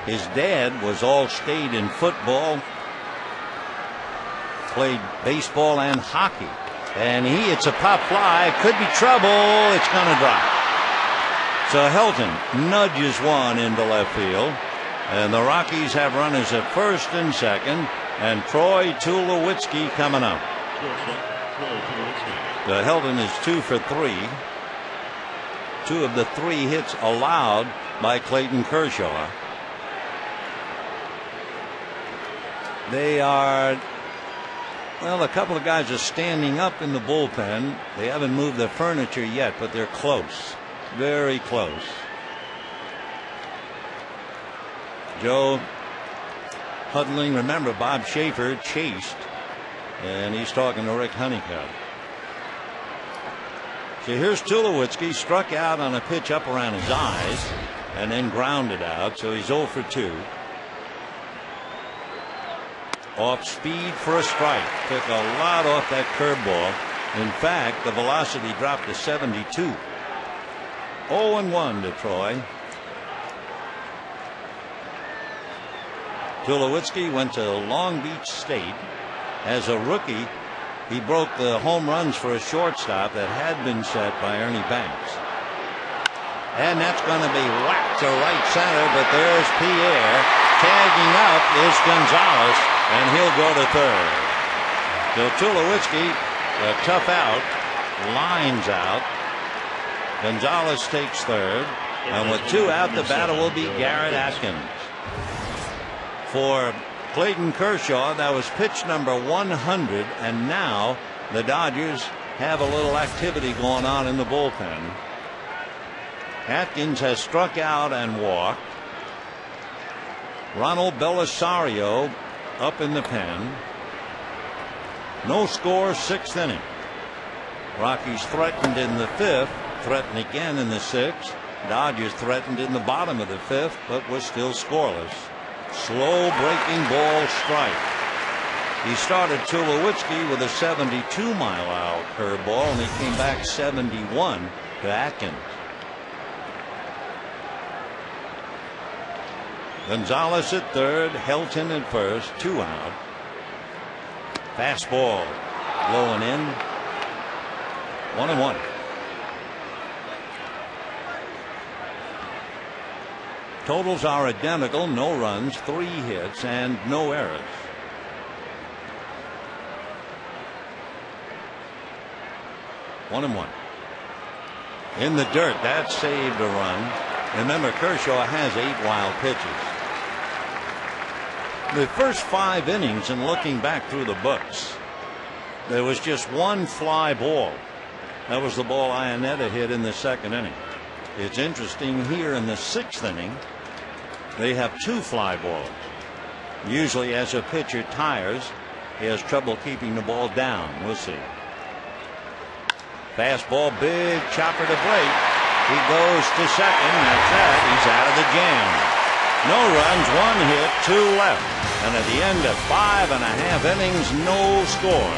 His dad was all-state in football, played baseball and hockey. And it's a pop fly. Could be trouble. It's going to drop. So Helton nudges one into left field. And the Rockies have runners at first and second. And Troy Tulowitzki coming up. The Helton is 2 for 3. 2 of the 3 hits allowed by Clayton Kershaw. They are, well, a couple of guys are standing up in the bullpen. They haven't moved their furniture yet, but they're close, very close. Joe huddling. Remember, Bob Schaefer chased, and he's talking to Rick Honeycutt. So here's Tulowitzki, struck out on a pitch up around his eyes and then grounded out, so he's 0 for 2. Off speed for a strike. Took a lot off that curveball. In fact, the velocity dropped to 72. 0-1 to Troy. Tulowitzki went to Long Beach State. As a rookie, he broke the home runs for a shortstop that had been set by Ernie Banks. And that's going to be whacked to right center, but there's Pierre. Tagging up is Gonzalez, and he'll go to third. So Tulowitzki, a tough out, lines out. Gonzalez takes third, and with 2 out, the batter will be Garrett Atkins. For Clayton Kershaw, that was pitch number 100, and now the Dodgers have a little activity going on in the bullpen. Atkins has struck out and walked. Ronald Belisario up in the pen. No score, 6th inning. Rockies threatened in the 5th, threatened again in the 6th. Dodgers threatened in the bottom of the 5th, but was still scoreless. Slow breaking ball strike. He started Tulowitzki with a 72-mile-an-hour curveball, and he came back 71 to Atkins. Gonzalez at third, Helton at first, 2 out. Fastball low and in. 1-1. Totals are identical, no runs, 3 hits, and no errors. One and 1. In the dirt, that saved a run. Remember, Kershaw has 8 wild pitches. The first 5 innings, and looking back through the books, there was just 1 fly ball. That was the ball Iannetta hit in the 2nd inning. It's interesting here in the 6th inning, they have 2 fly balls. Usually as a pitcher tires, he has trouble keeping the ball down. We'll see. Fastball, big chopper to Blake. He goes to second. That's that. He's out of the jam. No runs, 1 hit, 2 left. And at the end of 5.5 innings, no score.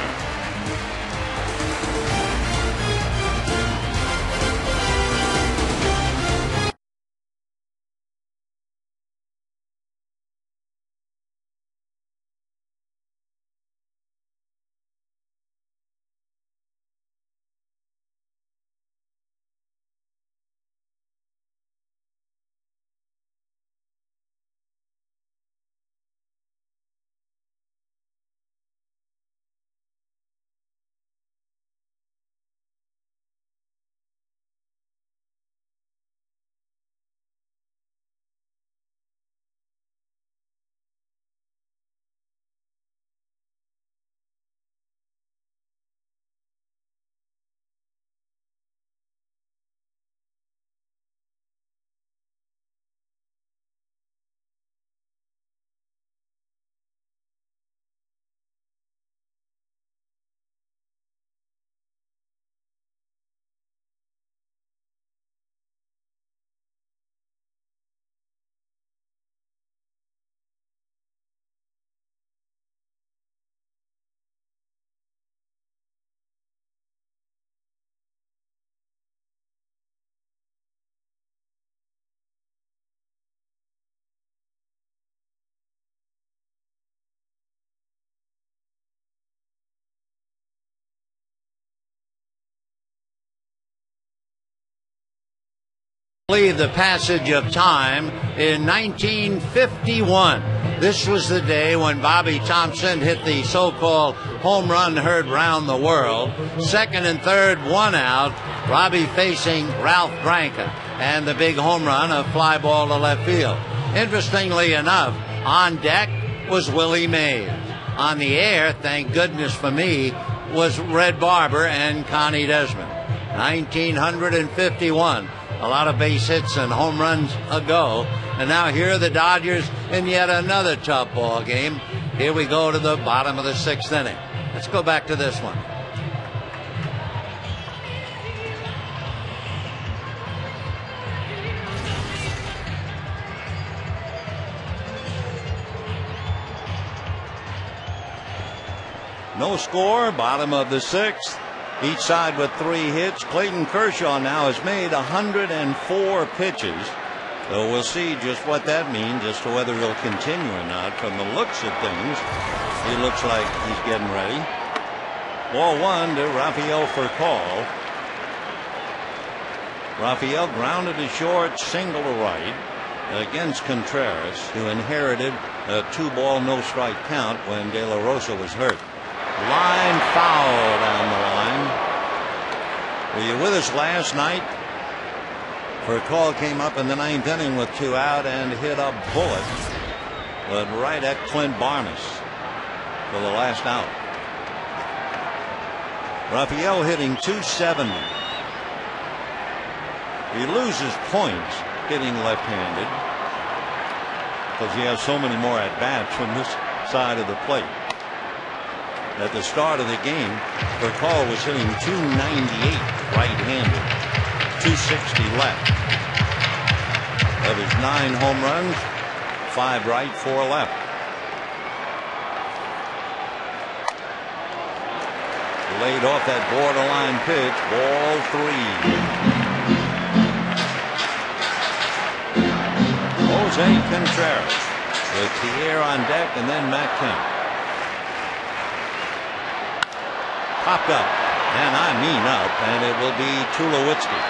The passage of time in 1951. This was the day when Bobby Thompson hit the so-called home run heard round the world. 2nd and 3rd, 1 out. Robbie facing Ralph Branca, and the big home run, a fly ball to left field. Interestingly enough, on deck was Willie Mays. on the air, thank goodness for me, was Red Barber and Connie Desmond. 1951. A lot of base hits and home runs ago. And now here are the Dodgers in yet another tough ball game. Here we go to the bottom of the 6th inning. Let's go back to this one. No score, bottom of the 6th. Each side with 3 hits. Clayton Kershaw now has made 104 pitches. So we'll see just what that means as to whether he'll continue or not. From the looks of things, he looks like he's getting ready. Ball 1 to Rafael for call. Rafael grounded to short, single to right against Contreras, who inherited a 2-ball, no-strike count when De La Rosa was hurt. Line foul down the line. Were you with us last night? Furcal came up in the 9th inning with 2 out and hit a bullet, but right at Clint Barnes for the last out. Rafael hitting .270. He loses points hitting left-handed because he has so many more at-bats from this side of the plate. At the start of the game, Furcal was hitting .298 right-handed, .260 left. Of his 9 home runs, 5 right, 4 left. Laid off that borderline pitch, ball 3. Jose Contreras with Pierre on deck and then Matt Kemp. Popped up, and I mean up, and it will be Tulowitzki.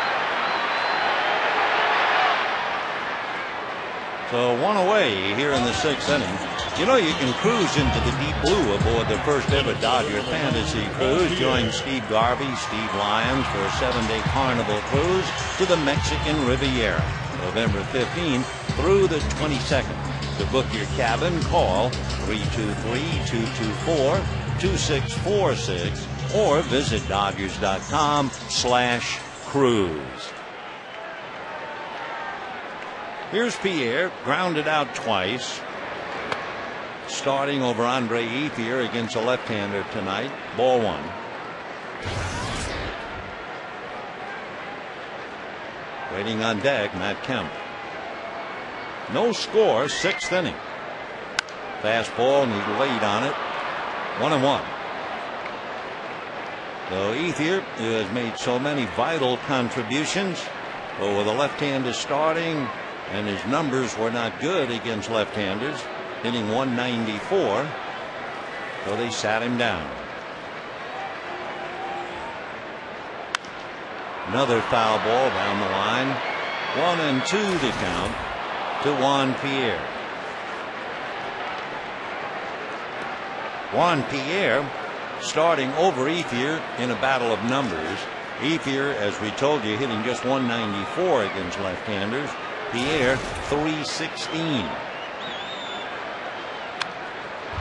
So 1 away here in the 6th inning. You know, you can cruise into the deep blue aboard the first ever Dodger Fantasy Cruise. Join Steve Garvey, Steve Lyons for a 7-day carnival cruise to the Mexican Riviera, November 15th through the 22nd. To book your cabin, call 323-224-2646 or visit Dodgers.com/cruise. Here's Pierre, grounded out twice. Starting over Andre Ethier against a left-hander tonight. Ball 1. Waiting on deck, Matt Kemp. No score, 6th inning. Fastball, and he's laid on it. 1-1. So Ethier, who has made so many vital contributions, but with a left-hander starting, and his numbers were not good against left-handers, hitting .194, so they sat him down. Another foul ball down the line. 1-2 to count to Juan Pierre. Juan Pierre starting over Ethier in a battle of numbers. Ethier, as we told you, hitting just .194 against left-handers. Pierre, .316.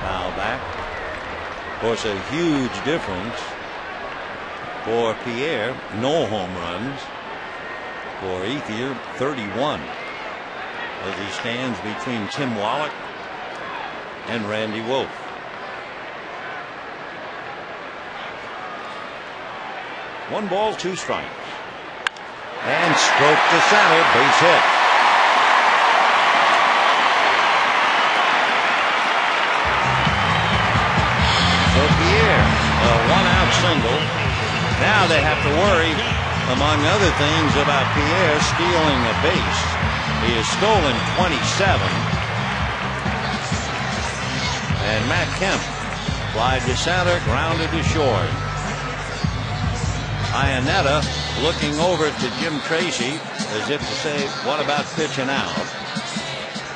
Foul back. Of course, a huge difference for Pierre. No home runs. For Ethier, 31. As he stands between Tim Wallach and Randy Wolf. One ball, 2 strikes. And stroke to center, base hit. So Pierre, a 1-out single. Now they have to worry, among other things, about Pierre stealing a base. He has stolen 27. And Matt Kemp flied to center, grounded to short. Iannetta looking over to Jim Tracy as if to say, what about pitching out?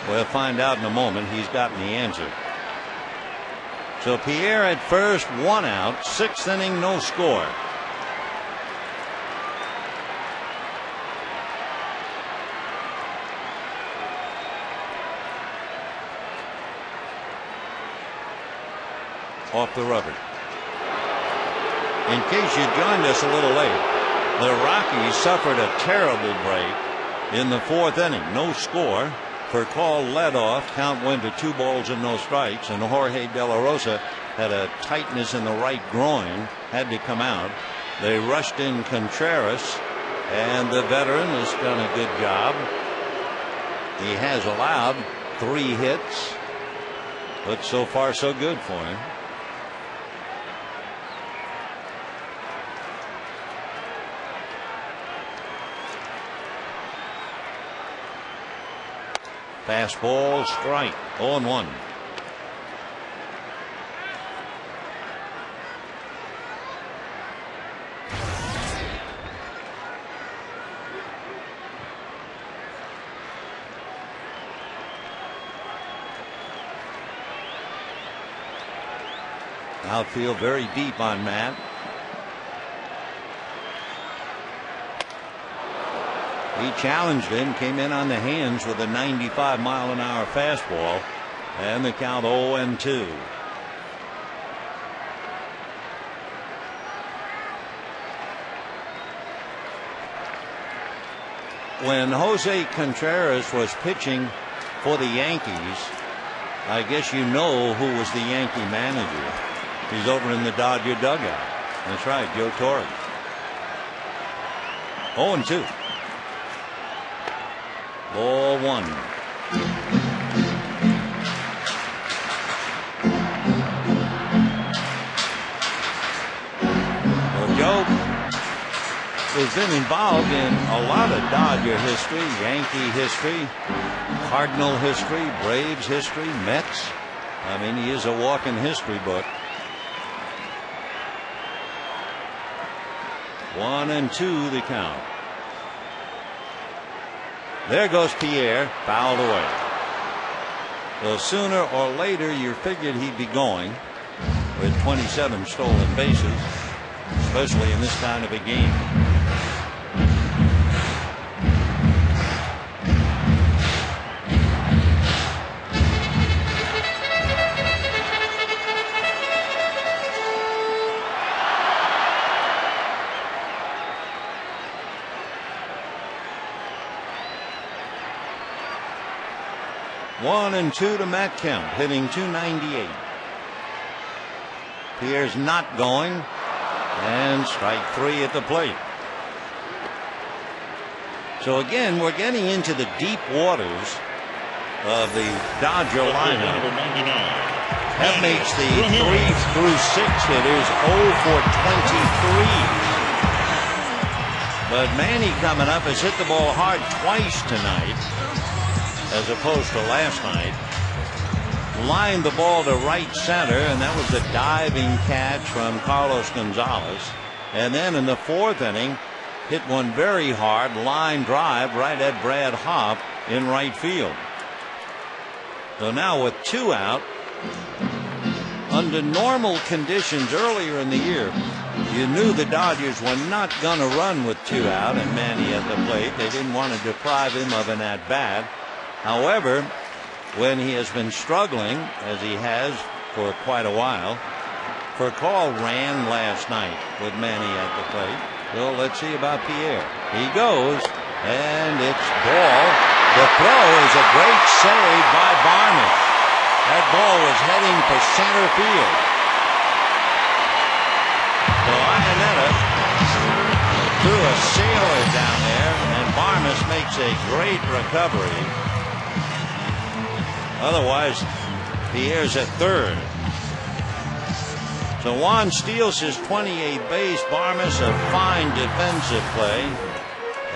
We'll find out in a moment. He's gotten the answer. So Pierre at first, 1 out, 6th inning, no score. off the rubber. In case you joined us a little late, the Rockies suffered a terrible break in the 4th inning. No score. COL led off. Count went to 2 balls and no strikes, and Jorge De La Rosa had a tightness in the right groin, had to come out. They rushed in Contreras, and the veteran has done a good job. He has allowed 3 hits, but so far so good for him. Fastball, strike, 0-1. Outfield very deep on Matt. He challenged him, came in on the hands with a 95-mile-an-hour fastball, and the count 0-2. When Jose Contreras was pitching for the Yankees, I guess you know who was the Yankee manager. He's over in the Dodger dugout. That's right, Joe Torre. 0-2. Ball 1. Well, Joe has been involved in a lot of Dodger history, Yankee history, Cardinal history, Braves history, Mets. I mean, he is a walking history book. 1-2 the count. There goes Pierre, fouled away. So sooner or later you figured he'd be going with 27 stolen bases, especially in this kind of a game. One and 2 to Matt Kemp, hitting .298. Pierre's not going, and strike 3 at the plate. So again, we're getting into the deep waters of the Dodger lineup. That makes the 3 through 6 hitters 0 for 23. But Manny coming up has hit the ball hard twice tonight, as opposed to last night. Lined the ball to right center, and that was a diving catch from Carlos Gonzalez. And then in the 4th inning, hit one very hard line drive right at Brad Hoff in right field. So now with 2 out, under normal conditions earlier in the year, you knew the Dodgers were not going to run with 2 out and Manny at the plate. They didn't want to deprive him of an at-bat. However, when he has been struggling, as he has for quite a while, COL ran last night with Manny at the plate. So let's see about Pierre. He goes, and it's ball. The throw is a great save by Barnes. That ball was heading for center field. So Iannetta threw a sailor down there, and Barnes makes a great recovery. Otherwise, Pierre's at third. So Juan steals his 28th base. Barmes a fine defensive play.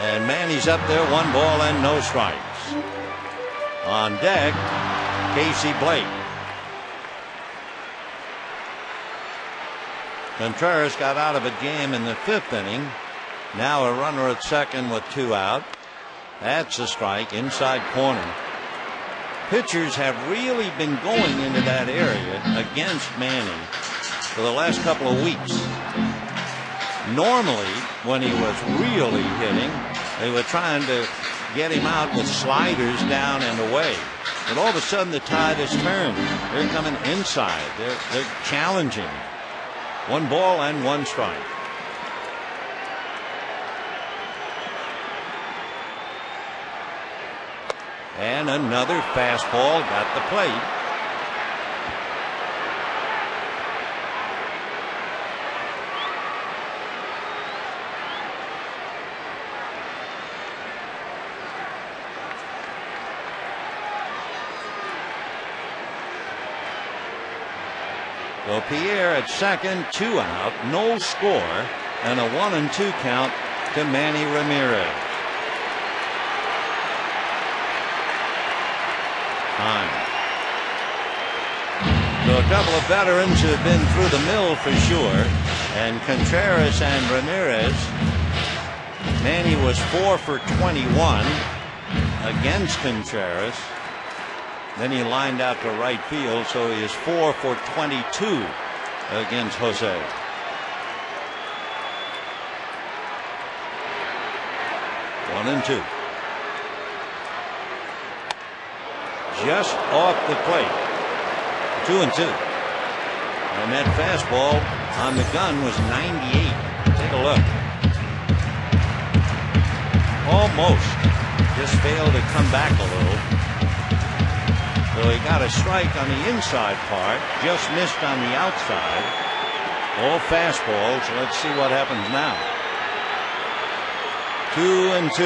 And Manny's up there, 1 ball and no strikes. On deck, Casey Blake. Contreras got out of a jam in the 5th inning. Now a runner at second with 2 out. That's a strike, inside corner. Pitchers have really been going into that area against Manny for the last couple of weeks. Normally, when he was really hitting, they were trying to get him out with sliders down and away. But all of a sudden the tide has turned. They're coming inside. They're challenging. 1 ball and 1 strike. And another fastball got the plate. So Pierre at second, 2 out, no score, and a 1-2 count to Manny Ramirez. Time. So a couple of veterans who have been through the mill for sure, and Contreras and Ramirez. Manny was 4 for 21 against Contreras. Then he lined out to right field, so he is 4 for 22 against Jose. One and 2. Just off the plate. 2 and 2. And that fastball on the gun was 98. Take a look. Almost. Just failed to come back a little. So he got a strike on the inside part, just missed on the outside. All fastballs. Let's see what happens now. 2 and 2.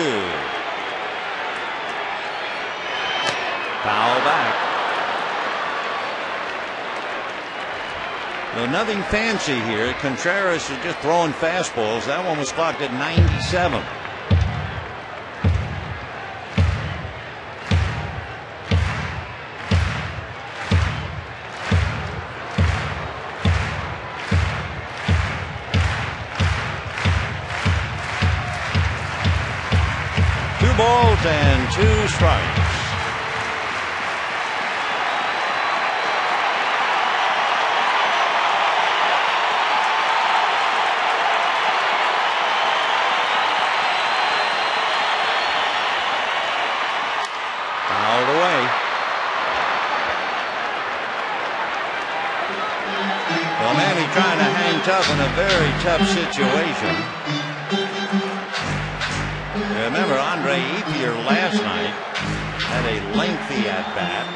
Foul back. No, nothing fancy here. Contreras is just throwing fastballs. That one was clocked at 97. Balls and 2 strikes. Fouled away. Well, Manny trying to hang tough in a very tough situation. Remember, Andre Ethier last night had a lengthy at-bat.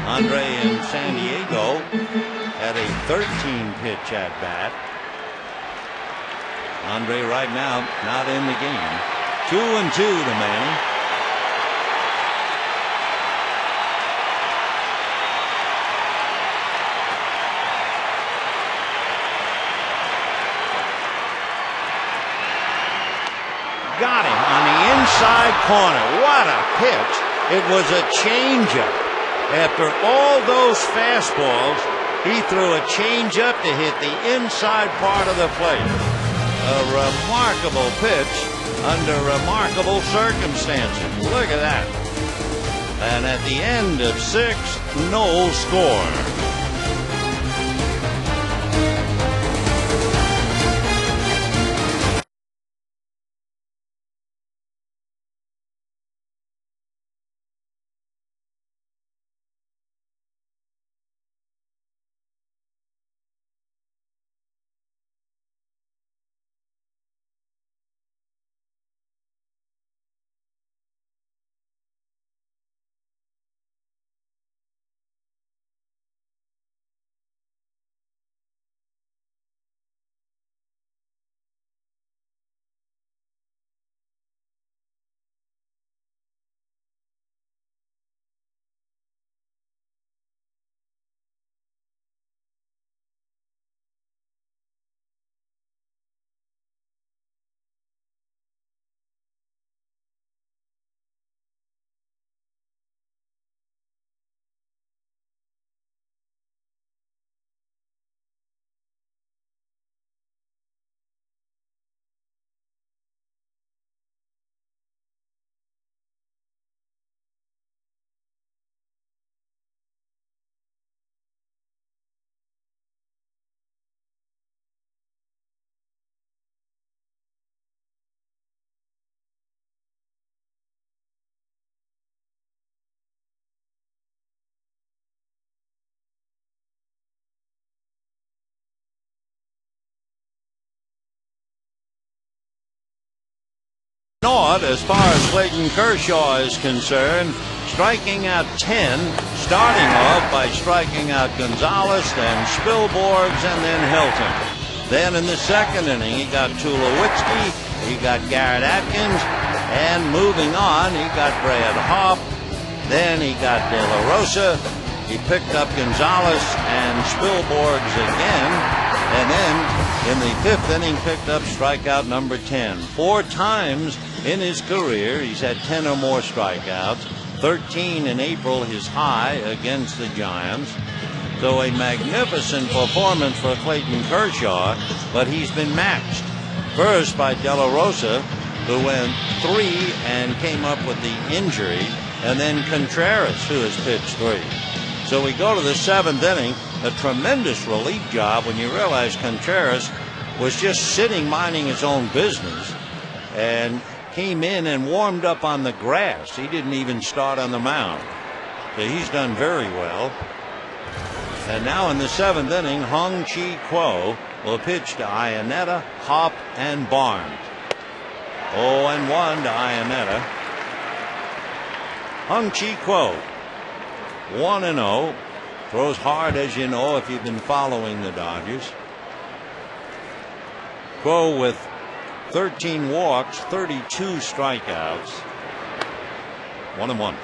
Andre in San Diego had a 13-pitch at-bat. Andre right now not in the game. 2 and 2 to Manny. Got him on the inside corner. What a pitch. It was a changeup. After all those fastballs, he threw a changeup to hit the inside part of the plate. A remarkable pitch under remarkable circumstances. Look at that. And at the end of 6, no score. Not as far as Clayton Kershaw is concerned, striking out 10, starting off by striking out Gonzalez, then Spilborghs, and then Hilton. Then in the second inning, he got Tulowitzki, he got Garrett Atkins, and moving on, he got Brad Hopp, then he got De La Rosa, he picked up Gonzalez and Spilborghs again, and then in the fifth inning picked up strikeout number 10. 4 times in his career he's had 10 or more strikeouts. 13 in April, his high against the Giants. So a magnificent performance for Clayton Kershaw, but he's been matched first by De La Rosa, who went 3 and came up with the injury, and then Contreras, who has pitched 3. So we go to the 7th inning, a tremendous relief job when you realize Contreras was just sitting minding his own business and came in and warmed up on the grass. He didn't even start on the mound. So he's done very well. And now in the 7th inning, Hong-Chi Kuo will pitch to Iannetta, Hopp, and Barnes. 0-1 to Iannetta. Hong-Chi Kuo, 1-0. Throws hard, as you know, if you've been following the Dodgers. Kuo with 13 walks, 32 strikeouts. 1-1.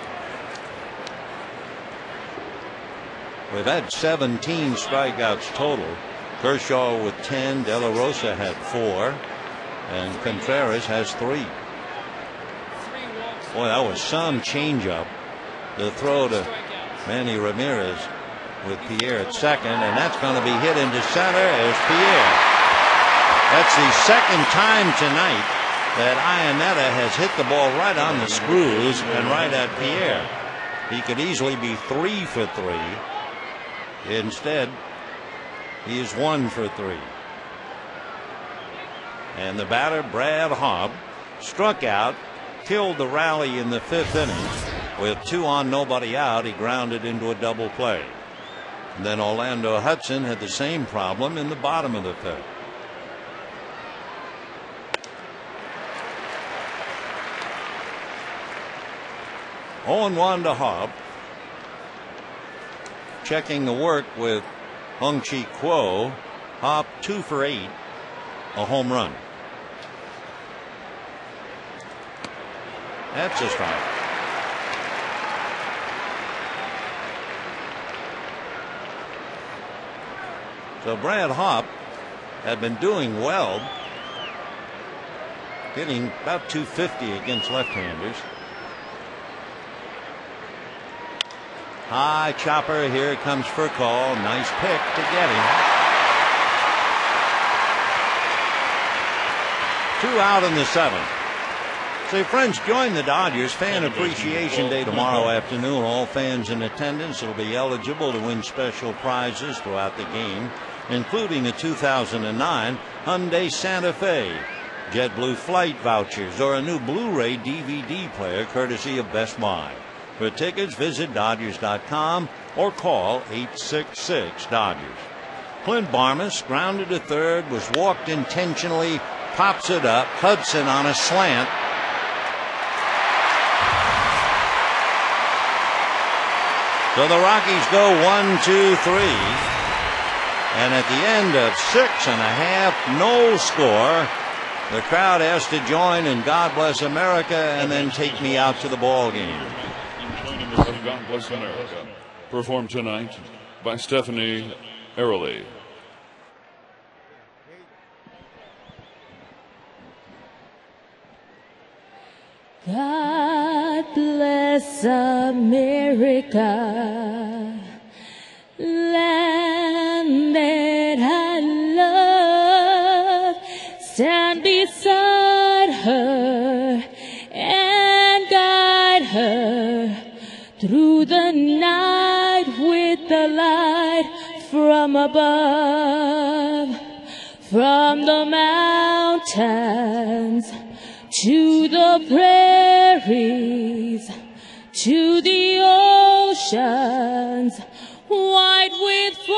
We've had 17 strikeouts total. Kershaw with 10, De La Rosa had 4, and Contreras has 3. Boy, that was some changeup. The throw to Manny Ramirez with Pierre at second, and that's going to be hit into center as Pierre. That's the second time tonight that Iannetta has hit the ball right on the screws and right at Pierre. He could easily be 3 for 3. Instead, he is 1 for 3. And the batter, Brad Hopp, struck out, killed the rally in the 5th inning. With 2 on, nobody out, he grounded into a double play. And then Orlando Hudson had the same problem in the bottom of the 5th. On 1 to Hopp. Checking the work with Hong-Chi Kuo. Hopp 2 for 8, a home run. That's a strike. So Brad Hopp had been doing well, hitting about 250 against left-handers. High chopper, here it comes for a call. Nice pick to get him. 2 out in the 7th. Say, friends, join the Dodgers Fan Appreciation Day tomorrow afternoon. All fans in attendance will be eligible to win special prizes throughout the game, including a 2009 Hyundai Santa Fe, JetBlue flight vouchers, or a new Blu-ray DVD player courtesy of Best Buy. For tickets, visit Dodgers.com or call 866-DODGERS. Clint Barmas, grounded to third, was walked intentionally, pops it up. Hudson on a slant. So the Rockies go 1-2-3. And at the end of 6.5, no score. The crowd has to join in God Bless America and then Take Me Out to the Ball Game. Of God Bless America, performed tonight by Stephanie Airley. God bless America, land that I love. Stand beside her and guide her through the night with the light from above. From the mountains to the prairies, to the oceans, white with foam.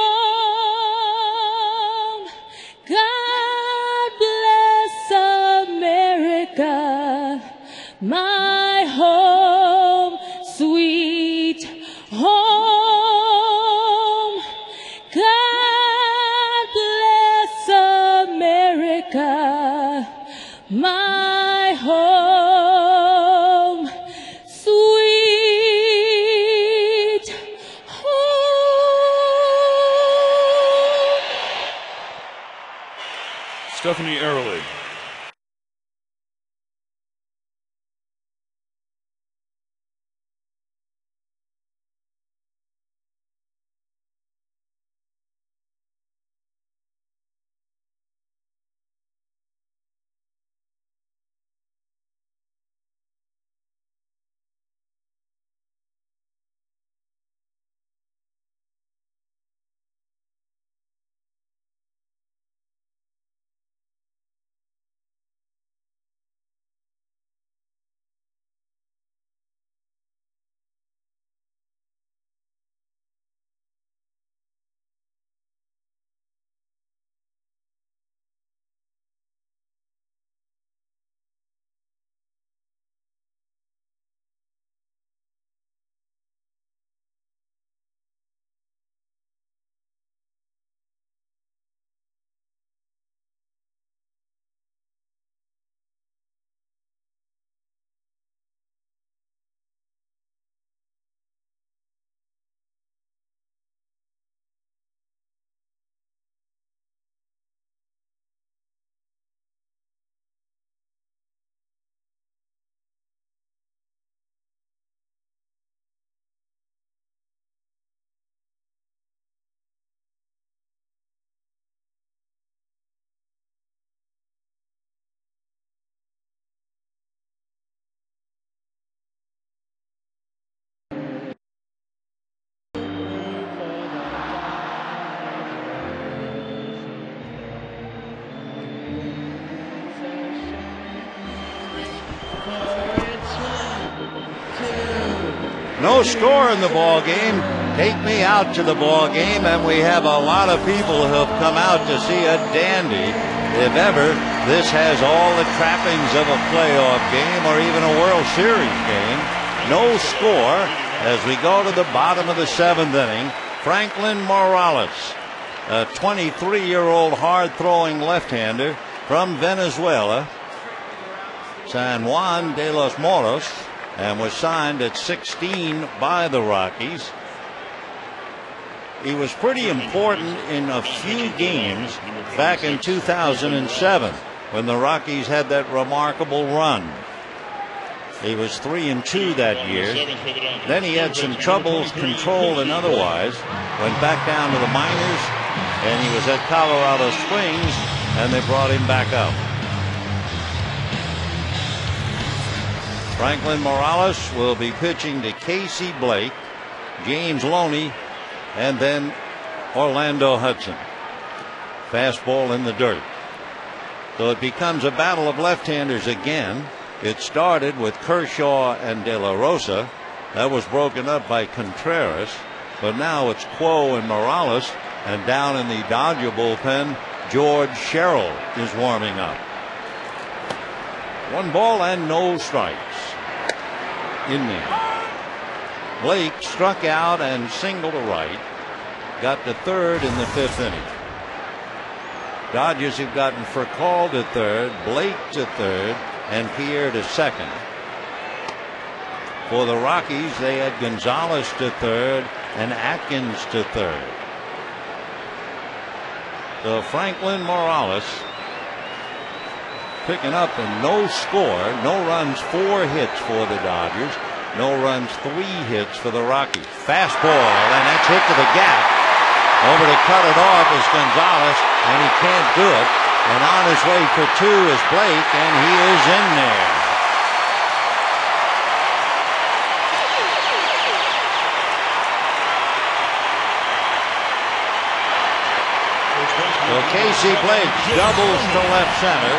God bless America. Stephanie Early. No score in the ball game. Take me out to the ball game, and we have a lot of people who have come out to see a dandy. If ever, this has all the trappings of a playoff game or even a World Series game. No score as we go to the bottom of the seventh inning. Franklin Morales, a 23-year-old hard-throwing left-hander from Venezuela, San Juan de los Moros, and was signed at 16 by the Rockies. He was pretty important in a few games back in 2007 when the Rockies had that remarkable run. He was 3-2 that year. Then he had some troubles, control and otherwise. Went back down to the minors, and he was at Colorado Springs, and they brought him back up. Franklin Morales will be pitching to Casey Blake, James Loney, and then Orlando Hudson. Fastball in the dirt. So it becomes a battle of left-handers again. It started with Kershaw and De La Rosa. That was broken up by Contreras. But now it's Quo and Morales. And down in the Dodger bullpen, George Sherrill is warming up. 1 ball and no strikes in there. Blake struck out and singled to right. Got to third in the 5th inning. Dodgers have gotten Furcal to third, Blake to third, and Pierre to second. For the Rockies, they had Gonzalez to third and Atkins to third. So Franklin Morales picking up a no score, no runs, 4 hits for the Dodgers, no runs, 3 hits for the Rockies. Fastball, and that's hit to the gap. Over to cut it off is Gonzalez, and he can't do it. And on his way for 2 is Blake, and he is in there. So Casey Blake doubles to left center,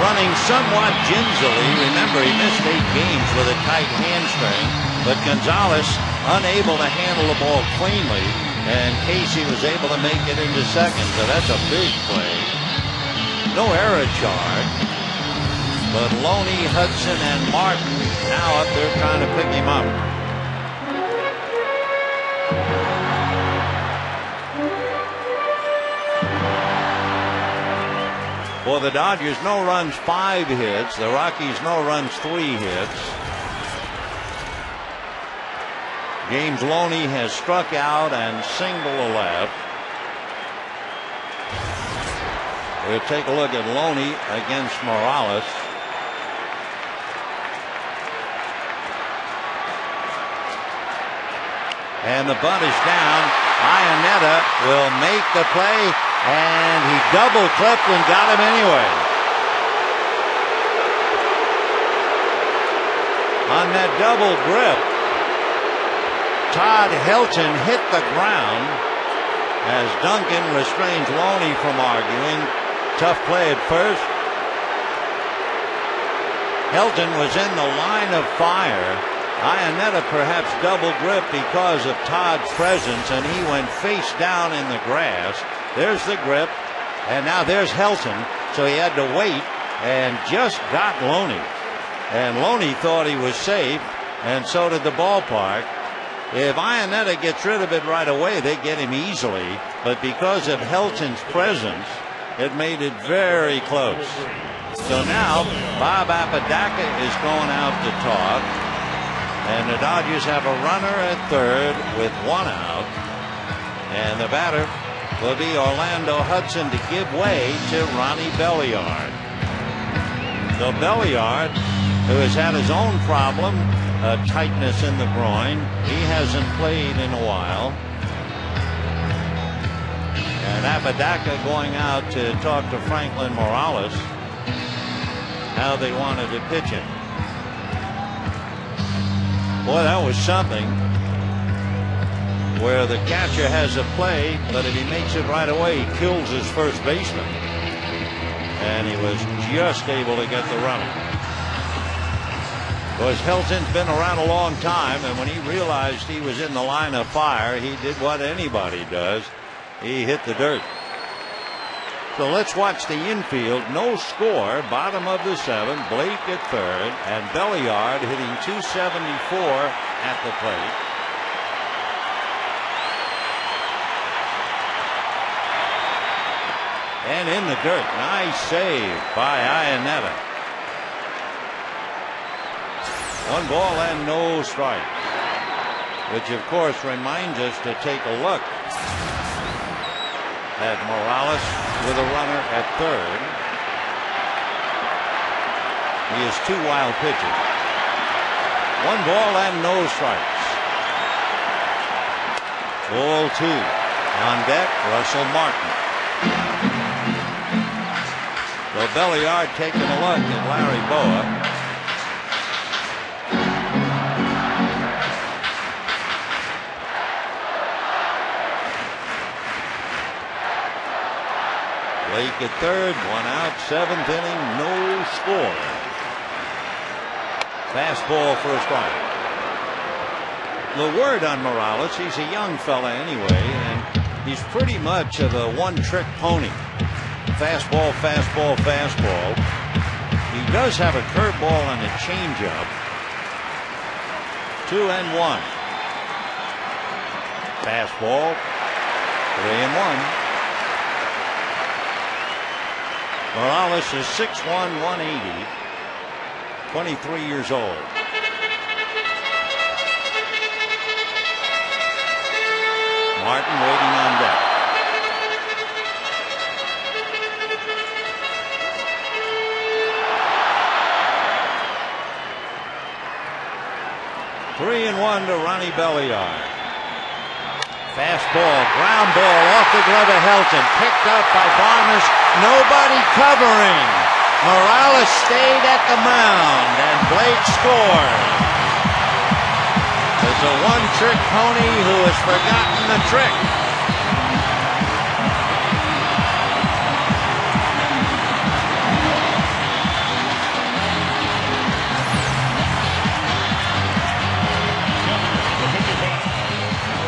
running somewhat gingerly. Remember, he missed 8 games with a tight hamstring, but Gonzalez unable to handle the ball cleanly, and Casey was able to make it into second. So that's a big play. No error charge, but Loney, Hudson, and Martin now up there trying to pick him up. For the Dodgers, no runs, 5 hits. The Rockies, no runs, 3 hits. James Loney has struck out and singled to left. We'll take a look at Loney against Morales. And the bunt is down. Iannetta will make the play, and he double clipped and got him anyway. On that double grip, Todd Helton hit the ground as Duncan restrains Loney from arguing. Tough play at first. Helton was in the line of fire. Iannetta perhaps double grip because of Todd's presence, and he went face down in the grass. There's the grip, and now there's Helton, so he had to wait and just got Loney. And Loney thought he was safe, and so did the ballpark. If Iannetta gets rid of it right away, they get him easily, but because of Helton's presence, it made it very close. So now Bob Apodaca is going out to talk. And the Dodgers have a runner at third with one out. And the batter will be Orlando Hudson to give way to Ronnie Belliard. So Belliard, who has had his own problem, tightness in the groin, he hasn't played in a while. And Apodaca going out to talk to Franklin Morales how they wanted to pitch him. Boy, that was something, where the catcher has a play, but if he makes it right away, he kills his first baseman. And he was just able to get the runner. Because Helton's been around a long time, and when he realized he was in the line of fire, he did what anybody does. He hit the dirt. So let's watch the infield. No score. Bottom of the seventh. Blake at third. And Belliard hitting .274 at the plate. And in the dirt. Nice save by Iannetta. 1 ball and no strike. Which of course reminds us to take a look at Morales with a runner at third. He has 2 wild pitches. 1 ball and no strikes. Ball 2. On deck, Russell Martin. So Belliard taking a look at Larry Boa. Blake at third, 1 out, 7th inning, no score. Fastball for a strike. The word on Morales, he's a young fella anyway, and he's pretty much of a one-trick pony. Fastball, fastball, fastball. He does have a curveball and a changeup. 2-1. Fastball, 3-1. Morales is 6'1", 180, 23 years old. Martin waiting on deck. Three and one to Ronnie Belliard. Fastball, ground ball off the glove of Helton, picked up by Barnes. Nobody covering. Morales stayed at the mound, and Blake scored. There's a one-trick pony who has forgotten the trick.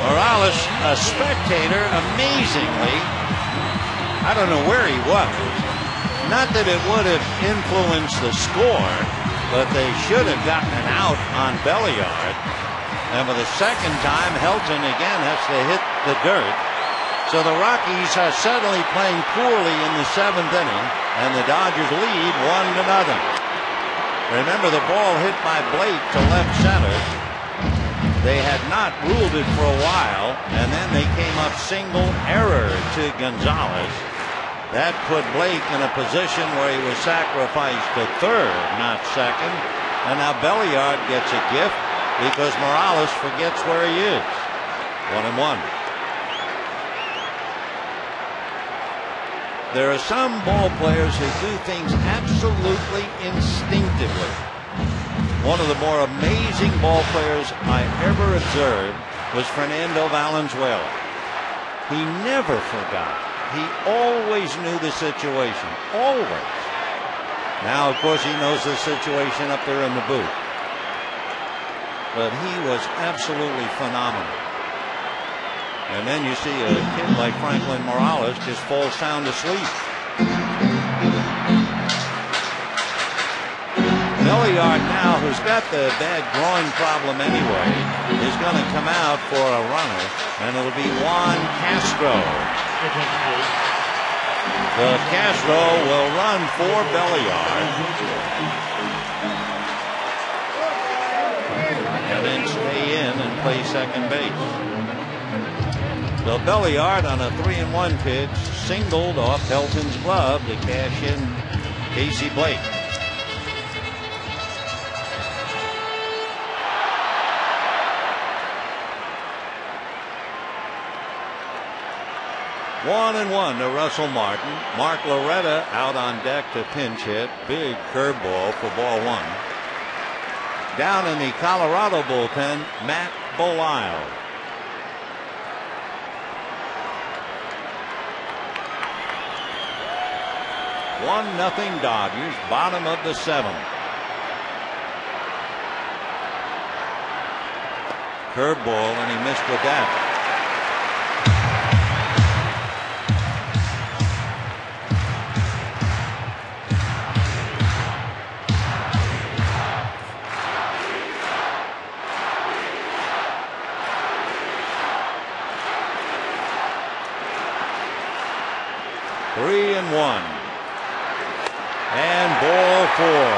Morales, a spectator, amazingly, I don't know where he was. Not that it would have influenced the score, but they should have gotten an out on Belliard. And for the second time, Helton again has to hit the dirt. So the Rockies are suddenly playing poorly in the 7th inning, and the Dodgers lead 1-0. Remember, the ball hit by Blake to left center. They had not ruled it for a while, and then they came up single error to Gonzalez. That put Blake in a position where he was sacrificed to third, not second. And now Belliard gets a gift because Morales forgets where he is. 1-1. There are some ball players who do things absolutely instinctively. One of the more amazing ball players I ever observed was Fernando Valenzuela. He never forgot. He always knew the situation. Always. Now, of course, he knows the situation up there in the booth. But he was absolutely phenomenal. And then you see a kid like Franklin Morales just fall sound asleep. Belliard now, who's got the bad groin problem anyway, is going to come out for a runner, and it'll be Juan Castro. The Castro will run for Belliard. And then stay in and play second base. So Belliard on a 3-1 pitch singled off Helton's glove to cash in Casey Blake. One and one to Russell Martin. Mark Loretta out on deck to pinch hit. Big curveball for ball one. Down in the Colorado bullpen, Matt Belisle. 1-0 Dodgers, bottom of the seventh. Curveball, and he missed with that. Three and one. And ball four.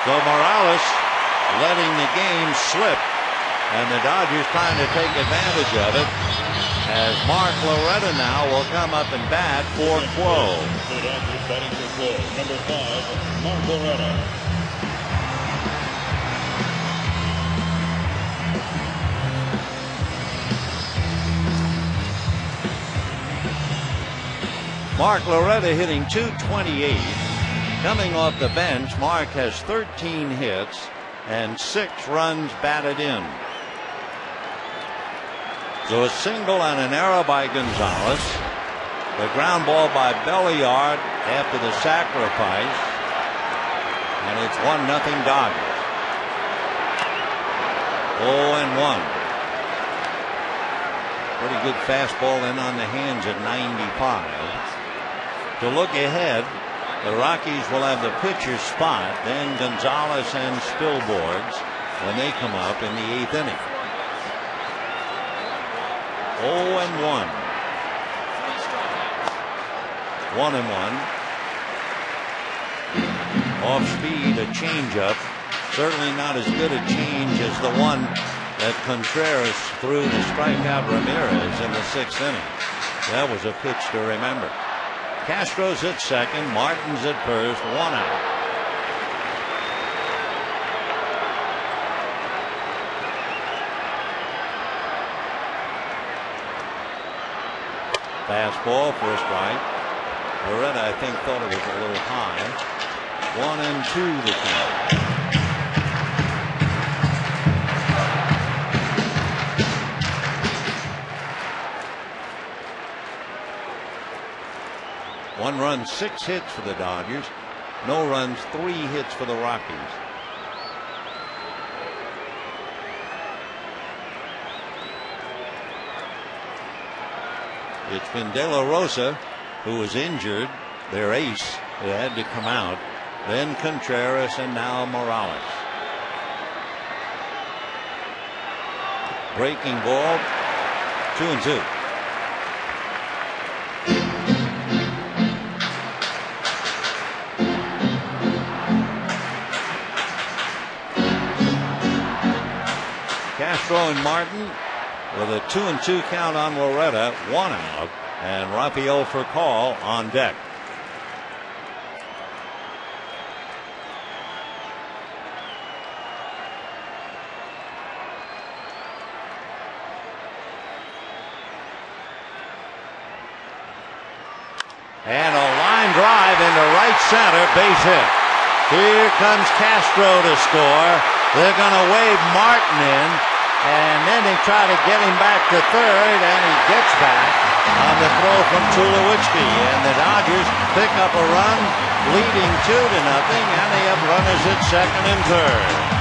So Morales letting the game slip, and the Dodgers trying to take advantage of it, as Mark Loretta now will come up and bat for Quo. The Dodgers batting for Quo, number 5, Mark Loretta. Mark Loretta hitting .228. Coming off the bench, Mark has 13 hits and 6 runs batted in. So a single and an error by Gonzalez. The ground ball by Belliard after the sacrifice. And it's 1-0 Dodgers. 0-1. Pretty good fastball in on the hands at 95. To look ahead, the Rockies will have the pitcher's spot, then Gonzalez and Spilborghs when they come up in the 8th inning. 0-1. 1-1. Off speed, a changeup. Certainly not as good a change as the one that Contreras threw to strike out Ramirez in the 6th inning. That was a pitch to remember. Castro's at second, Martin's at first, 1 out. Fastball for a strike. Loretta, I think, thought it was a little high. 1-2 the count. One run, 6 hits for the Dodgers. No runs, 3 hits for the Rockies. It's been De La Rosa, who was injured, their ace, who had to come out. Then Contreras, and now Morales. Breaking ball, 2-2. Castro and Martin with a 2-2 count on Loretta, 1 out. And Rafael for call on deck. And a line drive into right center, base hit. Here comes Castro to score. They're going to wave Martin in, and then they try to get him back to third, and he gets back on the throw from Tulowitzki. And the Dodgers pick up a run, leading 2-0, and they have runners at second and third.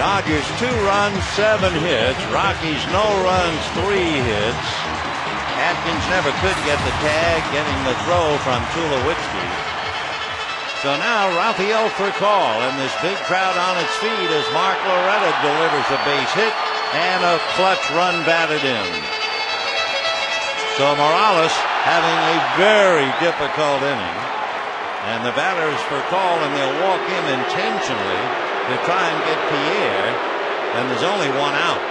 Dodgers 2 runs, 7 hits. Rockies no runs, 3 hits. Atkins never could get the tag, getting the throw from Tulowitzki. So now Rafael for call, and this big crowd on its feet as Mark Loretta delivers a base hit and a clutch run batted in. So Morales having a very difficult inning, and the batters for call, and they'll walk him intentionally to try and get Pierre, and there's only 1 out.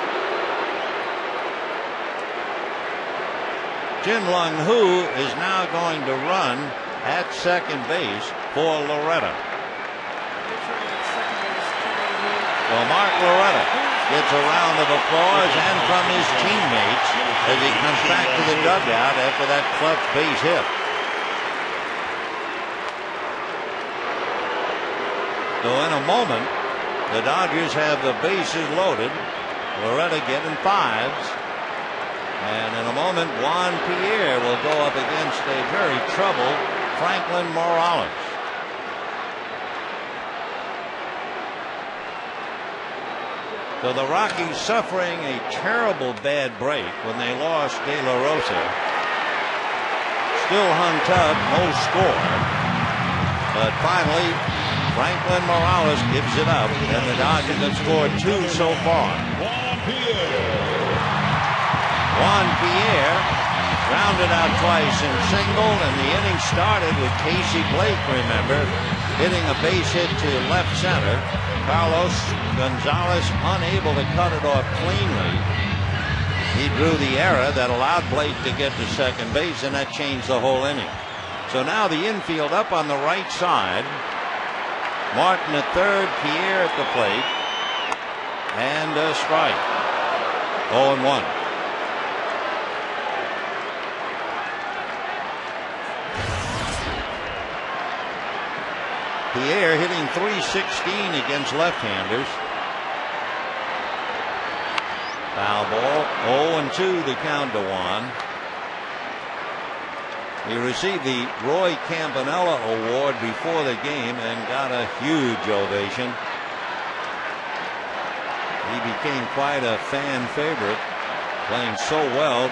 Jin Lung Hu is now going to run at second base for Loretta. Well, Mark Loretta gets a round of applause and from his teammates as he comes back to the dugout after that clutch base hit. So in a moment, the Dodgers have the bases loaded. Loretta getting 5s. And in a moment, Juan Pierre will go up against a very troubled Franklin Morales. So the Rockies suffering a terrible bad break when they lost De La Rosa. Still hung tough, no score. But finally, Franklin Morales gives it up, and the Dodgers have scored 2 so far. Juan Pierre grounded out twice in single, and the inning started with Casey Blake, remember, hitting a base hit to left center. Carlos Gonzalez unable to cut it off cleanly. He drew the error that allowed Blake to get to second base, and that changed the whole inning. So now the infield up on the right side. Martin at third, Pierre at the plate, and a strike. 0-1. Pierre hitting .316 against left-handers. Foul ball. 0-2 the count to Juan. He received the Roy Campanella Award before the game and got a huge ovation. He became quite a fan favorite, playing so well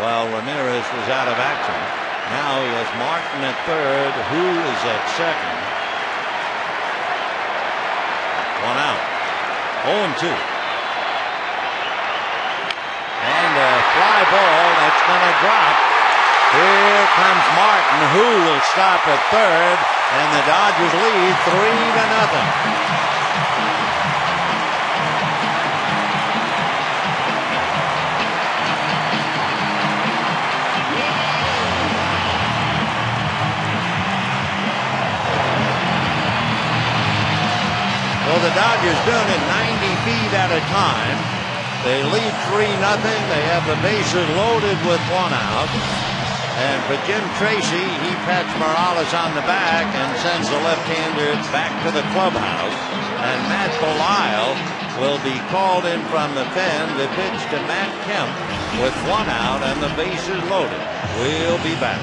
while Ramirez was out of action. Now he has Martin at third, Hu is at second. 1 out. 0-2. And a fly ball that's going to drop. Here comes Martin, who will stop at third, and the Dodgers lead 3-0. Well, the Dodgers doing it 90 feet at a time. They lead 3-0. They have the bases loaded with 1 out. And for Jim Tracy, he pats Morales on the back and sends the left-hander back to the clubhouse. And Matt Belisle will be called in from the pen to pitch to Matt Kemp with 1 out and the bases loaded. We'll be back.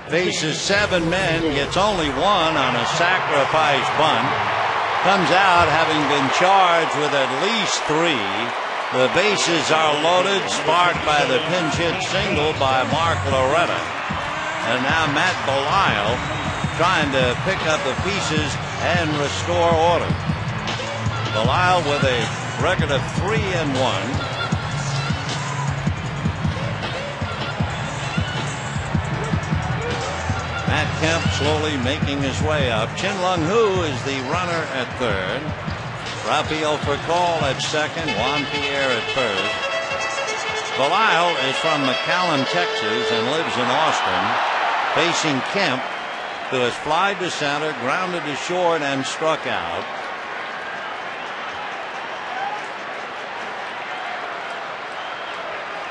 faces 7 men, gets only 1 on a sacrifice bunt, comes out having been charged with at least 3. The bases are loaded, sparked by the pinch hit single by Mark Loretta. And now Matt Belisle trying to pick up the pieces and restore order. Belisle with a record of 3-1. Matt Kemp slowly making his way up. Chin Lung Hu is the runner at third. Rafael Furcal at second. Juan Pierre at first. Belisle is from McAllen, Texas, and lives in Austin, facing Kemp, who has flied to center, grounded to short, and struck out.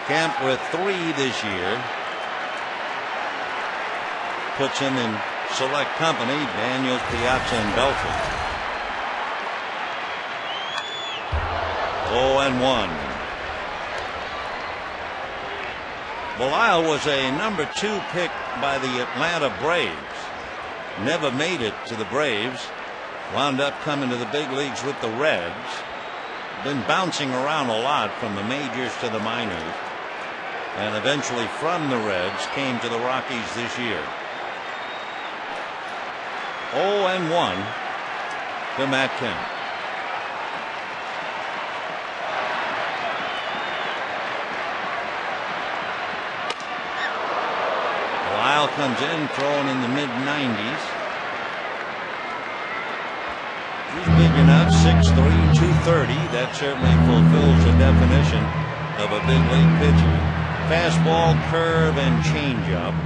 Kemp with 3 this year. Puts him in select company, Daniels, Piazza, and Belton. 0-1. Belisle was a number 2 pick by the Atlanta Braves. Never made it to the Braves. Wound up coming to the big leagues with the Reds. Been bouncing around a lot from the majors to the minors. And eventually from the Reds came to the Rockies this year. 0-1 to Matt Kemp. Belisle comes in, throwing in the mid-90s. He's big enough, 6'3", 230. That certainly fulfills the definition of a big league pitcher. Fastball, curve, and changeup.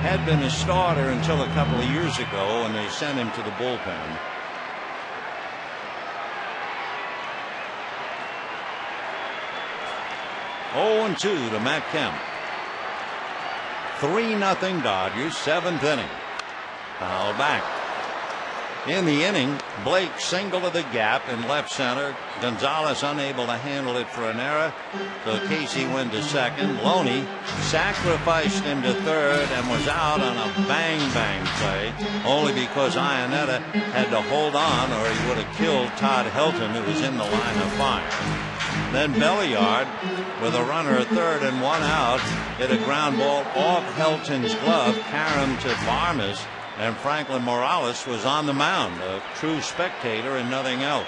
Had been a starter until a couple of years ago when they sent him to the bullpen. Oh, 0-2 to Matt Kemp. 3-0 Dodgers, 7th inning. Foul back. In the inning, Blake singled to the gap in left center. Gonzalez unable to handle it for an error, so Casey went to second. Loney sacrificed him to third and was out on a bang-bang play, only because Ionetta had to hold on or he would have killed Todd Helton, who was in the line of fire. Then Belliard, with a runner at third and 1 out, hit a ground ball off Helton's glove, carom to Barmes, and Franklin Morales was on the mound, a true spectator and nothing else.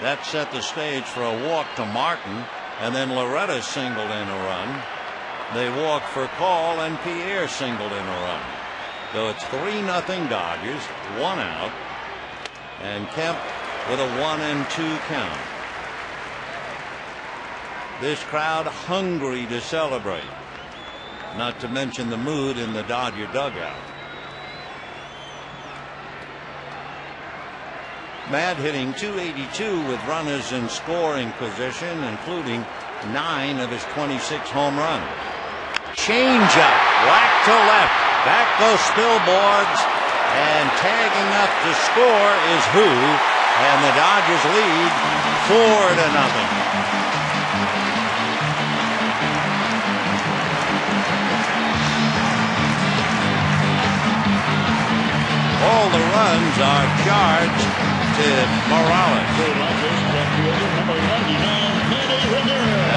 That set the stage for a walk to Martin, and then Loretta singled in a run. They walked for Call, and Pierre singled in a run. So it's 3-0 Dodgers, 1 out, and Kemp with a 1-2 count. This crowd hungry to celebrate, not to mention the mood in the Dodger dugout. Matt hitting .282 with runners in scoring position, including 9 of his 26 home runs. Changeup, whack to left. Back goes Spilborghs, and tagging up to score is Who, and the Dodgers lead 4-0. All the runs are charged to Morales.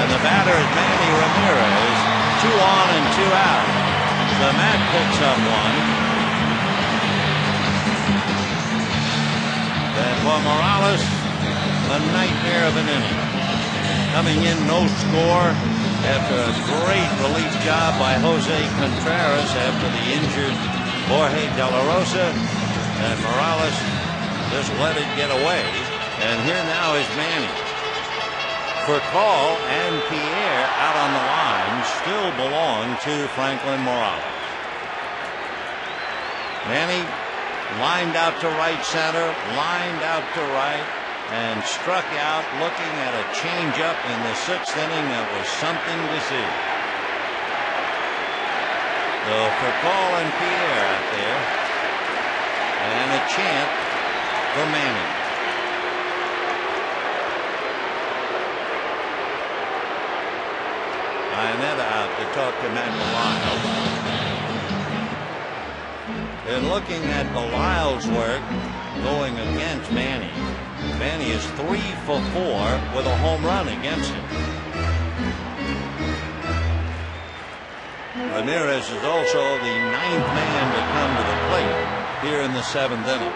And the batter is Manny Ramirez. 2 on and 2 out. So Matt picks up 1. Then for Morales, a nightmare of an inning. Coming in no score after a great relief job by Jose Contreras after the injured Jorge De La Rosa, and Morales just let it get away. And here now is Manny. Furcal and Pierre out on the line still belong to Franklin Morales. Manny lined out to right center, lined out to right, and struck out looking at a changeup in the 6th inning that was something to see. So Furcal and Pierre out there, and a chant for Manny. Ionetta out to talk to Matt Belisle. And looking at Belisle's work going against Manny. Manny is 3 for 4 with a home run against him. Ramirez is also the 9th man to come to the plate here in the 7th inning.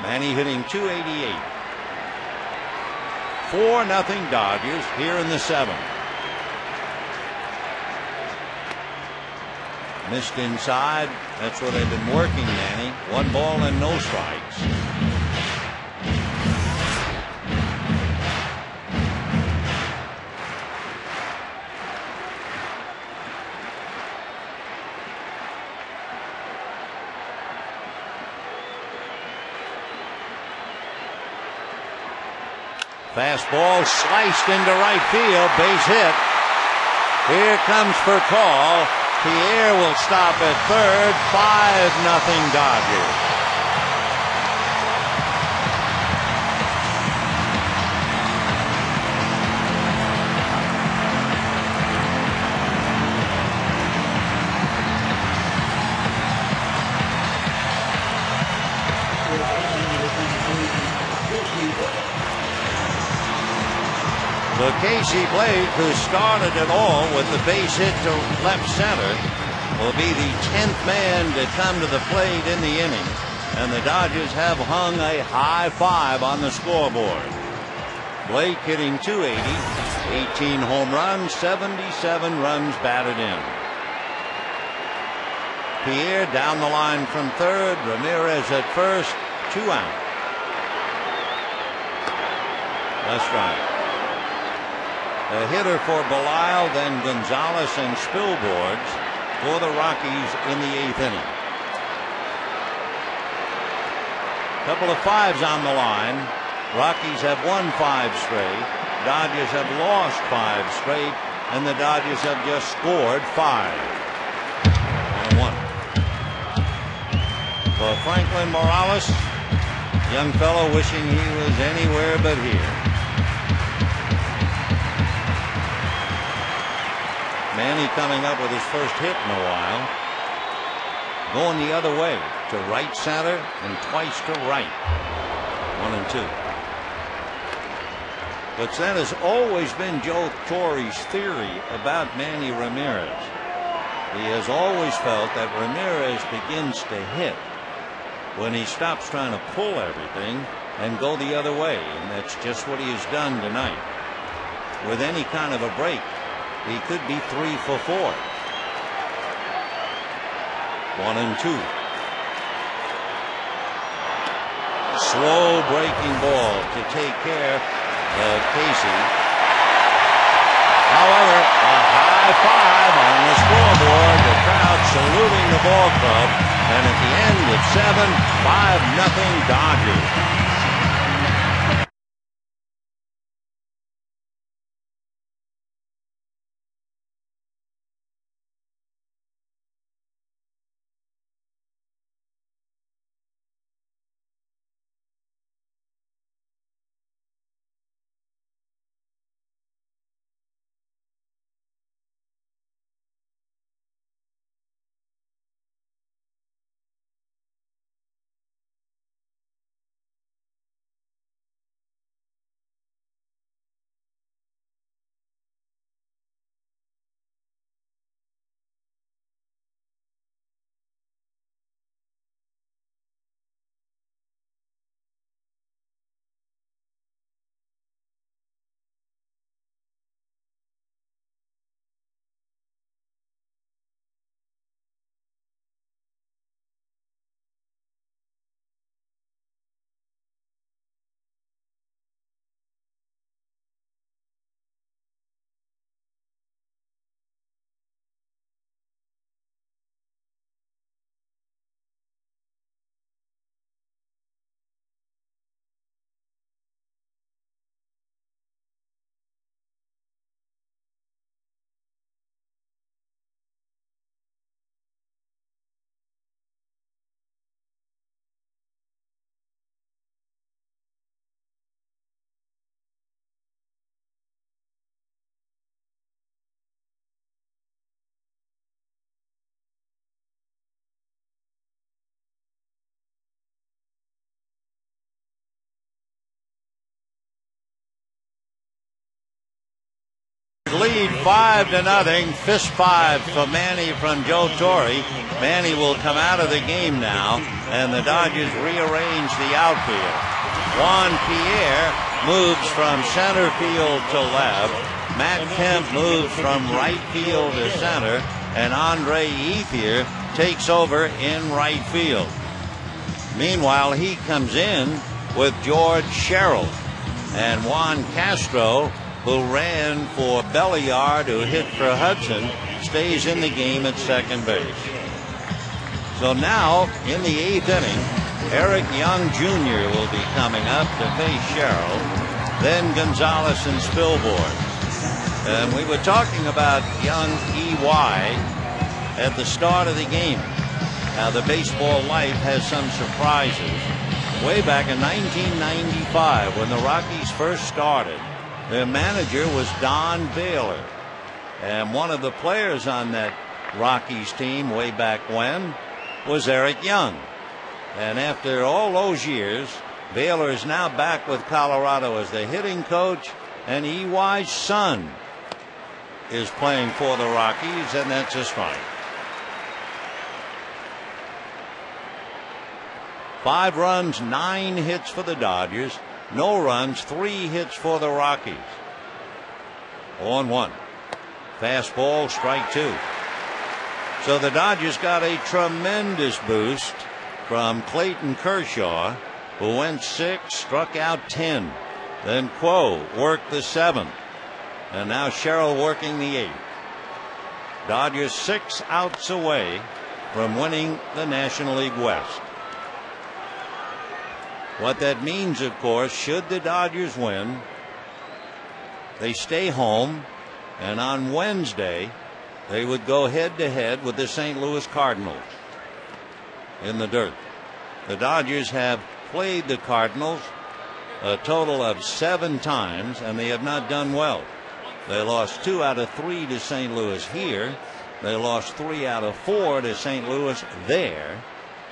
Manny hitting .288. 4-0 Dodgers here in the 7th. Missed inside. That's where they've been working Manny. 1 ball and no strikes. Fastball sliced into right field, base hit. Here comes for call. Pierre will stop at third. 5-0 Dodgers. So Casey Blake, who started it all with the base hit to left center, will be the 10th man to come to the plate in the inning. And the Dodgers have hung a high 5 on the scoreboard. Blake hitting .280, 18 home runs, 77 runs batted in. Pierre down the line from third, Ramirez at first, 2 out. Left strike. A hitter for Belisle, then Gonzalez and Spilborghs for the Rockies in the 8th inning. Couple of 5s on the line. Rockies have won 5 straight. Dodgers have lost 5 straight, and the Dodgers have just scored 5. 1-1. For Franklin Morales, young fellow wishing he was anywhere but here. Manny coming up with his first hit in a while. Going the other way to right center and twice to right. 1-2. But that has always been Joe Torre's theory about Manny Ramirez. He has always felt that Ramirez begins to hit when he stops trying to pull everything and go the other way. And that's just what he has done tonight. With any kind of a break, he could be 3 for 4. 1-2. Slow breaking ball to take care of Casey. However, a high 5 on the scoreboard. The crowd saluting the ball club. And at the end of 7, 5-0 Dodgers. lead 5-0. Fist five for Manny from Joe Torre. Manny will come out of the game now, and the Dodgers rearrange the outfield. Juan Pierre moves from center field to left. Matt Kemp moves from right field to center, and Andre Ethier takes over in right field. Meanwhile, he comes in with George Sherrill, and Juan Castro, who ran for Belliard, who hit for Hudson, stays in the game at second base. So now, in the 8th inning, Eric Young Jr. will be coming up to face Sherrill, then Gonzalez and Spilborn. And we were talking about young EY at the start of the game. Now, the baseball life has some surprises. Way back in 1995, when the Rockies first started, their manager was Don Baylor. And one of the players on that Rockies team way back when was Eric Young. And after all those years, Baylor is now back with Colorado as the hitting coach, and EY's son is playing for the Rockies, and that's a strike. 5 runs, 9 hits for the Dodgers. No runs, 3 hits for the Rockies. 0-1. Fastball, strike 2. So the Dodgers got a tremendous boost from Clayton Kershaw, who went 6, struck out 10. Then Quo worked the 7th. And now Sherrill working the 8th. Dodgers 6 outs away from winning the National League West. What that means, of course, should the Dodgers win, they stay home, and on Wednesday they would go head-to-head with the St. Louis Cardinals in the dirt. The Dodgers have played the Cardinals a total of 7 times, and they have not done well. They lost 2 out of 3 to St. Louis here. They lost 3 out of 4 to St. Louis there.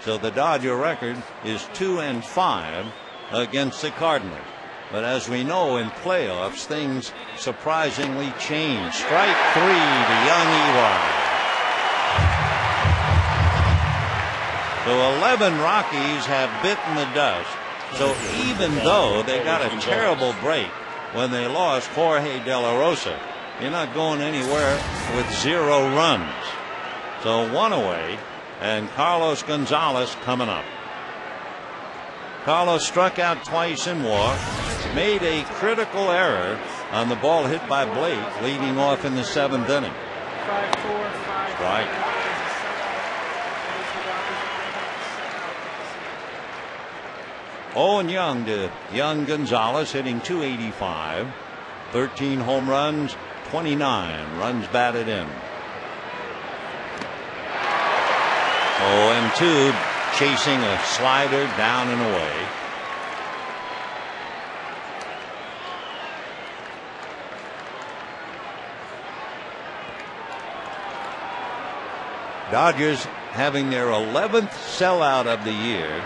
So the Dodger record is 2-5 against the Cardinals. But as we know, in playoffs, things surprisingly change. Strike 3 to young EY. So 11 Rockies have bitten the dust. So even though they got a terrible break when they lost Jorge De La Rosa, you're not going anywhere with 0 runs. So 1 away. And Carlos Gonzalez coming up. Carlos struck out twice and walked, made a critical error on the ball hit by Blake, leading off in the 7th inning. Strike. Owen Young to young Gonzalez, hitting .285, 13 home runs, 29 runs batted in. 0-2, chasing a slider down and away. Dodgers having their 11th sellout of the year.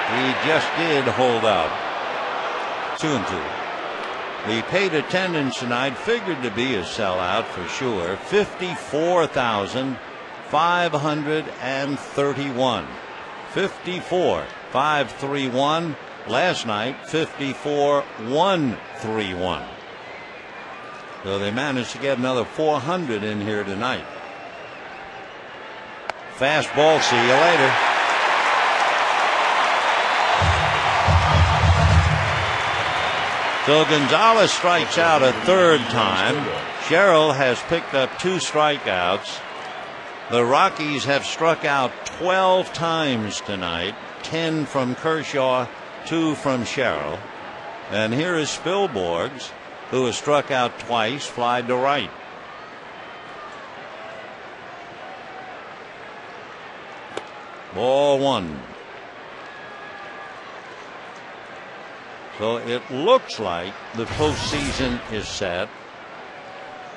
He just did hold out. 2-2. The paid attendance tonight figured to be a sellout for sure. 54,531. 54,531. Last night, 54,131. So they managed to get another 400 in here tonight. Fastball, see you later. So Gonzalez strikes out a 3rd time. Sherrill has picked up 2 strikeouts. The Rockies have struck out 12 times tonight, 10 from Kershaw, 2 from Sherrill. And here is Spilborghs, who has struck out twice, flied to right. Ball 1. So it looks like the postseason is set.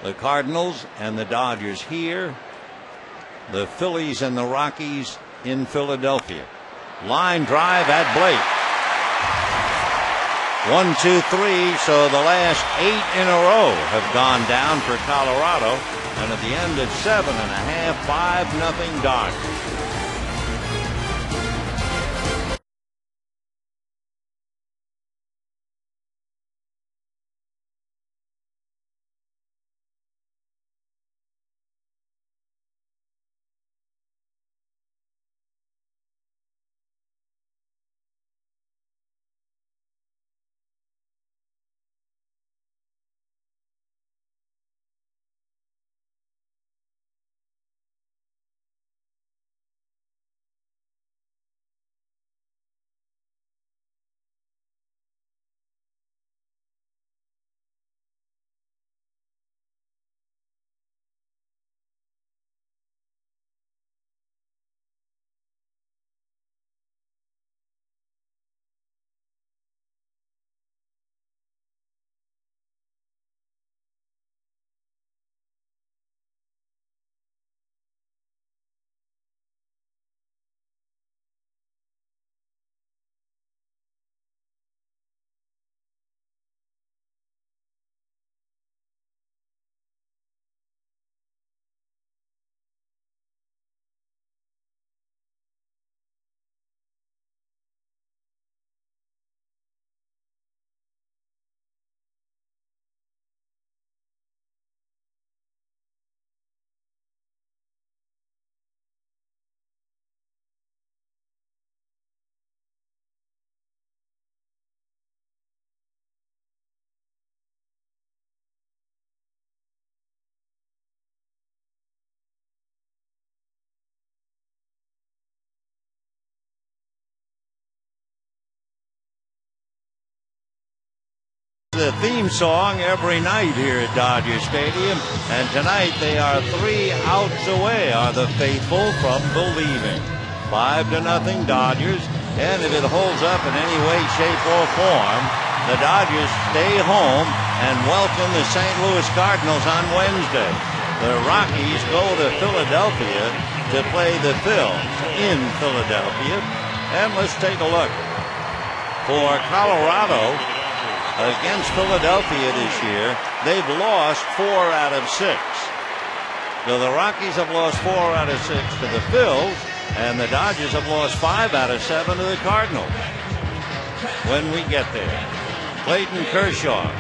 The Cardinals and the Dodgers here. The Phillies and the Rockies in Philadelphia. Line drive at Blake. 1, 2, 3. So the last 8 in a row have gone down for Colorado. And at the end, it's 7.5, 5-0 Dodgers. The theme song every night here at Dodger Stadium, and tonight they are 3 outs away, are the faithful from believing. 5-0 Dodgers, and if it holds up in any way, shape, or form, the Dodgers stay home and welcome the St. Louis Cardinals on Wednesday. The Rockies go to Philadelphia to play the Phils in Philadelphia, and let's take a look. For Colorado, against Philadelphia this year, they've lost 4 out of 6. So the Rockies have lost 4 out of 6 to the Phils, and the Dodgers have lost 5 out of 7 to the Cardinals. When we get there, Clayton Kershaw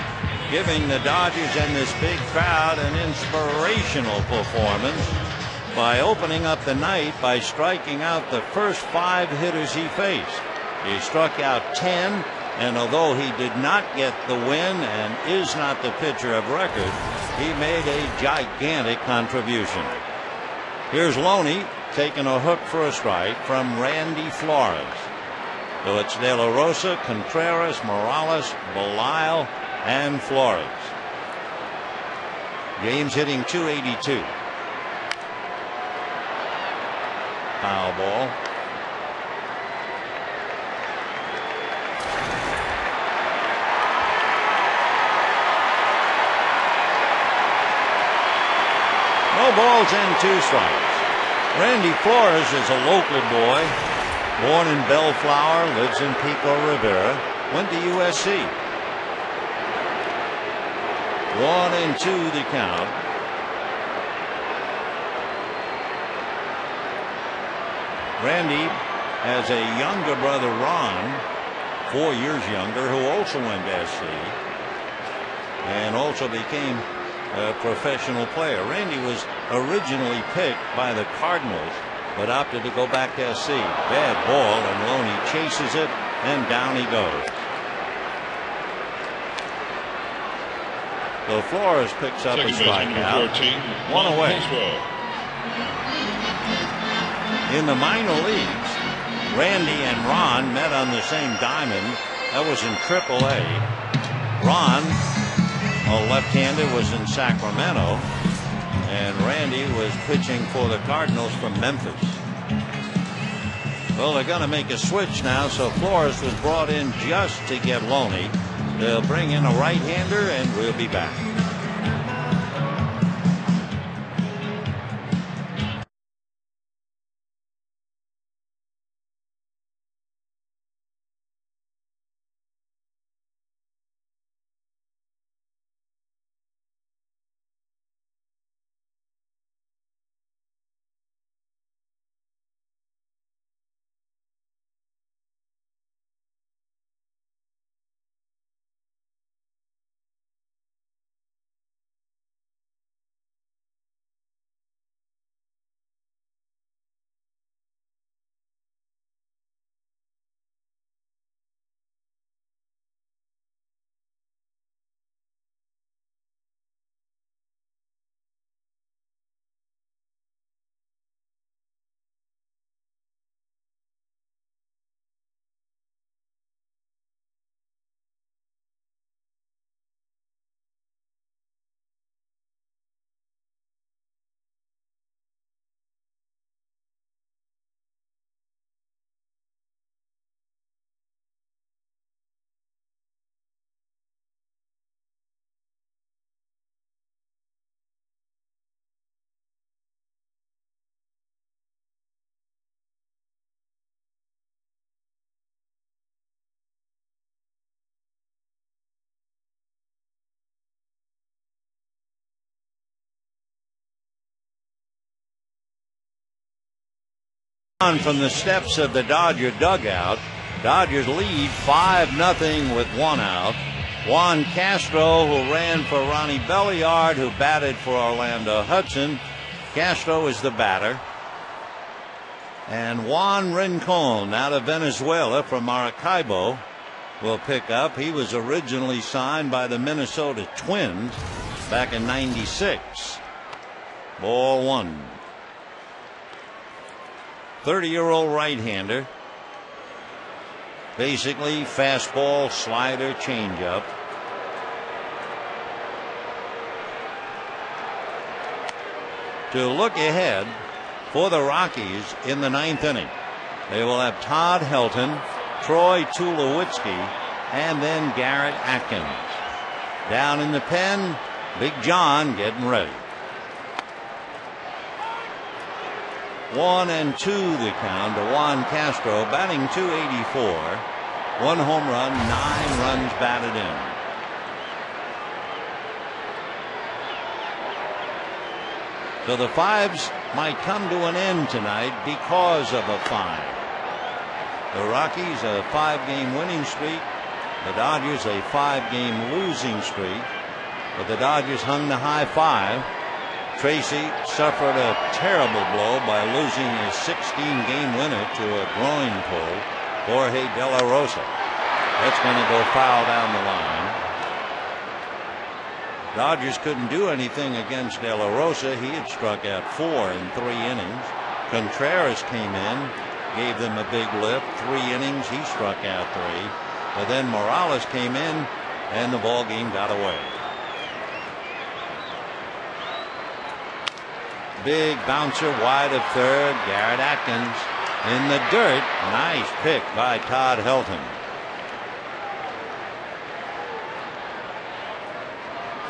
giving the Dodgers and this big crowd an inspirational performance by opening up the night by striking out the first 5 hitters he faced. He struck out 10. And although he did not get the win and is not the pitcher of record, he made a gigantic contribution. Here's Loney taking a hook for a strike from Randy Flores. So it's De La Rosa, Contreras, Morales, Belisle, and Flores. James hitting .282. Foul ball. No balls and 2 strikes. Randy Flores is a local boy, born in Bellflower, lives in Pico Rivera, went to USC. 1-2 the count. Randy has a younger brother, Ron, 4 years younger, who also went to SC and also became a professional player. Randy was originally picked by the Cardinals, but opted to go back to SC. Bad ball, and Loney chases it, and down he goes. So Flores picks up a strikeout. 1 away. In the minor leagues, Randy and Ron met on the same diamond. That was in AAA. Ron, a left-hander, was in Sacramento, and Randy was pitching for the Cardinals from Memphis. Well, they're going to make a switch now, so Flores was brought in just to get Loney. They'll bring in a right-hander, and we'll be back. From the steps of the Dodger dugout. Dodgers lead 5-0 with one out. Juan Castro, who ran for Ronnie Belliard, who batted for Orlando Hudson. Castro is the batter. And Juan Rincon, out of Venezuela from Maracaibo, will pick up. He was originally signed by the Minnesota Twins back in '96. Ball one. 30-year-old right-hander. Basically fastball, slider, changeup. To look ahead for the Rockies in the ninth inning, they will have Todd Helton, Troy Tulowitzki, and then Garrett Atkins. Down in the pen, Big John getting ready. 1-2 the count to Juan Castro, batting .284. One home run, 9 runs batted in. So the fives might come to an end tonight because of a fine. The Rockies a 5-game winning streak. The Dodgers a 5-game losing streak. But the Dodgers hung the high 5. Tracy suffered a terrible blow by losing his 16-game winner to a groin pull, Jorge De La Rosa. That's going to go foul down the line. Dodgers couldn't do anything against De La Rosa. He had struck out 4 in 3 innings. Contreras came in, gave them a big lift. 3 innings, he struck out 3. But then Morales came in, and the ball game got away. Big bouncer wide of third. Garrett Atkins in the dirt. Nice pick by Todd Helton.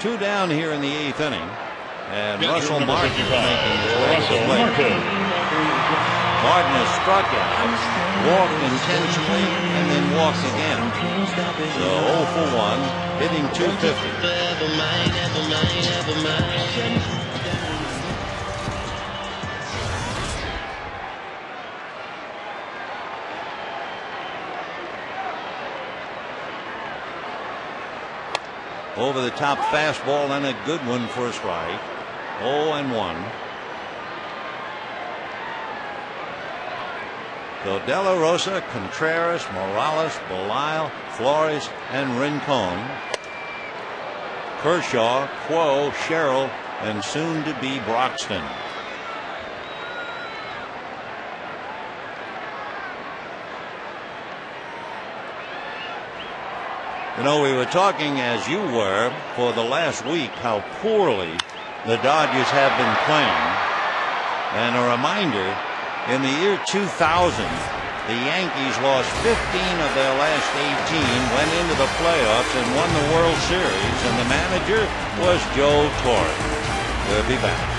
2 down here in the 8th inning. And Russell Martin is making his way to the plate. Martin has struck out, walked intentionally, and then walked again. So 0 for 1, hitting .250. Over the top fastball and a good one for a strike. 0-1. So De La Rosa, Contreras, Morales, Belisle, Flores, and Rincon. Kershaw, Quo, Sherrill, and soon to be Broxton. You know, we were talking, as you were, for the last week, how poorly the Dodgers have been playing. And a reminder, in the year 2000, the Yankees lost 15 of their last 18, went into the playoffs, and won the World Series, and the manager was Joe Torre. We'll be back.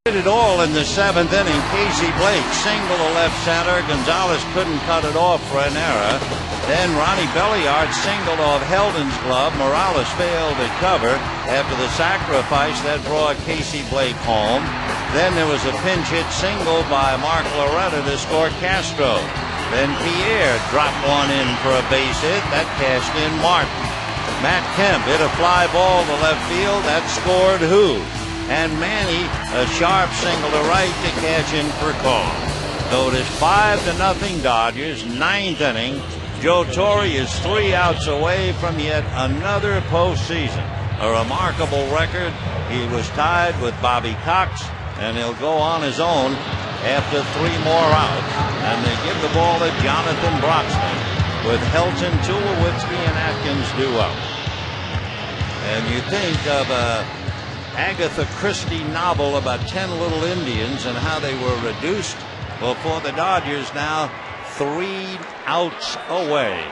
Did it all in the 7th inning. Casey Blake single to left center. Gonzalez couldn't cut it off for an error. Then Ronnie Belliard singled off Heldon's glove. Morales failed to cover after the sacrifice that brought Casey Blake home. Then there was a pinch hit single by Mark Loretta to score Castro. Then Pierre dropped one in for a base hit. That cashed in Martin. Matt Kemp hit a fly ball to left field. That scored who? And Manny, a sharp single to right to cash in for Call. So it is 5-0 Dodgers, 9th inning. Joe Torre is 3 outs away from yet another postseason. A remarkable record. He was tied with Bobby Cox, and he'll go on his own after 3 more outs. And they give the ball to Jonathan Broxton with Helton, Tulowitzki, and Atkins due out. And you think of Agatha Christie novel about 10 little Indians and how they were reduced. Well, for the Dodgers now, 3 outs away.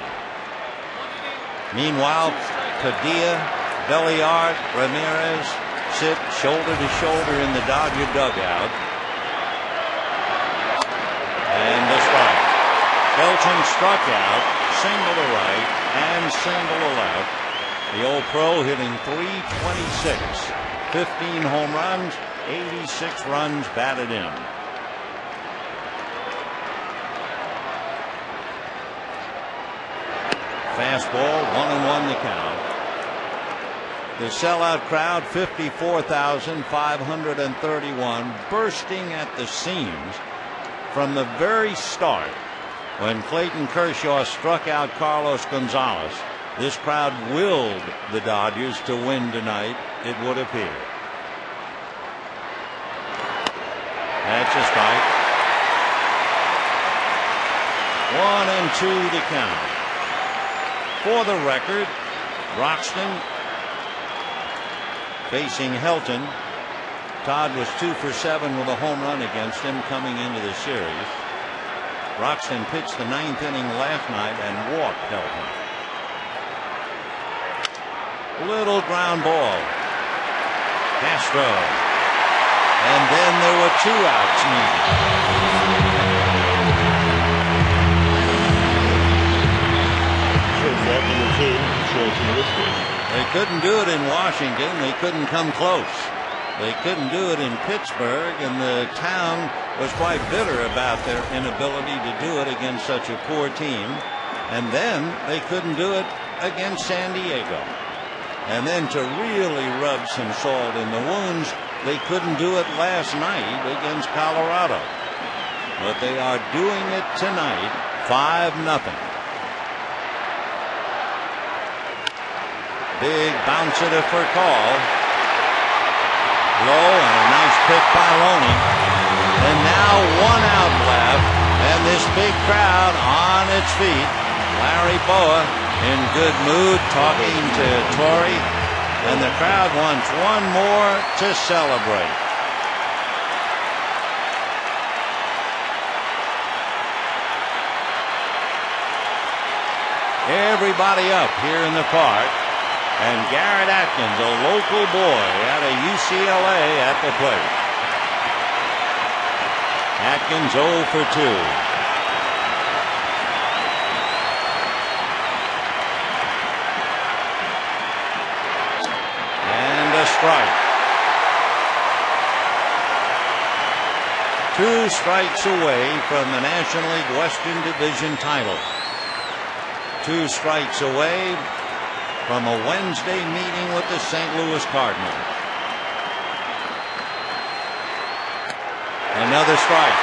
Meanwhile, Padilla, Belliard, Ramirez sit shoulder to shoulder in the Dodger dugout. And the strike. Helton struck out, single to right and single to left. The old pro hitting .326. 15 home runs, 86 runs batted in. Fastball, 1-1 the count. The sellout crowd, 54,531, bursting at the seams from the very start. When Clayton Kershaw struck out Carlos Gonzalez, this crowd willed the Dodgers to win tonight, it would appear. That's a strike. 1-2 the count. For the record, Broxton facing Helton. Todd was 2 for 7 with a home run against him coming into the series. Broxton pitched the 9th inning last night and walked Helton. Little ground ball. Castro. And then there were 2 outs needed. Shortstop number 2, Troy Tulowitzki. They couldn't do it in Washington. They couldn't come close. They couldn't do it in Pittsburgh, and the town was quite bitter about their inability to do it against such a poor team. And then they couldn't do it against San Diego. And then to really rub some salt in the wounds, they couldn't do it last night against Colorado. But they are doing it tonight, 5-0. Big bounce hitter for Call. Low and a nice pick by Loney. And now 1 out left, and this big crowd on its feet. Larry Boa in good mood talking to Torre, and the crowd wants one more to celebrate. Everybody up here in the park, and Garrett Atkins, a local boy out of UCLA, at the plate. Atkins 0 for 2. Strike. 2 strikes away from the National League Western Division title. 2 strikes away from a Wednesday meeting with the St. Louis Cardinals. Another strike.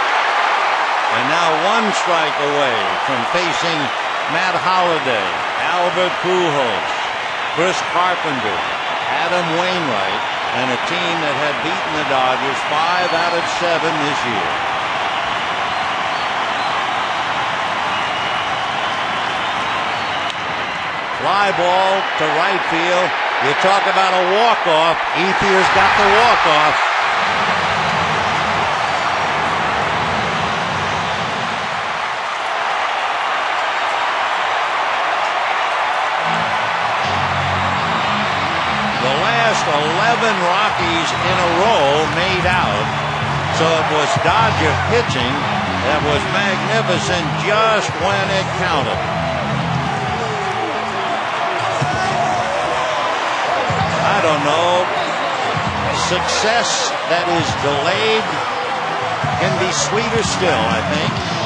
And now 1 strike away from facing Matt Holliday, Albert Pujols, Chris Carpenter, Adam Wainwright, and a team that had beaten the Dodgers 5 out of 7 this year. Fly ball to right field. You talk about a walk-off. Ethier's got the walk-off. The last 11 Rockies in a row made out So it was Dodger pitching that was magnificent just when it counted. I don't know. Success that is delayed can be sweeter still, I think.